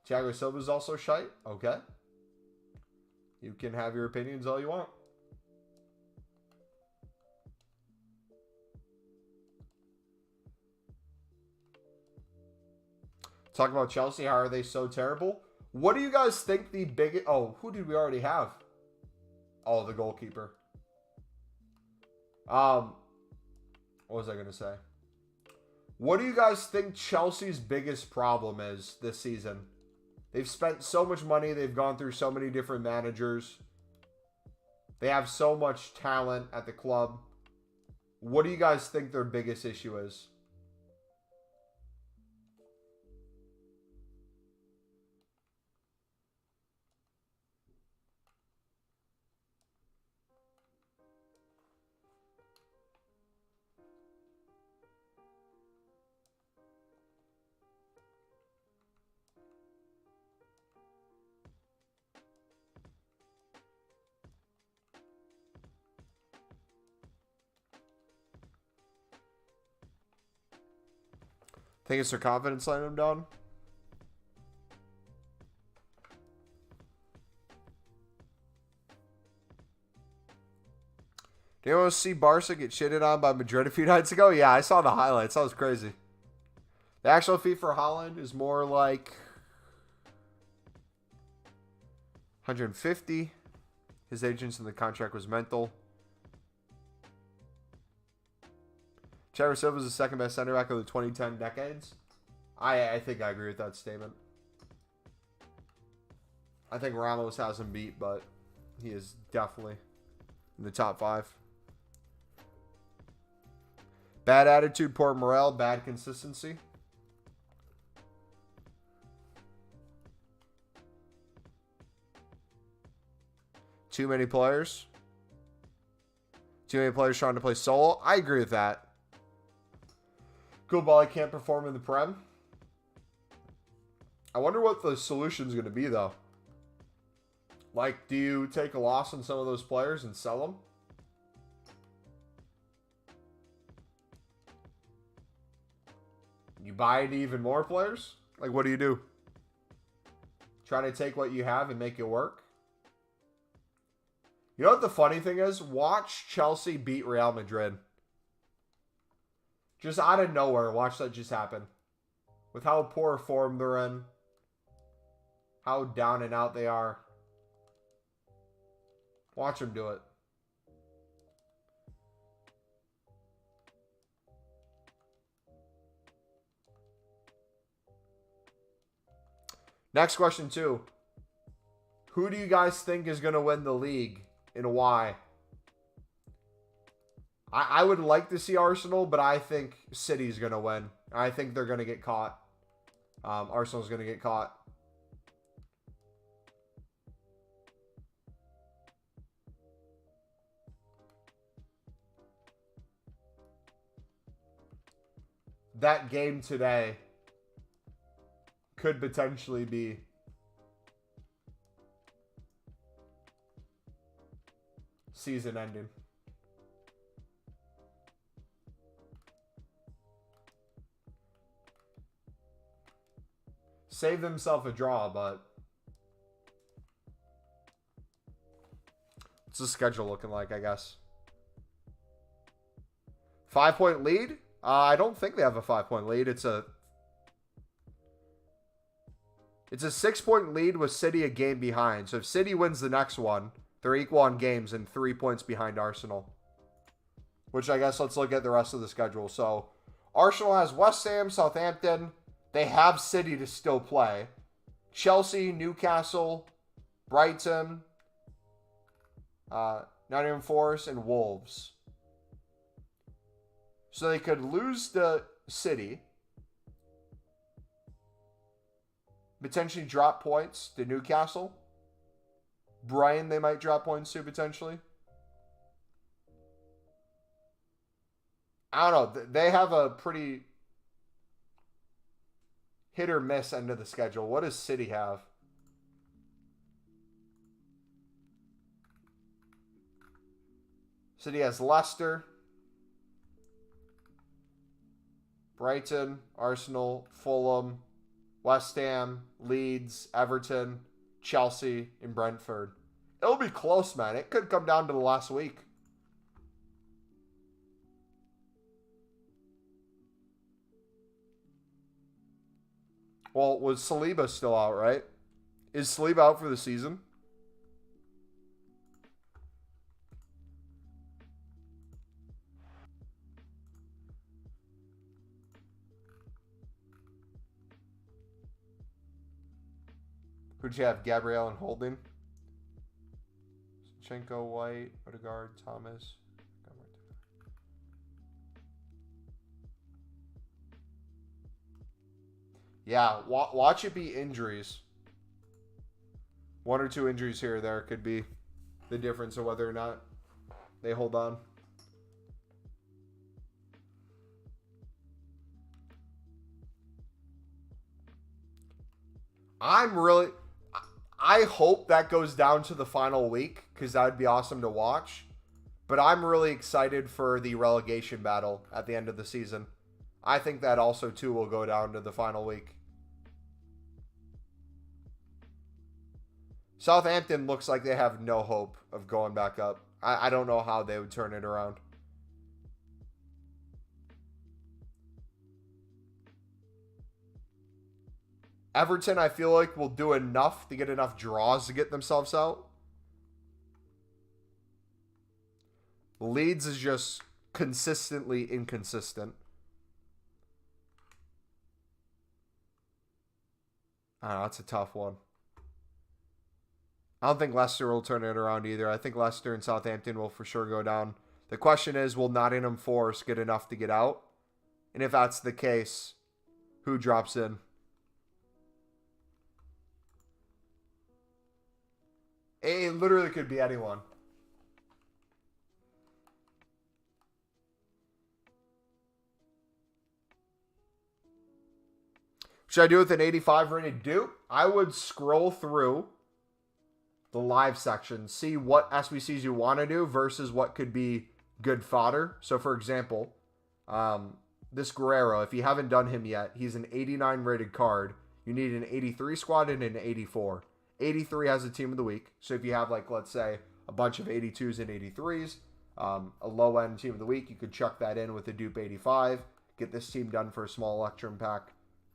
Thiago Silva's also shite. Okay. You can have your opinions all you want. Talk about Chelsea. How are they so terrible? What do you guys think the biggest... Oh, who did we already have? Oh, the goalkeeper. What was I going to say? What do you guys think Chelsea's biggest problem is this season? They've spent so much money. They've gone through so many different managers. They have so much talent at the club. What do you guys think their biggest issue is? Think it's their confidence letting them down? Do you want to see Barca get shitted on by Madrid a few nights ago? Yeah, I saw the highlights. That was crazy. The actual fee for Haaland is more like 150. His agents in the contract was mental. Thiago Silva was the second best center back of the 2010 decades. I think I agree with that statement. I think Ramos has him beat, but he is definitely in the top 5. Bad attitude, poor morale, bad consistency. Too many players. Too many players trying to play solo. I agree with that. Koulibaly can't perform in the Prem. I wonder what the solution is going to be, though. Like, do you take a loss on some of those players and sell them? You buy into even more players? Like, what do you do? Try to take what you have and make it work? You know what the funny thing is? Watch Chelsea beat Real Madrid. Just out of nowhere, watch that just happen. With how poor form they're in. How down and out they are. Watch them do it. Next question, too. Who do you guys think is going to win the league and why? I would like to see Arsenal, but I think City's going to win. I think they're going to get caught. Arsenal's going to get caught. That game today could potentially be season ending. Save themselves a draw, but what's the schedule looking like, I guess? 5-point lead? I don't think they have a 5-point lead. It's a 6-point lead with City a game behind. So if City wins the next one, they're equal on games and 3 points behind Arsenal. Which I guess let's look at the rest of the schedule. So Arsenal has West Ham, Southampton. They have City to still play. Chelsea, Newcastle, Brighton, Nottingham Forest, and Wolves. So they could lose to City. Potentially drop points to Newcastle. Brighton, they might drop points to potentially. I don't know. They have a pretty hit or miss end of the schedule. What does City have? City has Leicester, Brighton, Arsenal, Fulham, West Ham, Leeds, Everton, Chelsea, and Brentford. It'll be close, man. It could come down to the last week. Well, was Saliba still out, right? Is Saliba out for the season? Who'd you have? Gabriel and Holding? Zinchenko, White, Odegaard, Thomas. Yeah, watch it be injuries. One or two injuries here or there could be the difference of whether or not they hold on. I hope that goes down to the final week because that would be awesome to watch. But I'm really excited for the relegation battle at the end of the season. I think that also, too, will go down to the final week. Southampton looks like they have no hope of going back up. I don't know how they would turn it around. Everton, I feel like, will do enough to get enough draws to get themselves out. Leeds is just consistently inconsistent. I don't know, that's a tough one. I don't think Leicester will turn it around either. I think Leicester and Southampton will for sure go down. The question is, will Nottingham Forest get enough to get out? And if that's the case, who drops in? It literally could be anyone. Should I do with an 85 rated dupe? I would scroll through the live section, see what SBCs you want to do versus what could be good fodder. So, for example, this Guerrero, if you haven't done him yet, he's an 89 rated card. You need an 83 squad and an 84. 83 has a team of the week. So if you have, like, let's say, a bunch of 82s and 83s, a low-end team of the week, you could chuck that in with a dupe 85, get this team done for a small Electrum pack,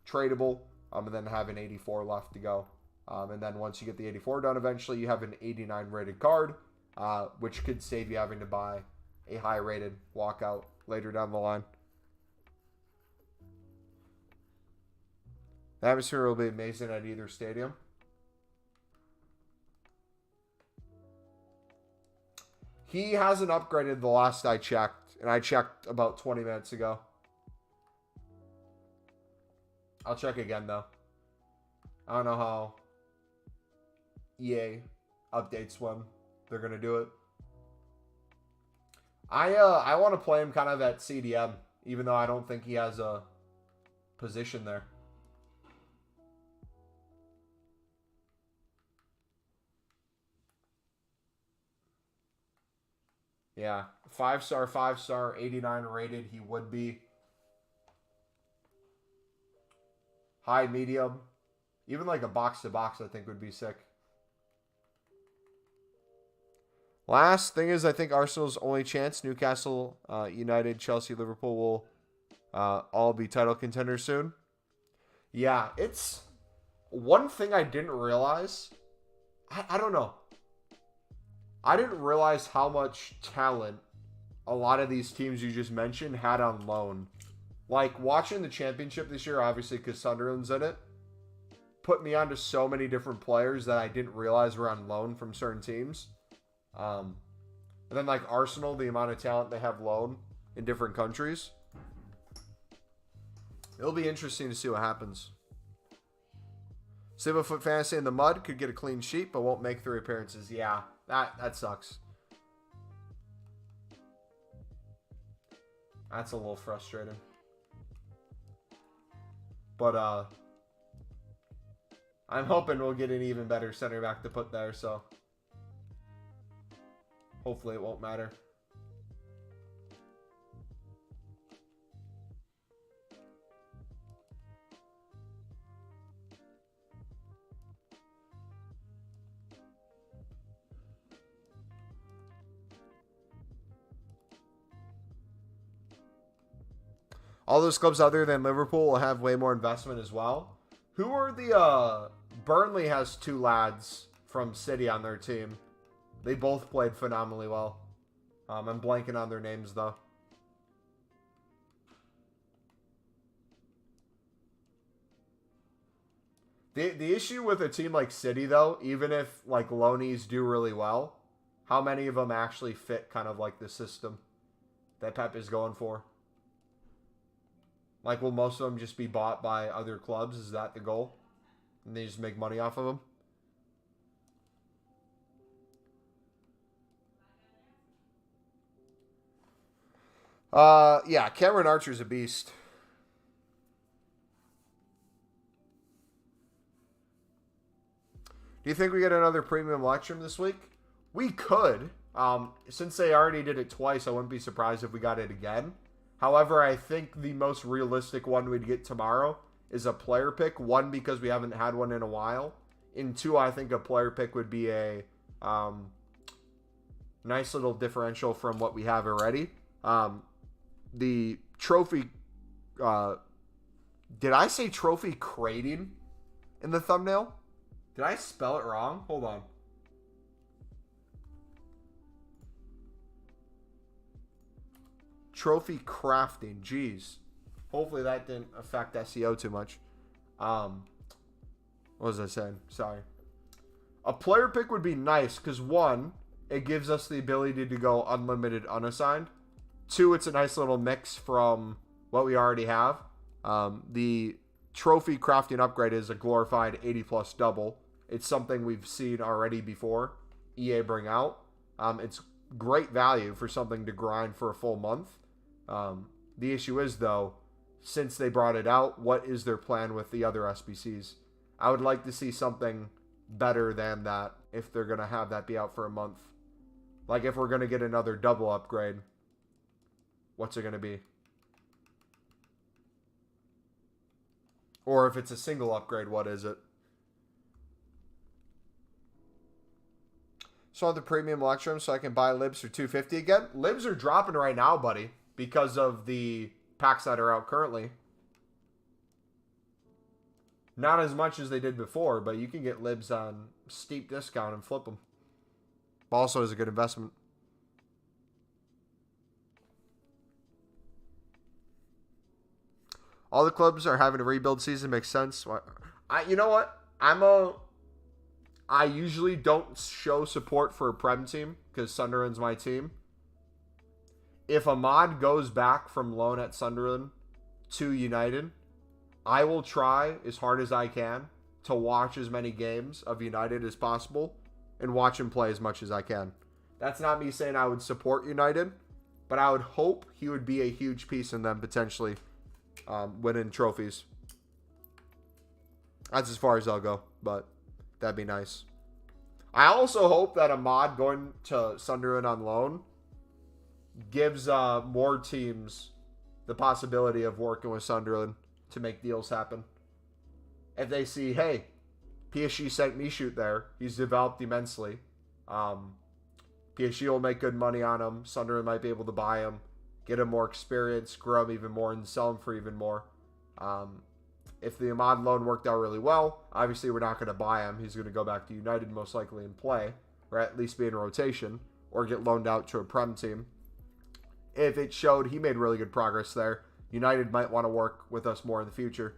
tradable, and then have an 84 left to go. And then once you get the 84 done, eventually you have an 89 rated card, which could save you having to buy a high-rated walkout later down the line. The atmosphere will be amazing at either stadium. He hasn't upgraded the last I checked, and I checked about 20 minutes ago. I'll check again, though. I don't know how EA updates when they're going to do it. I want to play him kind of at CDM, even though I don't think he has a position there. Yeah, 5-star, 89 rated, he would be. High, medium. Even like a box-to-box, I think, would be sick. Last thing is, I think Arsenal's only chance. Newcastle, United, Chelsea, Liverpool will all be title contenders soon. Yeah, it's one thing I didn't realize. I don't know. I didn't realize how much talent a lot of these teams you just mentioned had on loan. Like, watching the championship this year, obviously, because Sunderland's in it, put me onto so many different players that I didn't realize were on loan from certain teams. And then, like, Arsenal, the amount of talent they have loan in different countries. It'll be interesting to see what happens. 7-foot fantasy in the mud could get a clean sheet, but won't make 3 appearances. Yeah, that sucks. That's a little frustrating. But I'm hoping we'll get an even better center back to put there, so hopefully it won't matter. All those clubs other than Liverpool will have way more investment as well. Who are the... Burnley has 2 lads from City on their team. They both played phenomenally well. I'm blanking on their names, though. The issue with a team like City, though, even if, like, loanies do really well, how many of them actually fit kind of like the system that Pep is going for? Like, will most of them just be bought by other clubs? Is that the goal? And they just make money off of them? Yeah, Cameron Archer's a beast. Do you think we get another premium Electrum this week? We could. Since they already did it twice, I wouldn't be surprised if we got it again. However, I think the most realistic one we'd get tomorrow is a player pick. One, because we haven't had one in a while. And two, I think a player pick would be a nice little differential from what we have already. The trophy... did I say trophy crating in the thumbnail? Did I spell it wrong? Hold on. Trophy crafting. Jeez. Hopefully that didn't affect SEO too much. What was I saying? Sorry. A player pick would be nice because, one, it gives us the ability to go unlimited unassigned. Two, it's a nice little mix from what we already have. The trophy crafting upgrade is a glorified 80+ double. It's something we've seen already before EA bring out. It's great value for something to grind for a full month. The issue is, though, since they brought it out, what is their plan with the other SBCs? I would like to see something better than that if they're going to have that be out for a month. Like if we're going to get another double upgrade, what's it going to be? Or if it's a single upgrade, what is it? So the premium Electrum so I can buy libs for $250 again. Libs are dropping right now, buddy, because of the packs that are out currently. Not as much as they did before, but you can get libs on steep discount and flip them. Also is a good investment. All the clubs are having a rebuild season. Makes sense. You know what? I usually don't show support for a Prem team because Sunderland's my team. If Ahmad goes back from loan at Sunderland to United, I will try as hard as I can to watch as many games of United as possible and watch him play as much as I can. That's not me saying I would support United, but I would hope he would be a huge piece in them potentially winning trophies. That's as far as I'll go, but that'd be nice. I also hope that Ahmad going to Sunderland on loan gives more teams the possibility of working with Sunderland to make deals happen. If they see, hey, PSG sent me shoot there. He's developed immensely. PSG will make good money on him. Sunderland might be able to buy him, get him more experience, grow him even more, and sell him for even more. If the Ahmad loan worked out really well, obviously we're not going to buy him. He's going to go back to United most likely and play, or at least be in rotation, or get loaned out to a Prem team. If it showed he made really good progress there, United might want to work with us more in the future,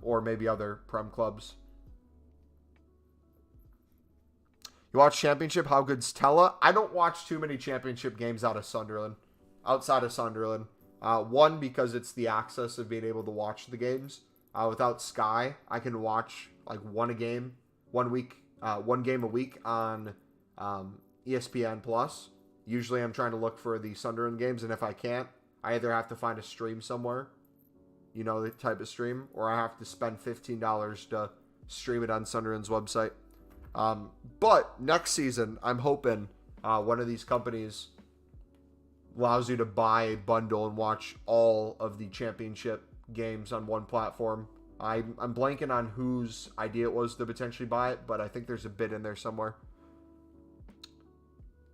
or maybe other Prem clubs. You watch Championship? How good's Tella? I don't watch too many Championship games outside of Sunderland. One, because it's the access of being able to watch the games. Without Sky, I can watch like one game a week on ESPN Plus. Usually I'm trying to look for the Sunderland games, and if I can't, I either have to find a stream somewhere, the type of stream, or I have to spend $15 to stream it on Sunderland's website. But next season, I'm hoping one of these companies allows you to buy a bundle and watch all of the Championship games on one platform. I'm blanking on whose idea it was to potentially buy it, but I think there's a bid in there somewhere.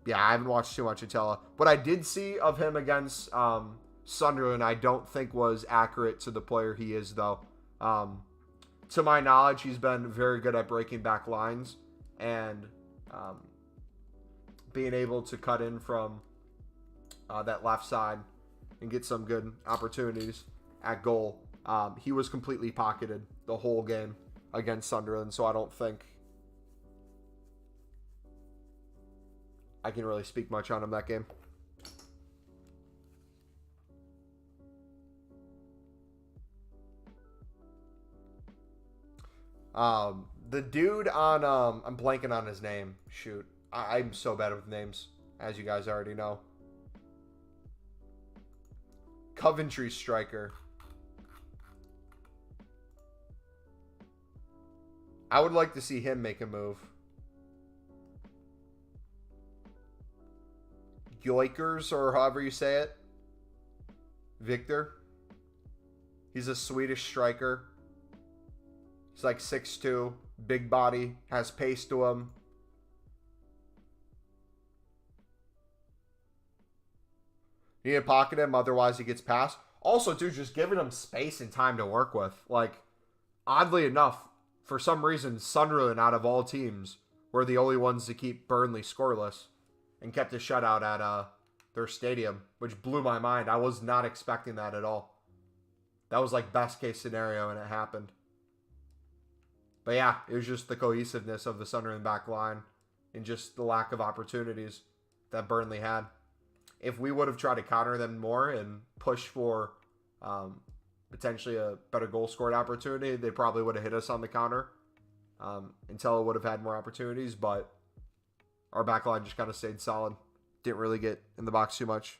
Yeah, I haven't watched too much of Tella. What I did see of him against Sunderland, I don't think was accurate to the player he is, though. To my knowledge, he's been very good at breaking back lines and being able to cut in from that left side and get some good opportunities at goal. He was completely pocketed the whole game against Sunderland, so I don't think I can really speak much on him that game. The dude on I'm blanking on his name. Shoot, I'm so bad with names, as you guys already know. Coventry striker. I would like to see him make a move. Joikers, or however you say it. Victor. He's a Swedish striker. He's like 6'2", big body, has pace to him. You need to pocket him, otherwise he gets past. Also, dude, just giving him space and time to work with. Like, oddly enough, for some reason, Sunderland, out of all teams, were the only ones to keep Burnley scoreless and kept a shutout at their stadium, which blew my mind. I was not expecting that at all. That was like best case scenario, and it happened. But yeah, it was just the cohesiveness of the Sunderland back line and just the lack of opportunities that Burnley had. If we would have tried to counter them more and push for potentially a better goal scored opportunity, they probably would have hit us on the counter until it would have had more opportunities. But our back line just kind of stayed solid. Didn't really get in the box too much.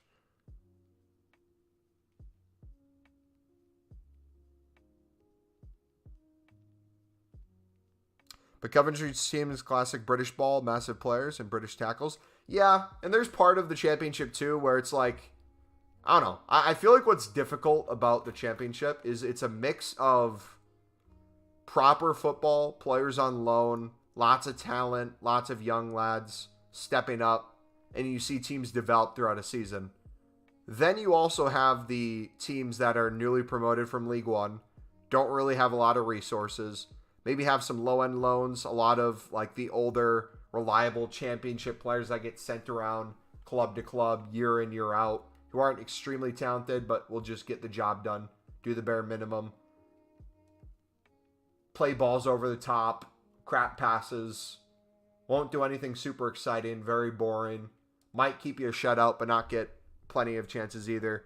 But Coventry's team is classic British ball, massive players, and British tackles. Yeah, and there's part of the championship too where it's like, I don't know. I feel like what's difficult about the championship is it's a mix of proper football, players on loan, lots of talent, lots of young lads stepping up, and you see teams develop throughout a season. Then you also have the teams that are newly promoted from League One, don't really have a lot of resources, maybe have some low-end loans, a lot of like the older, reliable championship players that get sent around club to club, year in, year out, who aren't extremely talented, but will just get the job done, do the bare minimum, play balls over the top, crap passes, won't do anything super exciting, very boring, might keep you a shutout, but not get plenty of chances either.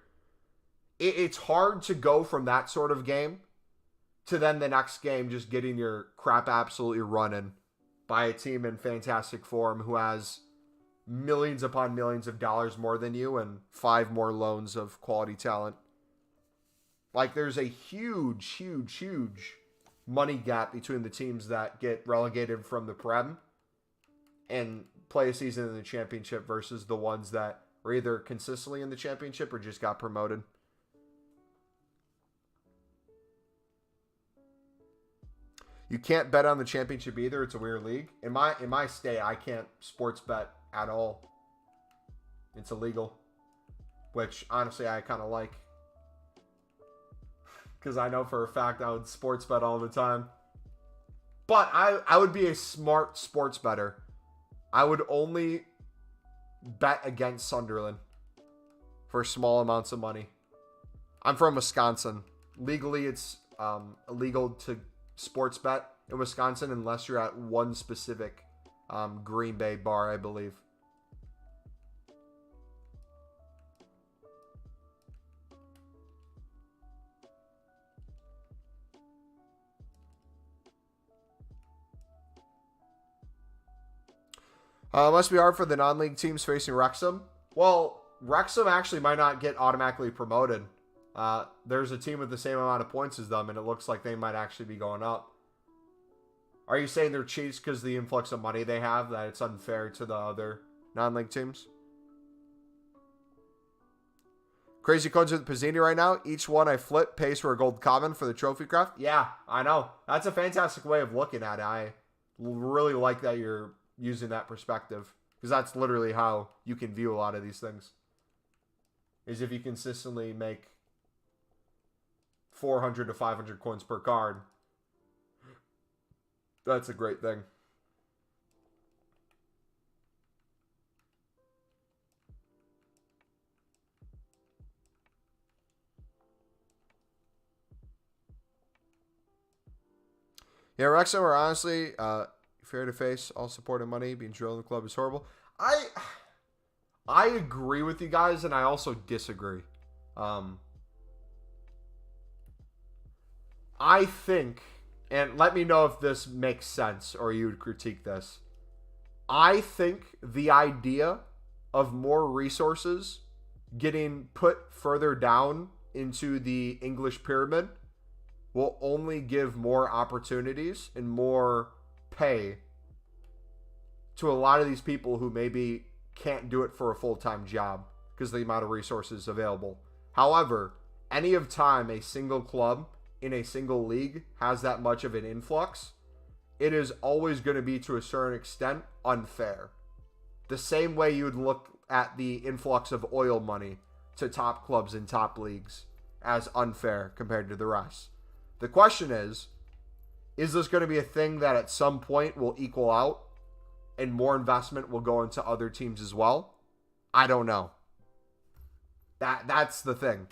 It's hard to go from that sort of game to then the next game just getting your crap absolutely running by a team in fantastic form who has millions upon millions of dollars more than you and 5 more loans of quality talent. Like, there's a huge, huge, huge money gap between the teams that get relegated from the Prem and play a season in the championship versus the ones that were either consistently in the championship or just got promoted. You can't bet on the championship either. It's a weird league. In my state, I can't sports bet at all. It's illegal, which honestly I kind of like, because I know for a fact I would sports bet all the time. But I would be a smart sports bettor. I would only bet against Sunderland for small amounts of money. I'm from Wisconsin. Legally, it's illegal to sports bet in Wisconsin unless you're at one specific Green Bay bar, I believe. Must be hard for the non-league teams facing Wrexham. Well, Wrexham actually might not get automatically promoted. There's a team with the same amount of points as them, and it looks like they might actually be going up. Are you saying they're cheats because of the influx of money they have, that it's unfair to the other non-league teams? Crazy coins with Pizzini right now. Each one I flip pays for a gold common for the trophy craft. Yeah, I know. That's a fantastic way of looking at it. I really like that you're using that perspective, because that's literally how you can view a lot of these things. Is if you consistently make 400 to 500 coins per card, that's a great thing. Yeah, Wrexham are honestly fair to face. All support and money. Being drilled in the club is horrible. I agree with you guys, and I also disagree. I think, and let me know if this makes sense or you would critique this. I think the idea of more resources getting put further down into the English pyramid will only give more opportunities and more pay to a lot of these people who maybe can't do it for a full-time job because of the amount of resources available. However, any of time a single club in a single league has that much of an influx, it is always going to be, to a certain extent, unfair. The same way you would look at the influx of oil money to top clubs in top leagues as unfair compared to the rest. The question is this going to be a thing that at some point will equal out and more investment will go into other teams as well? I don't know. That's the thing.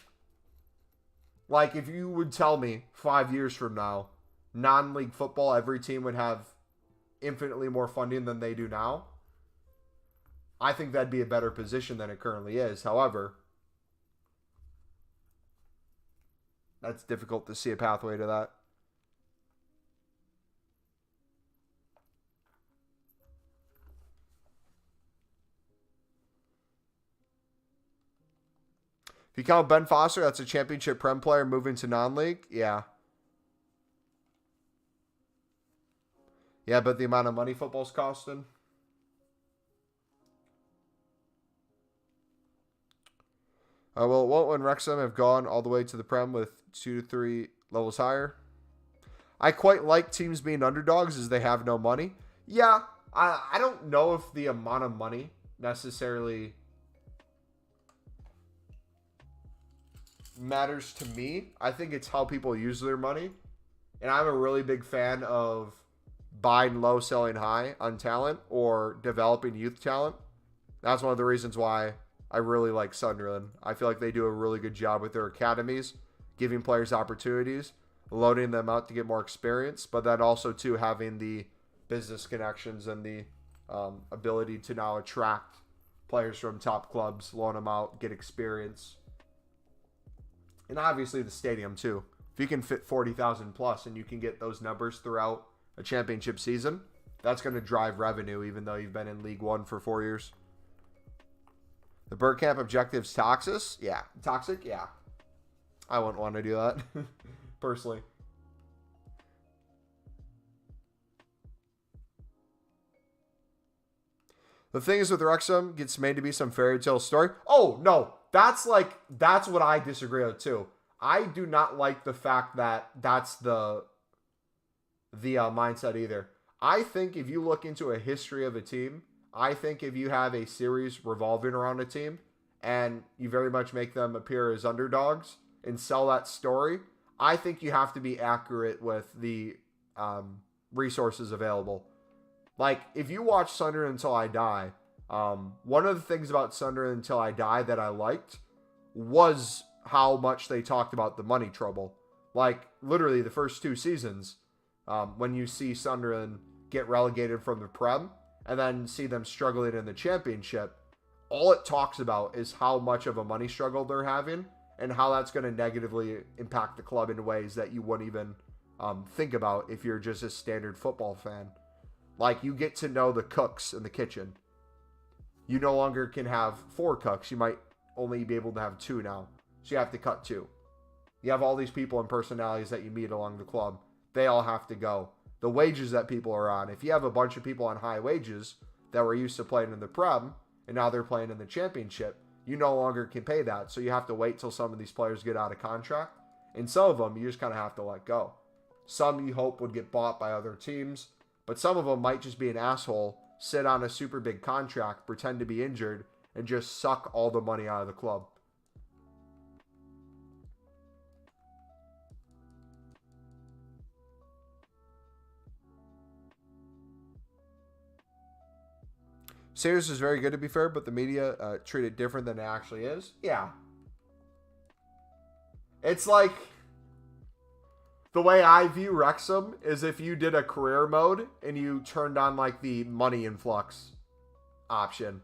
Like, if you would tell me 5 years from now, non-league football, every team would have infinitely more funding than they do now, I think that'd be a better position than it currently is. However, that's difficult to see a pathway to that. If you count Ben Foster, that's a championship Prem player moving to non-league. Yeah. Yeah, but the amount of money football's costing. Well, it won't when Wrexham have gone all the way to the Prem with 2 to 3 levels higher. I quite like teams being underdogs as they have no money. Yeah, I don't know if the amount of money necessarily matters to me. I think it's how people use their money. And I'm a really big fan of buying low, selling high on talent or developing youth talent. That's one of the reasons why I really like Sunderland. I feel like they do a really good job with their academies, giving players opportunities, loading them out to get more experience, but then also too having the business connections and the ability to now attract players from top clubs, loan them out, get experience. And obviously the stadium too. If you can fit 40,000 plus and you can get those numbers throughout a championship season, that's going to drive revenue even though you've been in League One for 4 years. The Bergkamp objective's toxic? Yeah. Toxic? Yeah. I wouldn't want to do that, personally. The thing is with Wrexham, gets made to be some fairy tale story. Oh, no. That's what I disagree with, too. I do not like the fact that that's the mindset either. I think if you look into a history of a team, I think if you have a series revolving around a team and you very much make them appear as underdogs and sell that story, I think you have to be accurate with the resources available. Like, if you watch Sunderland Until I Die, one of the things about Sunderland Until I Die that I liked was how much they talked about the money trouble. Like, literally the first 2 seasons, when you see Sunderland get relegated from the Prem and then see them struggling in the Championship, all it talks about is how much of a money struggle they're having and how that's going to negatively impact the club in ways that you wouldn't even think about if you're just a standard football fan. Like, you get to know the cooks in the kitchen. You no longer can have 4 cooks. You might only be able to have 2 now. So you have to cut 2. You have all these people and personalities that you meet along the club. They all have to go. The wages that people are on. If you have a bunch of people on high wages that were used to playing in the Prem, and now they're playing in the Championship, you no longer can pay that. So you have to wait till some of these players get out of contract. And some of them, you just kind of have to let go. Some you hope would get bought by other teams. But some of them might just be an asshole, sit on a super big contract, pretend to be injured, and just suck all the money out of the club. Sanders is very good, to be fair, but the media treat it different than it actually is. Yeah. It's like, the way I view Wrexham is if you did a career mode and you turned on like the money influx option.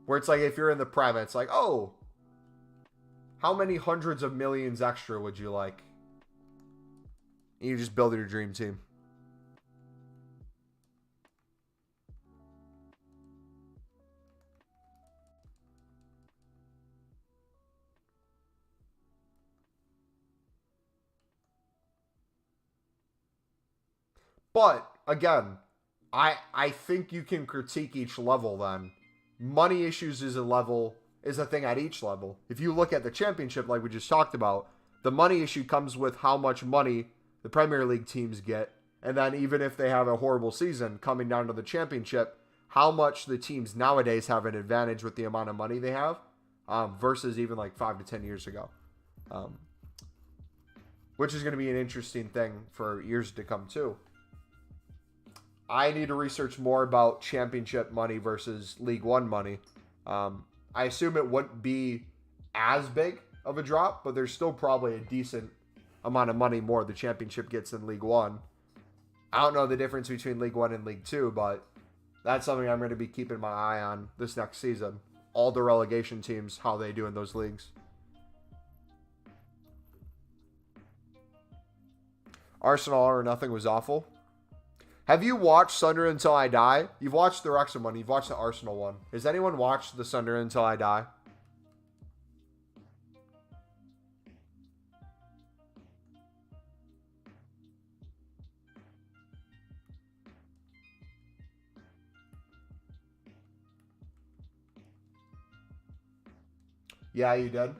Where it's like if you're in the Prem, it's like, oh, how many hundreds of millions extra would you like? And you just build your dream team. But again, I think you can critique each level then. Money issues is a thing at each level. If you look at the championship like we just talked about, the money issue comes with how much money the Premier League teams get, and then even if they have a horrible season coming down to the championship, how much the teams nowadays have an advantage with the amount of money they have versus even like 5 to 10 years ago. Which is going to be an interesting thing for years to come too. I need to research more about championship money versus League One money. I assume it wouldn't be as big of a drop, but there's still probably a decent amount of money more the championship gets than League One. I don't know the difference between League One and League Two, but that's something I'm going to be keeping my eye on this next season. All the relegation teams, how they do in those leagues. Arsenal or nothing was awful. Have you watched Sunderland Until I Die? You've watched the Wrexham one. You've watched the Arsenal one. Has anyone watched the Sunderland Until I Die? Yeah, you did.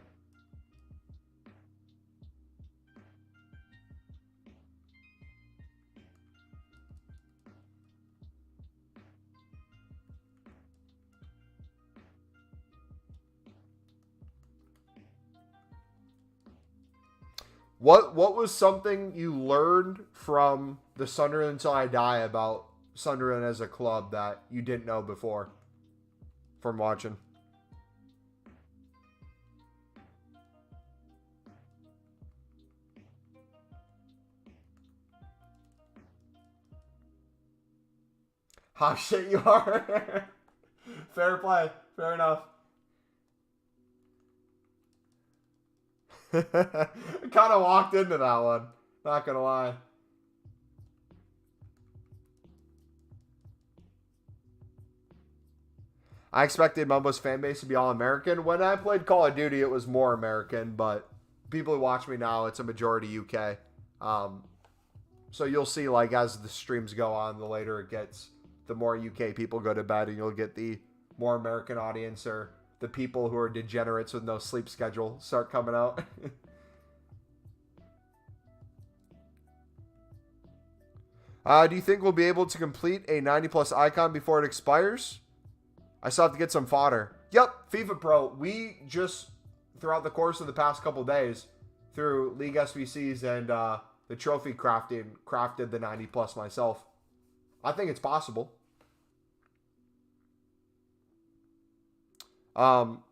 What was something you learned from the Sunderland Until I Die about Sunderland as a club that you didn't know before from watching? How shit you are. Fair play. Fair enough. I kind of walked into that one. Not gonna lie. I expected Mumbo's fan base to be all American. When I played Call of Duty, it was more American, but people who watch me now, it's a majority UK. So you'll see, like, as the streams go on, the later it gets, the more UK people go to bed, and you'll get the more American audience, or the people who are degenerates with no sleep schedule start coming out. Do you think we'll be able to complete a 90+ icon before it expires? I still have to get some fodder. Yep, FIFA Pro. We just, throughout the course of the past couple days, through League SBCs and the trophy crafted the 90+ myself. I think it's possible.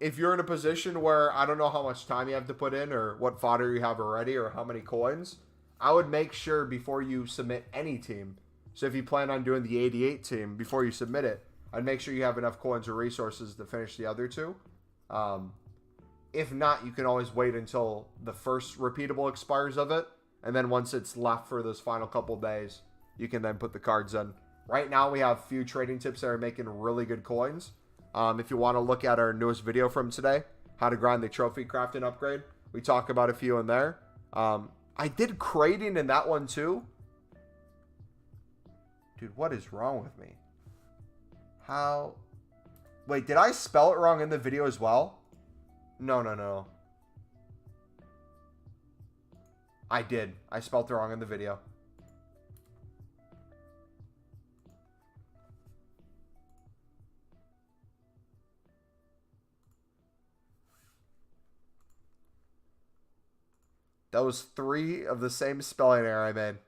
If you're in a position where I don't know how much time you have to put in or what fodder you have already or how many coins, I would make sure before you submit any team. So if you plan on doing the 88 team before you submit it, I'd make sure you have enough coins or resources to finish the other two. If not, you can always wait until the first repeatable expires of it. And then once it's left for those final couple days, you can then put the cards in. Right now, we have a few trading tips that are making really good coins. If you want to look at our newest video from today, how to grind the trophy craft and upgrade, we talk about a few in there. I did crating in that one too. Dude, what is wrong with me? How? Wait, did I spell it wrong in the video as well? No. I did. I spelled it wrong in the video. That was 3 of the same spelling error I made.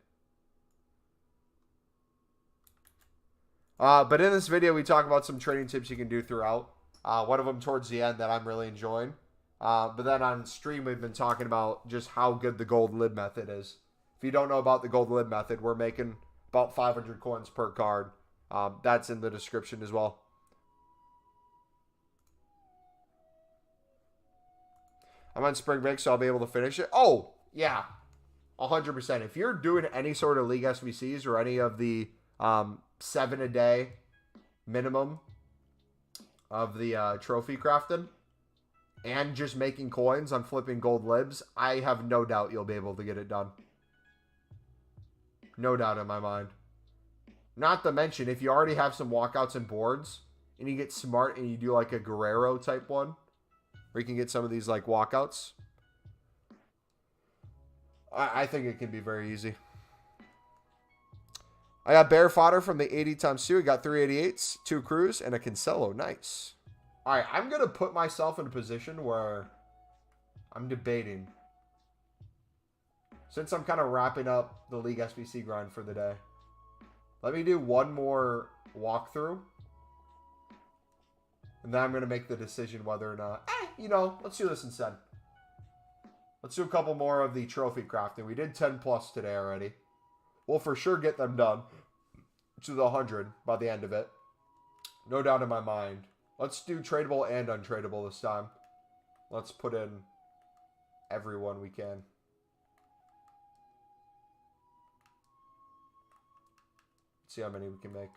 But in this video, we talk about some trading tips you can do throughout. One of them towards the end that I'm really enjoying. But then on stream, we've been talking about just how good the gold lid method is. If you don't know about the gold lid method, we're making about 500 coins per card. That's in the description as well. I'm on spring break, so I'll be able to finish it. Oh, yeah. 100%. If you're doing any sort of league SBCs or any of the 7 a day minimum of the trophy crafting and just making coins on flipping gold libs, I have no doubt you'll be able to get it done. No doubt in my mind. Not to mention, if you already have some walkouts and boards and you get smart and you do like a Guerrero type one, where you can get some of these like walkouts, I think it can be very easy. I got Bear Fodder from the 80 times 2. I got 388s, 2 Crews, and a Cancelo. Nice. All right, I'm going to put myself in a position where I'm debating. Since I'm kind of wrapping up the League SBC grind for the day, let me do one more walkthrough. And then I'm going to make the decision whether or not, let's do this instead. Let's do a couple more of the trophy crafting. We did 10 plus today already. We'll for sure get them done to the 100 by the end of it. No doubt in my mind. Let's do tradable and untradeable this time. Let's put in everyone we can. Let's see how many we can make.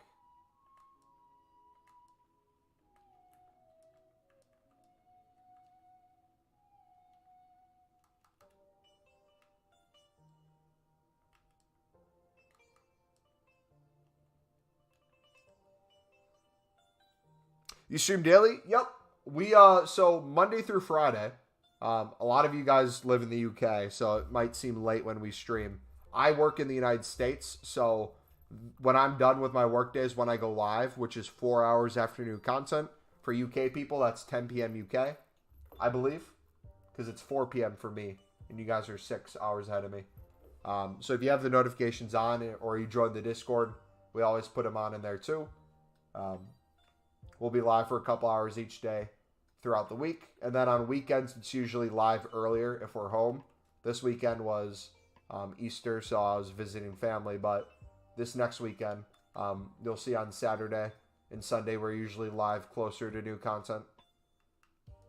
You stream daily? Yep. We so Monday through Friday. A lot of you guys live in the UK, so it might seem late when we stream. I work in the United States, so when I'm done with my work days, when I go live, which is 4 hours after new content for UK people, that's 10 p.m. UK, I believe, because it's 4 p.m. for me, and you guys are 6 hours ahead of me. So if you have the notifications on or you join the Discord, we always put them on in there too. We'll be live for a couple hours each day throughout the week. And then on weekends, it's usually live earlier if we're home. This weekend was Easter, so I was visiting family. But this next weekend, you'll see on Saturday and Sunday, we're usually live closer to new content.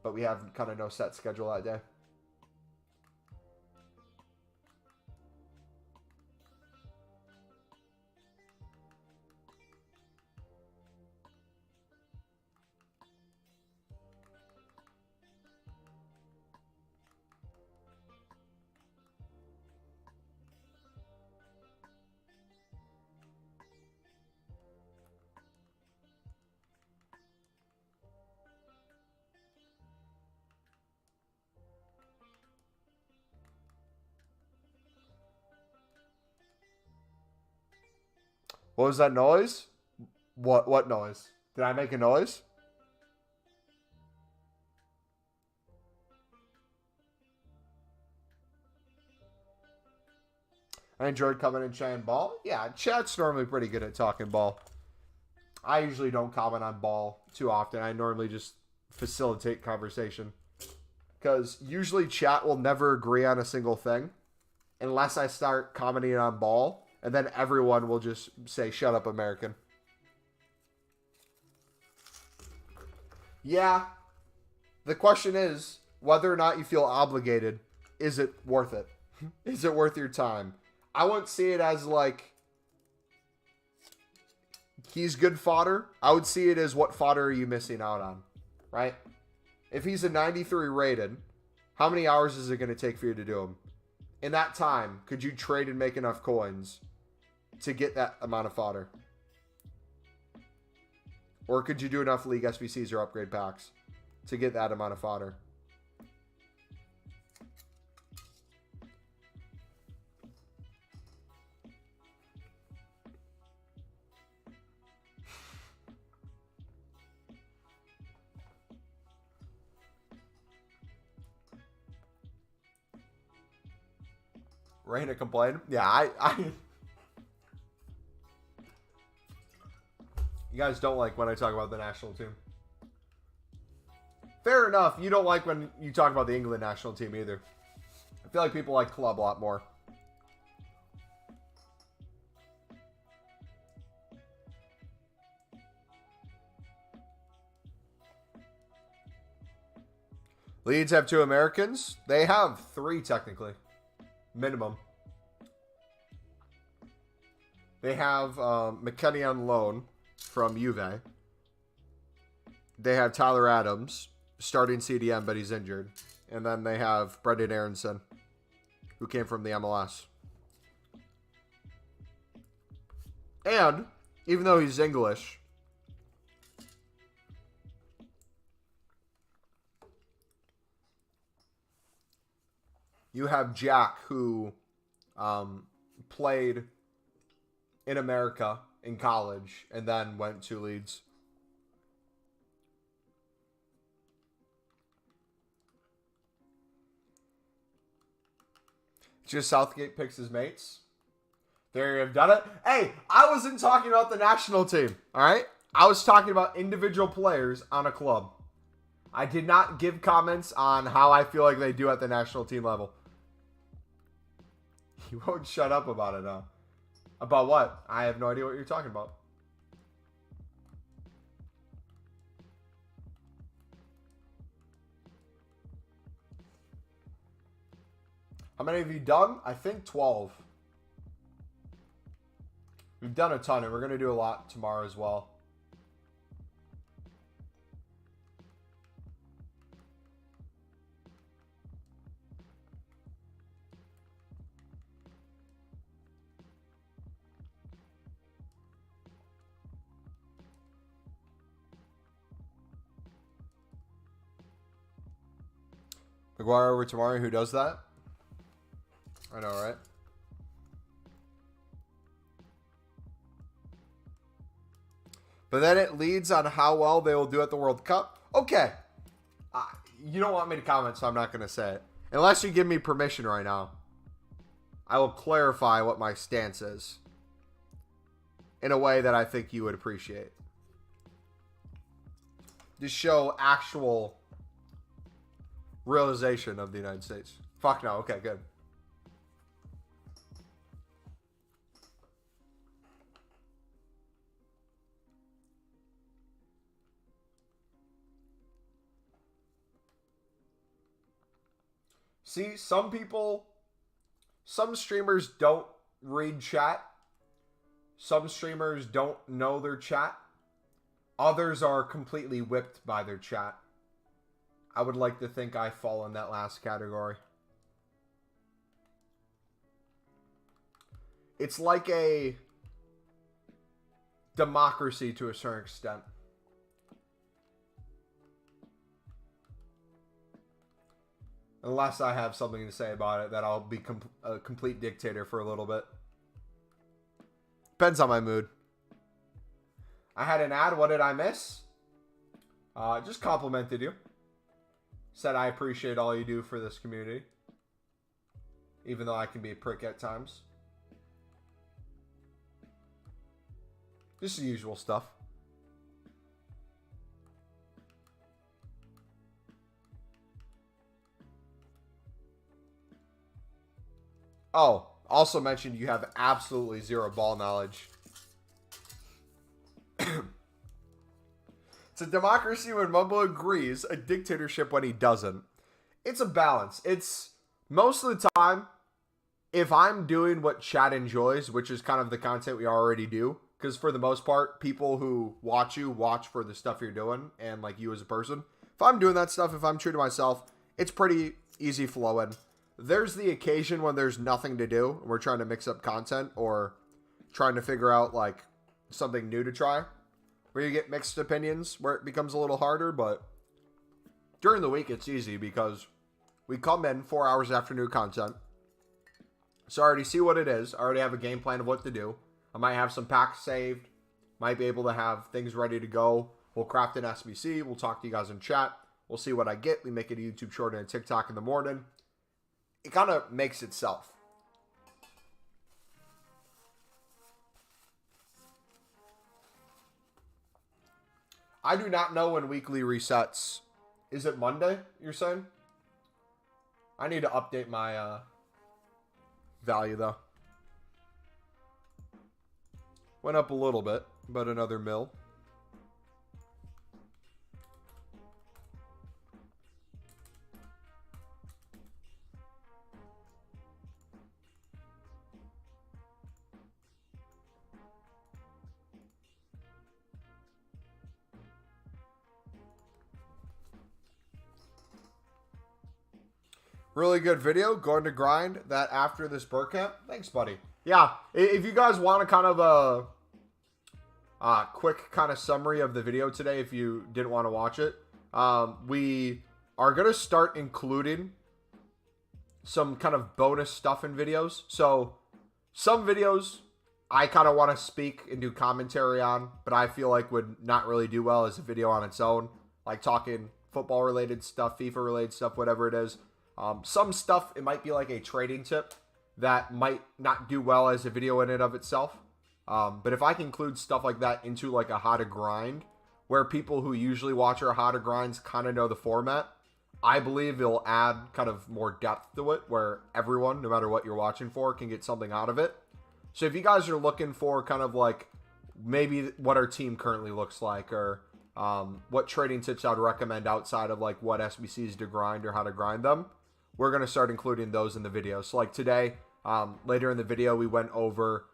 But we have kind of no set schedule that day. What was that noise? What noise? Did I make a noise? I enjoyed coming and chatting ball. Yeah, chat's normally pretty good at talking ball. I usually don't comment on ball too often. I normally just facilitate conversation. Because usually chat will never agree on a single thing unless I start commenting on ball. And then everyone will just say, shut up, American. Yeah. The question is whether or not you feel obligated. Is it worth it? Is it worth your time? I wouldn't see it as like he's good fodder. I would see it as what fodder are you missing out on, right? If he's a 93 rated, how many hours is it going to take for you to do him? In that time, could you trade and make enough coins to get that amount of fodder? Or could you do enough League SBCs or upgrade packs to get that amount of fodder? Rain to complain? Yeah, I you guys don't like when I talk about the national team. Fair enough. You don't like when you talk about the England national team either. I feel like people like club a lot more. Leeds have 2 Americans. They have 3 technically. Minimum. They have McKennie on loan from Juve. They have Tyler Adams, starting CDM, but he's injured. And then they have Brendan Aronson, who came from the MLS. And, even though he's English, you have Jack, who played in America in college and then went to Leeds. Just Southgate picks his mates. There you have done it. Hey, I wasn't talking about the national team, all right? I was talking about individual players on a club. I did not give comments on how I feel like they do at the national team level. You won't shut up about it, huh? About what? I have no idea what you're talking about. How many have you done? I think 12. We've done a ton, and we're going to do a lot tomorrow as well. McGuire over tomorrow. Who does that? I know, right? But then it leads on how well they will do at the World Cup. Okay. You don't want me to comment, so I'm not going to say it. Unless you give me permission right now. I will clarify what my stance is. In a way that I think you would appreciate. To show actual realization of the United States. Fuck no. Okay, good. See, some streamers don't read chat. Some streamers don't know their chat. Others are completely whipped by their chat. I would like to think I fall in that last category. It's like a democracy to a certain extent. Unless I have something to say about it, that I'll be a complete dictator for a little bit. Depends on my mood. I had an ad. What did I miss? Just complimented you. Said I appreciate all you do for this community. Even though I can be a prick at times. Just the usual stuff. Oh, also mentioned you have absolutely zero ball knowledge. It's a democracy when Mumbo agrees, a dictatorship when he doesn't. It's a balance. It's most of the time, if I'm doing what chat enjoys, which is kind of the content we already do, because for the most part, people who watch you watch for the stuff you're doing and like you as a person. If I'm doing that stuff, if I'm true to myself, it's pretty easy flowing. There's the occasion when there's nothing to do and we're trying to mix up content or trying to figure out like something new to try, where you get mixed opinions, where it becomes a little harder. But during the week, it's easy because we come in 4 hours after new content. So I already see what it is. I already have a game plan of what to do. I might have some packs saved. Might be able to have things ready to go. We'll craft an SBC. We'll talk to you guys in chat. We'll see what I get. We make it a YouTube short and a TikTok in the morning. It kind of makes itself. I do not know when weekly resets. Is it Monday, you're saying? I need to update my value, though. Went up a little bit, but another mil. Really good video. Going to grind that after this Burr camp. Thanks, buddy. Yeah, if you guys want a kind of a quick kind of summary of the video today, if you didn't want to watch it, we are going to start including some kind of bonus stuff in videos. So some videos I kind of want to speak and do commentary on, but I feel like would not really do well as a video on its own, like talking football related stuff, FIFA related stuff, whatever it is. Some stuff, it might be like a trading tip that might not do well as a video in and of itself. But if I can include stuff like that into like a how to grind, where people who usually watch our how to grinds kind of know the format, I believe it'll add kind of more depth to it, where everyone, no matter what you're watching for, can get something out of it. So if you guys are looking for kind of like maybe what our team currently looks like, or what trading tips I'd recommend outside of like what SBCs to grind or how to grind them, we're going to start including those in the video. So like today, later in the video, we went over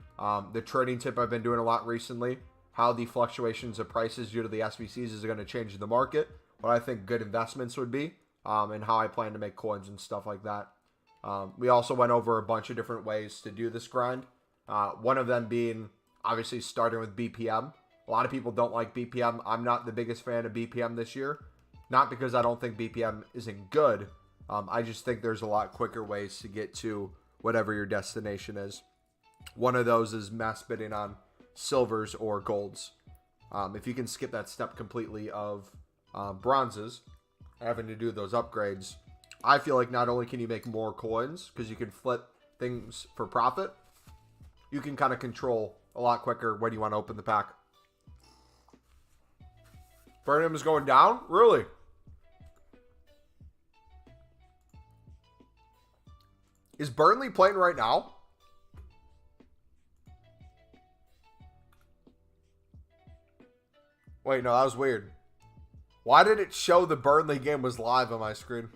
the trading tip I've been doing a lot recently, how the fluctuations of prices due to the SBCs is going to change the market, what I think good investments would be, and how I plan to make coins and stuff like that. We also went over a bunch of different ways to do this grind. One of them being obviously starting with BPM. A lot of people don't like BPM. I'm not the biggest fan of BPM this year. Not because I don't think BPM isn't good. I just think there's a lot quicker ways to get to whatever your destination is. One of those is mass bidding on silvers or golds. If you can skip that step completely of bronzes, having to do those upgrades, I feel like not only can you make more coins because you can flip things for profit, you can kind of control a lot quicker when you want to open the pack. Burnham is going down? Really? Is Burnley playing right now? Wait, no, that was weird. Why did it show the Burnley game was live on my screen?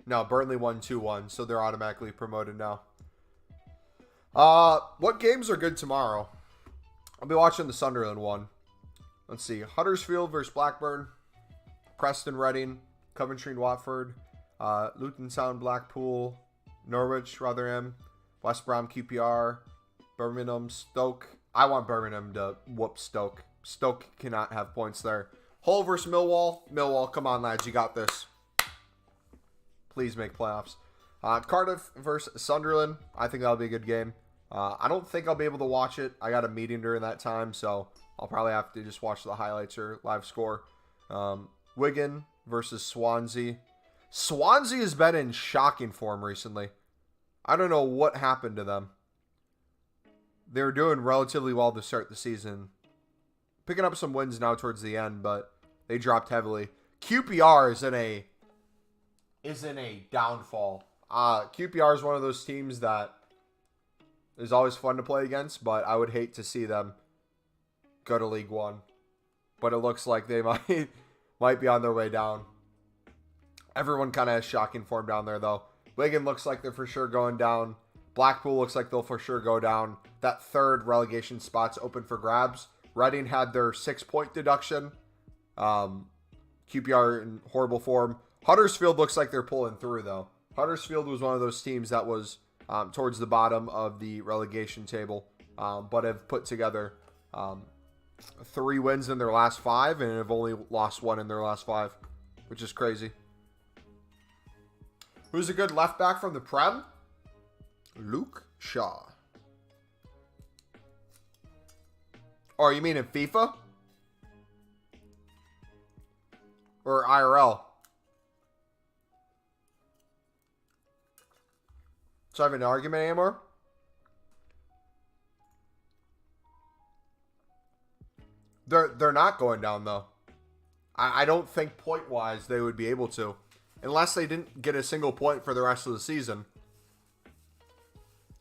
No, Burnley won 2-1, so they're automatically promoted now. What games are good tomorrow? I'll be watching the Sunderland one. Let's see. Huddersfield versus Blackburn. Preston Reading. Coventry and Watford. Luton Town Blackpool. Norwich Rotherham. West Brom QPR. Birmingham Stoke. I want Birmingham to whoop Stoke. Stoke cannot have points there. Hull versus Millwall. Millwall, come on lads, you got this. Please make playoffs. Cardiff versus Sunderland. I think that'll be a good game. I don't think I'll be able to watch it. I got a meeting during that time, so I'll probably have to just watch the highlights or live score. Wigan versus Swansea. Swansea has been in shocking form recently. I don't know what happened to them. They were doing relatively well to start the season. Picking up some wins now towards the end, but they dropped heavily. QPR is in a downfall. QPR is one of those teams that is always fun to play against, but I would hate to see them go to League One. But it looks like they might be on their way down. Everyone kind of has shocking form down there, though. Wigan looks like they're for sure going down. Blackpool looks like they'll for sure go down. That third relegation spot's open for grabs. Reading had their 6-point deduction. QPR in horrible form. Huddersfield looks like they're pulling through, though. Huddersfield was one of those teams that was towards the bottom of the relegation table, but have put together 3 wins in their last 5 and have only lost 1 in their last 5, which is crazy. Who's a good left back from the Prem? Luke Shaw. Oh, you mean in FIFA? Or IRL? So I have an argument anymore? They're not going down, though. I don't think point-wise they would be able to. Unless they didn't get a single point for the rest of the season.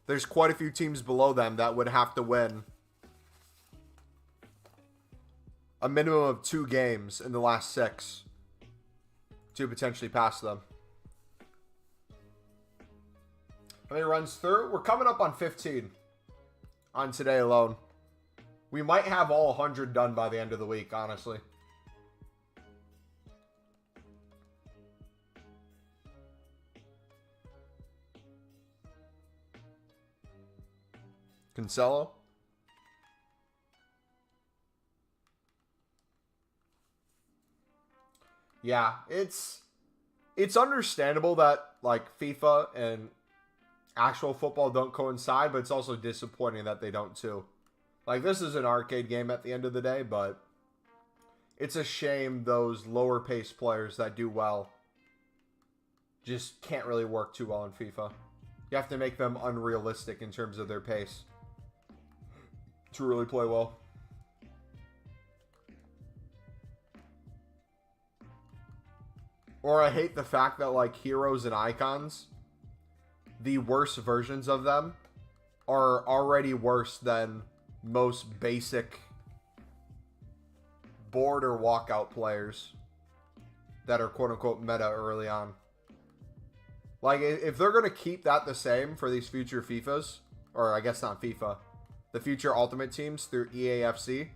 There's quite a few teams below them that would have to win a minimum of 2 games in the last 6 to potentially pass them. How many runs through? We're coming up on 15 on today alone. We might have all 100 done by the end of the week, honestly. Cancelo. Yeah, it's understandable that like FIFA and actual football don't coincide, but it's also disappointing that they don't too. Like, this is an arcade game at the end of the day, but it's a shame those lower pace players that do well just can't really work too well in FIFA. You have to make them unrealistic in terms of their pace to really play well. Or I hate the fact that, like, heroes and icons, the worst versions of them are already worse than most basic board or walkout players that are quote-unquote meta early on. Like, if they're going to keep that the same for these future FIFAs, or I guess not FIFA, the future Ultimate Teams through EAFC,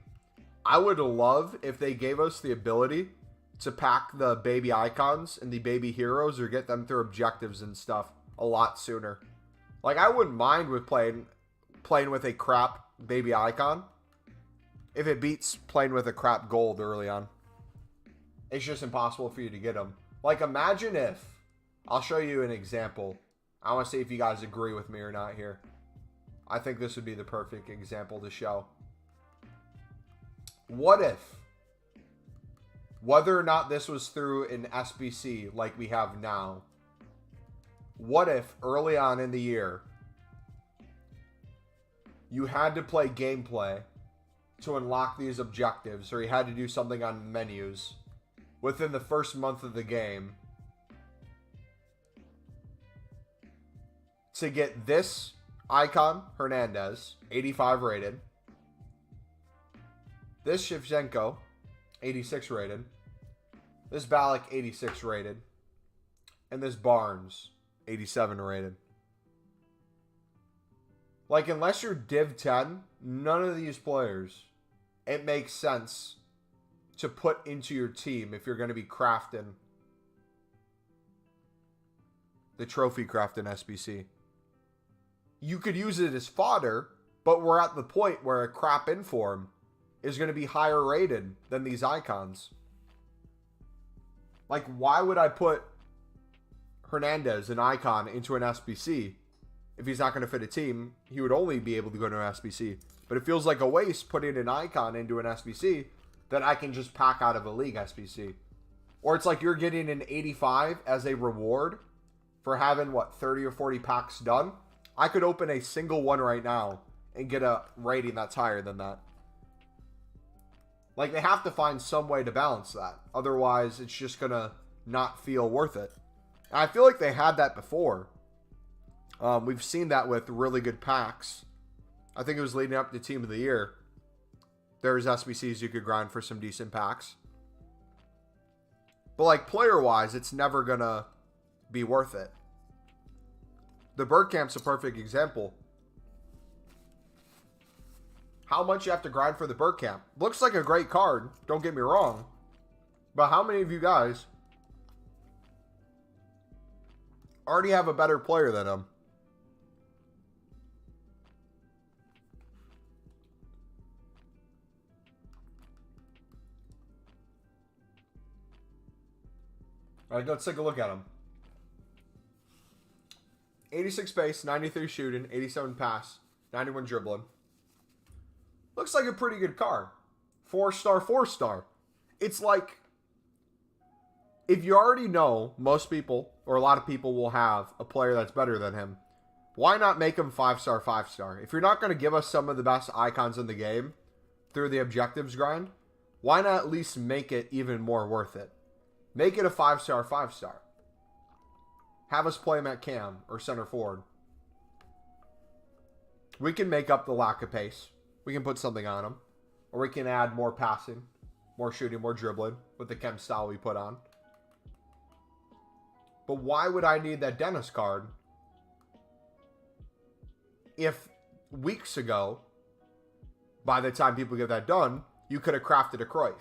I would love if they gave us the ability to pack the baby icons and the baby heroes or get them through objectives and stuff a lot sooner. Like, I wouldn't mind with playing with a crap baby icon if it beats playing with a crap gold early on. It's just impossible for you to get them. Like, imagine if, I'll show you an example. I want to see if you guys agree with me or not here. I think this would be the perfect example to show. What if, whether or not this was through an SBC like we have now, what if early on in the year you had to play gameplay to unlock these objectives, or you had to do something on menus within the first month of the game to get this icon, Hernandez, 85 rated, this Shevchenko, 86 rated, this Ballack, 86 rated, and this Barnes, 87 rated. Like, unless you're Div 10, none of these players, it makes sense to put into your team if you're going to be crafting the trophy crafting SBC. You could use it as fodder, but we're at the point where a crap inform is going to be higher rated than these icons. Like, why would I put Hernandez, an icon, into an SBC? If he's not going to fit a team, he would only be able to go to an SBC. But it feels like a waste putting an icon into an SBC that I can just pack out of a league SBC. Or it's like you're getting an 85 as a reward for having, what, 30 or 40 packs done? I could open a single one right now and get a rating that's higher than that. Like, they have to find some way to balance that. Otherwise, it's just going to not feel worth it. And I feel like they had that before. We've seen that with really good packs. I think it was leading up to Team of the Year. There's SBCs you could grind for some decent packs. But, like, player-wise, it's never going to be worth it. The Bergkamp's a perfect example. How much you have to grind for the Bergkamp. Looks like a great card, don't get me wrong. But how many of you guys already have a better player than him? Alright, let's take a look at him. 86 pace, 93 shooting, 87 pass, 91 dribbling. Looks like a pretty good card. 4-star, 4-star. It's like, if you already know most people, or a lot of people will have a player that's better than him, why not make him 5-star, 5-star? If you're not going to give us some of the best icons in the game through the objectives grind, why not at least make it even more worth it? Make it a 5-star, 5-star. Have us play him at cam or center forward. We can make up the lack of pace. We can put something on him. Or we can add more passing, more shooting, more dribbling with the chem style we put on. But why would I need that Dennis card if weeks ago, by the time people get that done, you could have crafted a Cruyff?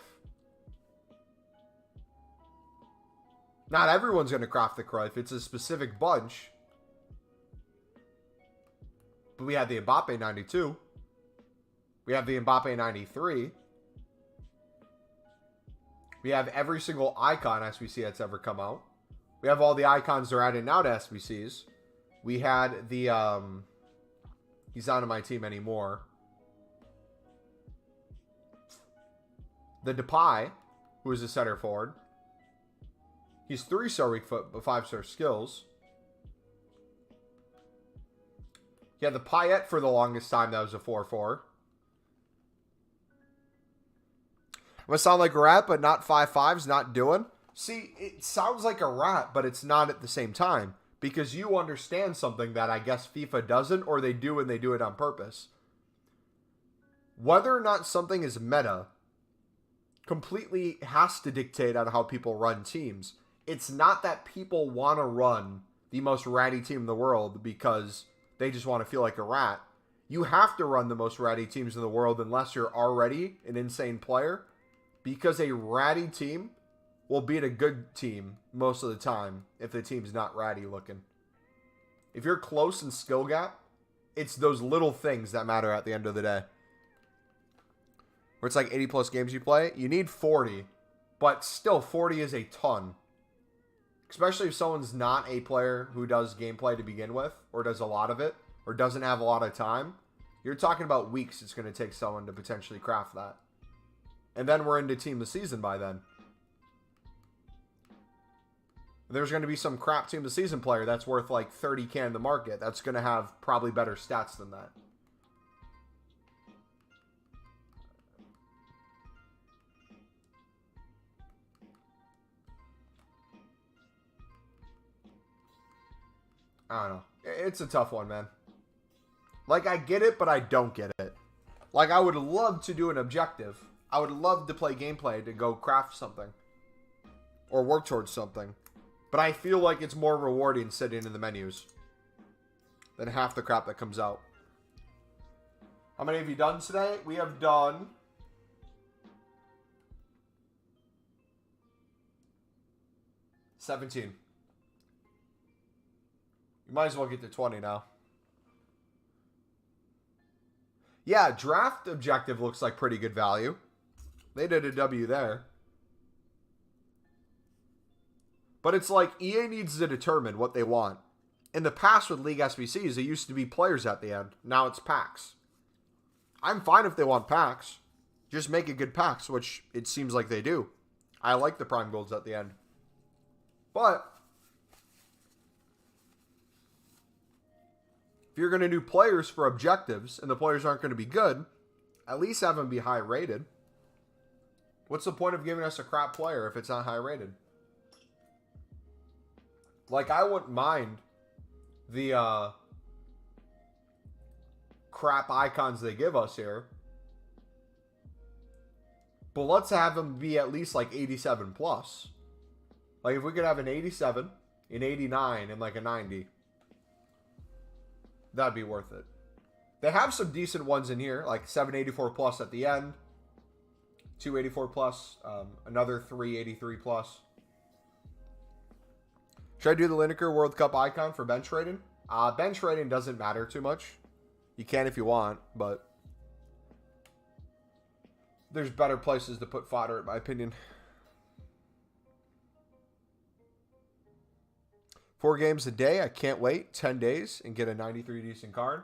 Not everyone's going to craft the Cruyff. It's a specific bunch. But we had the Mbappe 92. We have the Mbappe 93. We have every single icon SBC that's ever come out. We have all the icons they're adding now to SBCs. We had the, he's not on my team anymore. The Depay, who is a center forward. He's 3-star weak foot, but 5-star skills. He had the Payet for the longest time. That was a 4-4. I'm going to sound like a rat, but not 5-5's not doing. See, it sounds like a rat, but it's not at the same time. Because you understand something that I guess FIFA doesn't, or they do and they do it on purpose. Whether or not something is meta completely has to dictate on how people run teams. It's not that people want to run the most ratty team in the world because they just want to feel like a rat. You have to run the most ratty teams in the world unless you're already an insane player. Because a ratty team will beat a good team most of the time if the team's not ratty looking. If you're close in skill gap, it's those little things that matter at the end of the day. Where it's like 80 plus games you play, you need 40. But still, 40 is a ton. Especially if someone's not a player who does gameplay to begin with, or does a lot of it, or doesn't have a lot of time. You're talking about weeks it's going to take someone to potentially craft that. And then we're into team of the season by then. There's going to be some crap team of the season player that's worth like 30K in the market. That's going to have probably better stats than that. I don't know. It's a tough one, man. Like, I get it, but I don't get it. Like, I would love to do an objective. I would love to play gameplay to go craft something. Or work towards something. But I feel like it's more rewarding sitting in the menus than half the crap that comes out. How many have you done today? We have done 17. You might as well get to 20 now. Yeah, draft objective looks like pretty good value. They did a W there. But it's like EA needs to determine what they want. In the past with League SBCs, it used to be players at the end. Now it's packs. I'm fine if they want packs. Just make it good packs, which it seems like they do. I like the prime golds at the end. But if you're going to do players for objectives and the players aren't going to be good, at least have them be high rated. What's the point of giving us a crap player if it's not high rated? Like, I wouldn't mind the crap icons they give us here. But let's have them be at least like 87 plus. Like, if we could have an 87, an 89, and like a 90. That'd be worth it. They have some decent ones in here, like 784 plus at the end. 284 plus. Another 383 plus. Should I do the Lineker World Cup icon for bench rating? Bench rating doesn't matter too much. You can if you want, but there's better places to put fodder, in my opinion. 4 games a day. I can't wait 10 days and get a 93 decent card.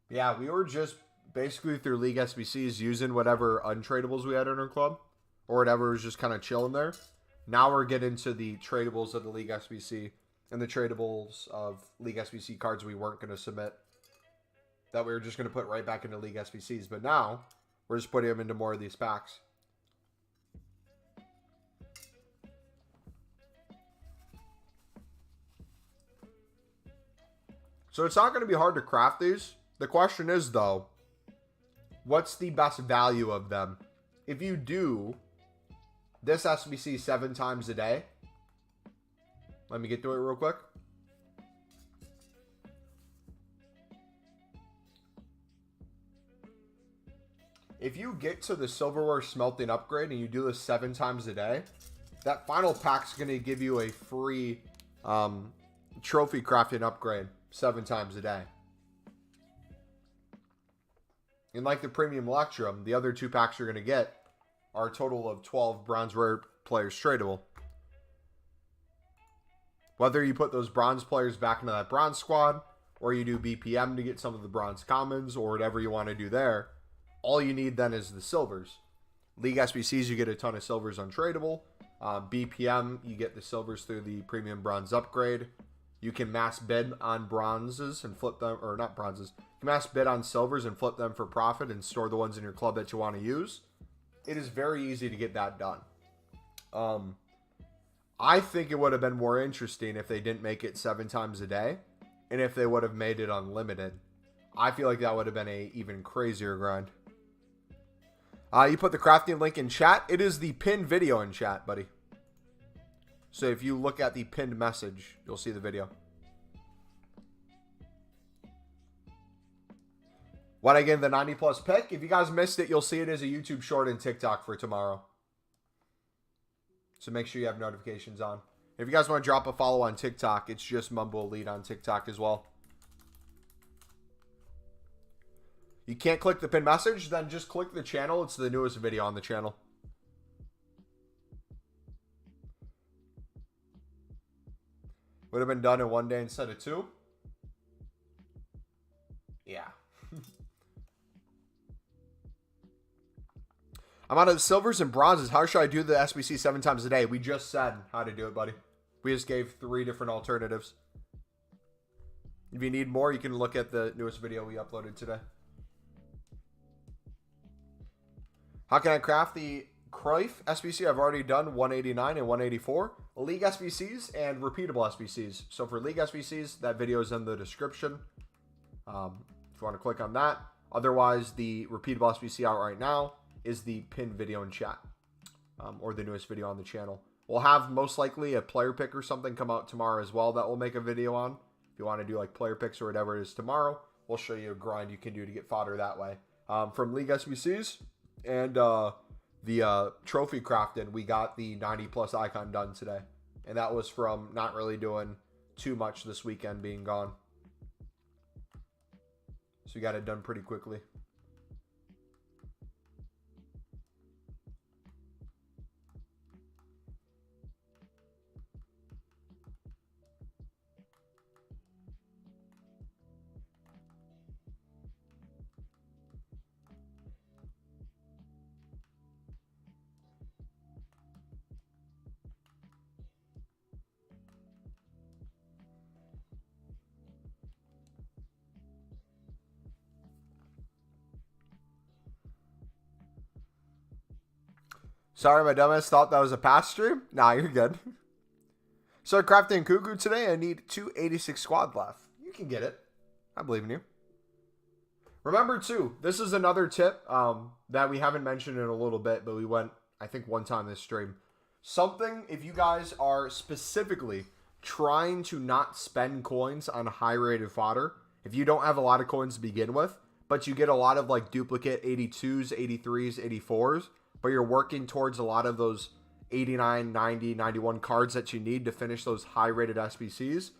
Yeah, we were just basically through League SBCs using whatever untradables we had in our club. Or whatever was just kind of chilling there. Now we're getting to the tradables of the League SBC. And the tradables of League SBC cards we weren't going to submit. that we were just going to put right back into League SBCs. But now, we're just putting them into more of these packs. So it's not going to be hard to craft these. The question is, though, what's the best value of them? If you do this SBC 7 times a day, let me get to it real quick. If you get to the silverware smelting upgrade and you do this 7 times a day, that final pack's going to give you a free trophy crafting upgrade 7 times a day. And like the premium Electrum, the other 2 packs you're going to get are a total of 12 bronze rare players tradable. Whether you put those bronze players back into that bronze squad, or you do BPM to get some of the bronze commons, or whatever you want to do there, all you need then is the silvers. League SBCs, you get a ton of silvers untradeable. BPM, you get the silvers through the premium bronze upgrade. You can mass bid on bronzes and flip them, or not bronzes. You can mass bid on silvers and flip them for profit and store the ones in your club that you want to use. It is very easy to get that done. I think it would have been more interesting if they didn't make it 7 times a day, and if they would have made it unlimited. I feel like that would have been a even crazier grind. You put the crafting link in chat. It is the pinned video in chat, buddy. So if you look at the pinned message, you'll see the video. What I gave the 90 plus pick. If you guys missed it, you'll see it as a YouTube short and TikTok for tomorrow. So make sure you have notifications on. If you guys want to drop a follow on TikTok, it's just Mumbo Elite on TikTok as well. You can't click the pin message, then just click the channel. It's the newest video on the channel. Would have been done in 1 day instead of 2. Yeah. I'm out of silvers and bronzes. How should I do the SBC 7 times a day? We just said how to do it, buddy. We just gave 3 different alternatives. If you need more, you can look at the newest video we uploaded today. How can I craft the Cruyff SBC? I've already done 189 and 184. League SBCs and repeatable SBCs. So for League SBCs, that video is in the description. If you want to click on that. Otherwise, the repeatable SBC out right now is the pinned video in chat. Or the newest video on the channel. We'll have most likely a player pick or something come out tomorrow as well that we'll make a video on. If you want to do like player picks or whatever it is tomorrow, we'll show you a grind you can do to get fodder that way. From League SBCs and the trophy crafting, we got the 90 plus icon done today. And that was from not really doing too much this weekend being gone. So we got it done pretty quickly. Sorry, my dumbass thought that was a pass stream. Nah, you're good. Started crafting Cuckoo today. I need 286 squad left. You can get it. I believe in you. Remember, too, this is another tip that we haven't mentioned in a little bit, but we went, I think, one time this stream. Something, if you guys are specifically trying to not spend coins on high-rated fodder, if you don't have a lot of coins to begin with, but you get a lot of, like, duplicate 82s, 83s, 84s, but you're working towards a lot of those 89, 90, 91 cards that you need to finish those high-rated SBCs,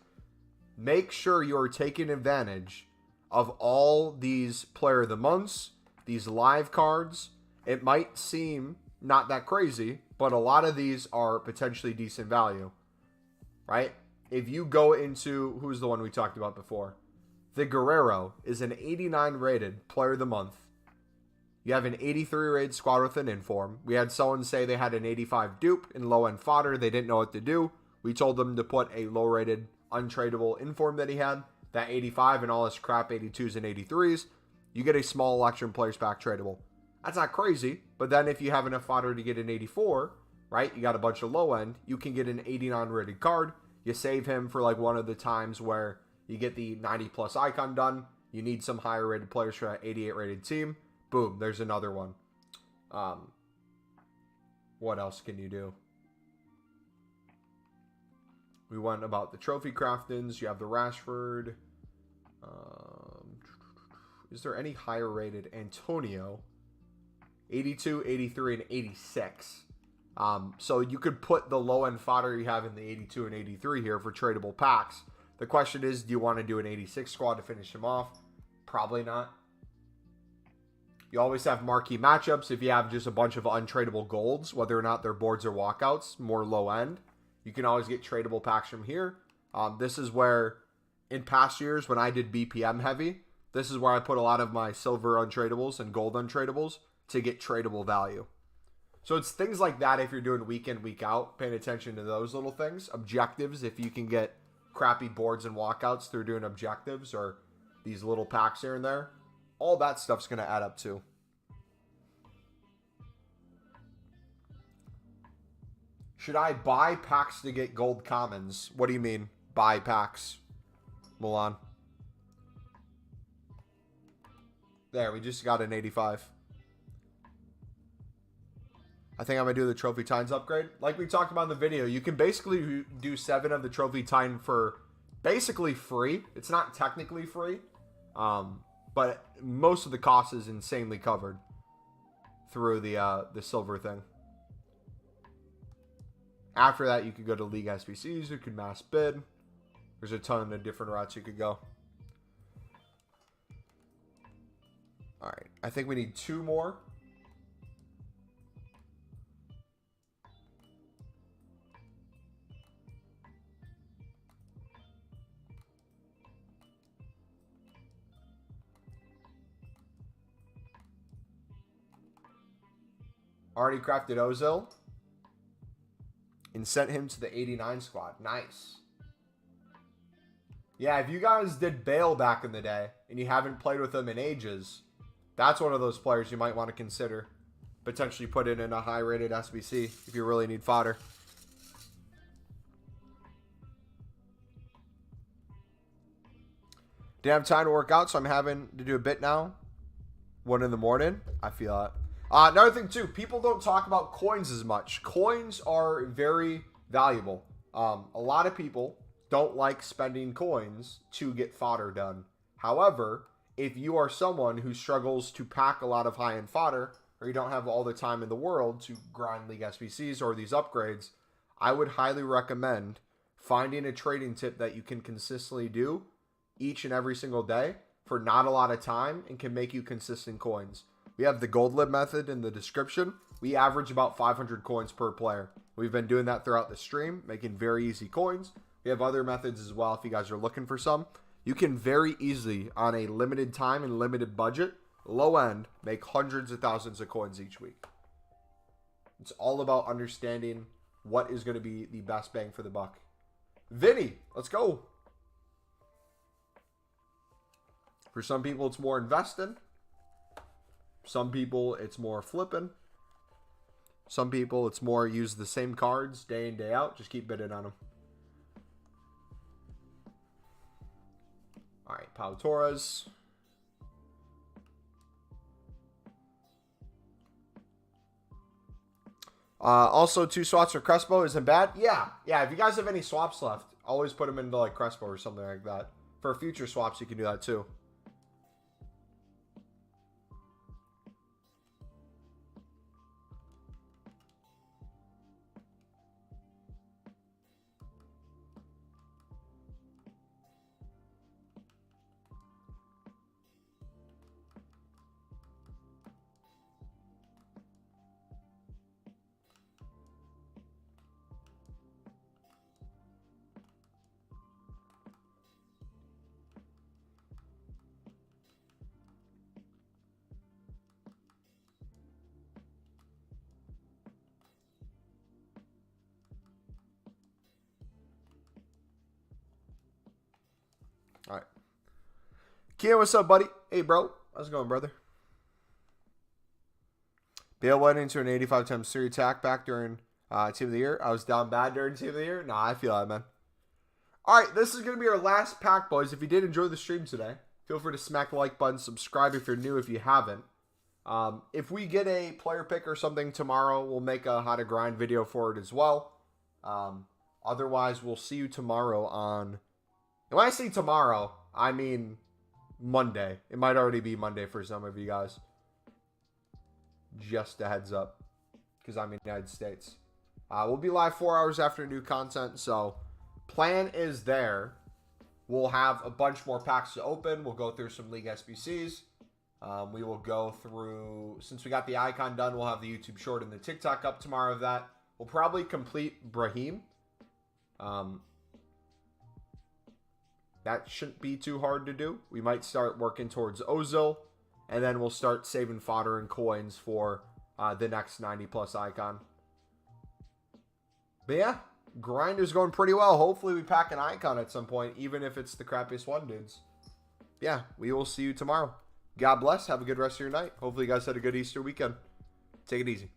make sure you're taking advantage of all these Player of the Months, these live cards. It might seem not that crazy, but a lot of these are potentially decent value, right? If you go into, who's the one we talked about before? The Guerrero is an 89 rated Player of the Month. You have an 83 rated squad with an inform. We had someone say they had an 85 dupe in low-end fodder. They didn't know what to do. We told them to put a low-rated, untradeable inform that he had that 85 and all this crap 82s and 83s, you get a small election players pack tradable. That's not crazy, but then if you have enough fodder to get an 84, right, you got a bunch of low end, you can get an 89 rated card. You save him for like one of the times where you get the 90 plus icon done. You need some higher rated players for that 88 rated team. Boom, there's another one. What else can you do? We went about the trophy craftings. You have the Rashford. Is there any higher rated? Antonio. 82, 83, and 86. So you could put the low end fodder you have in the 82 and 83 here for tradable packs. The question is, do you want to do an 86 squad to finish him off? Probably not. You always have marquee matchups if you have just a bunch of untradeable golds, whether or not they're boards or walkouts, more low end. You can always get tradable packs from here. This is where, in past years, when I did BPM heavy, this is where I put a lot of my silver untradables and gold untradables to get tradable value. So it's things like that if you're doing week in, week out, paying attention to those little things. Objectives, if you can get crappy boards and walkouts through doing objectives or these little packs here and there. All that stuff's going to add up too. Should I buy packs to get gold commons? What do you mean, buy packs, Milan? There, we just got an 85. I think I'm going to do the Trophy Tines upgrade. Like we talked about in the video, you can basically do 7 of the Trophy Tine for basically free. It's not technically free, but most of the cost is insanely covered through the silver thing. After that, you could go to League SBCs. You could mass bid. There's a ton of different routes you could go. All right. I think we need 2 more. Already crafted Ozil. And sent him to the 89 squad. Nice. Yeah, if you guys did Bale back in the day and you haven't played with him in ages, that's one of those players you might want to consider. Potentially put in a high-rated SBC if you really need fodder. Didn't have time to work out, so I'm having to do a bit now. 1 in the morning. I feel it. Another thing, too. People don't talk about coins as much. Coins are very valuable. A lot of people don't like spending coins to get fodder done. However, if you are someone who struggles to pack a lot of high-end fodder, or you don't have all the time in the world to grind League SBCs or these upgrades, I would highly recommend finding a trading tip that you can consistently do each and every single day for not a lot of time and can make you consistent coins. We have the gold lib method in the description. We average about 500 coins per player. We've been doing that throughout the stream, making very easy coins. We have other methods as well if you guys are looking for some. You can very easily, on a limited time and limited budget, low end, make hundreds of thousands of coins each week. It's all about understanding what is going to be the best bang for the buck. Vinny, let's go. For some people, it's more investing. Some people, it's more flipping. Some people, it's more use the same cards day in, day out. Just keep bidding on them. All right, Pau Torres. Also, 2 swaps for Crespo isn't bad. Yeah. If you guys have any swaps left, always put them into like Crespo or something like that. For future swaps, you can do that too. Kean, what's up, buddy? Hey, bro. How's it going, brother? Bale went into an 85 times 3 attack back during Team of the Year. I was down bad during Team of the Year. Nah, I feel that, man. All right, this is going to be our last pack, boys. If you did enjoy the stream today, feel free to smack the like button. Subscribe if you're new if you haven't. If we get a player pick or something tomorrow, we'll make a how to grind video for it as well. Otherwise, we'll see you tomorrow on... And when I say tomorrow, I mean Monday. It might already be Monday for some of you guys. Just a heads up. Because I'm in the United States. We'll be live 4 hours after new content, so plan is there. We'll have a bunch more packs to open. We'll go through some League SBCs. We will go through, since we got the icon done, we'll have the YouTube short and the TikTok up tomorrow of that. We'll probably complete Brahim. That shouldn't be too hard to do. We might start working towards Ozil, and then we'll start saving fodder and coins for the next 90+ icon. But yeah, grind is going pretty well. Hopefully we pack an icon at some point, even if it's the crappiest one, dudes. Yeah, we will see you tomorrow. God bless. Have a good rest of your night. Hopefully you guys had a good Easter weekend. Take it easy.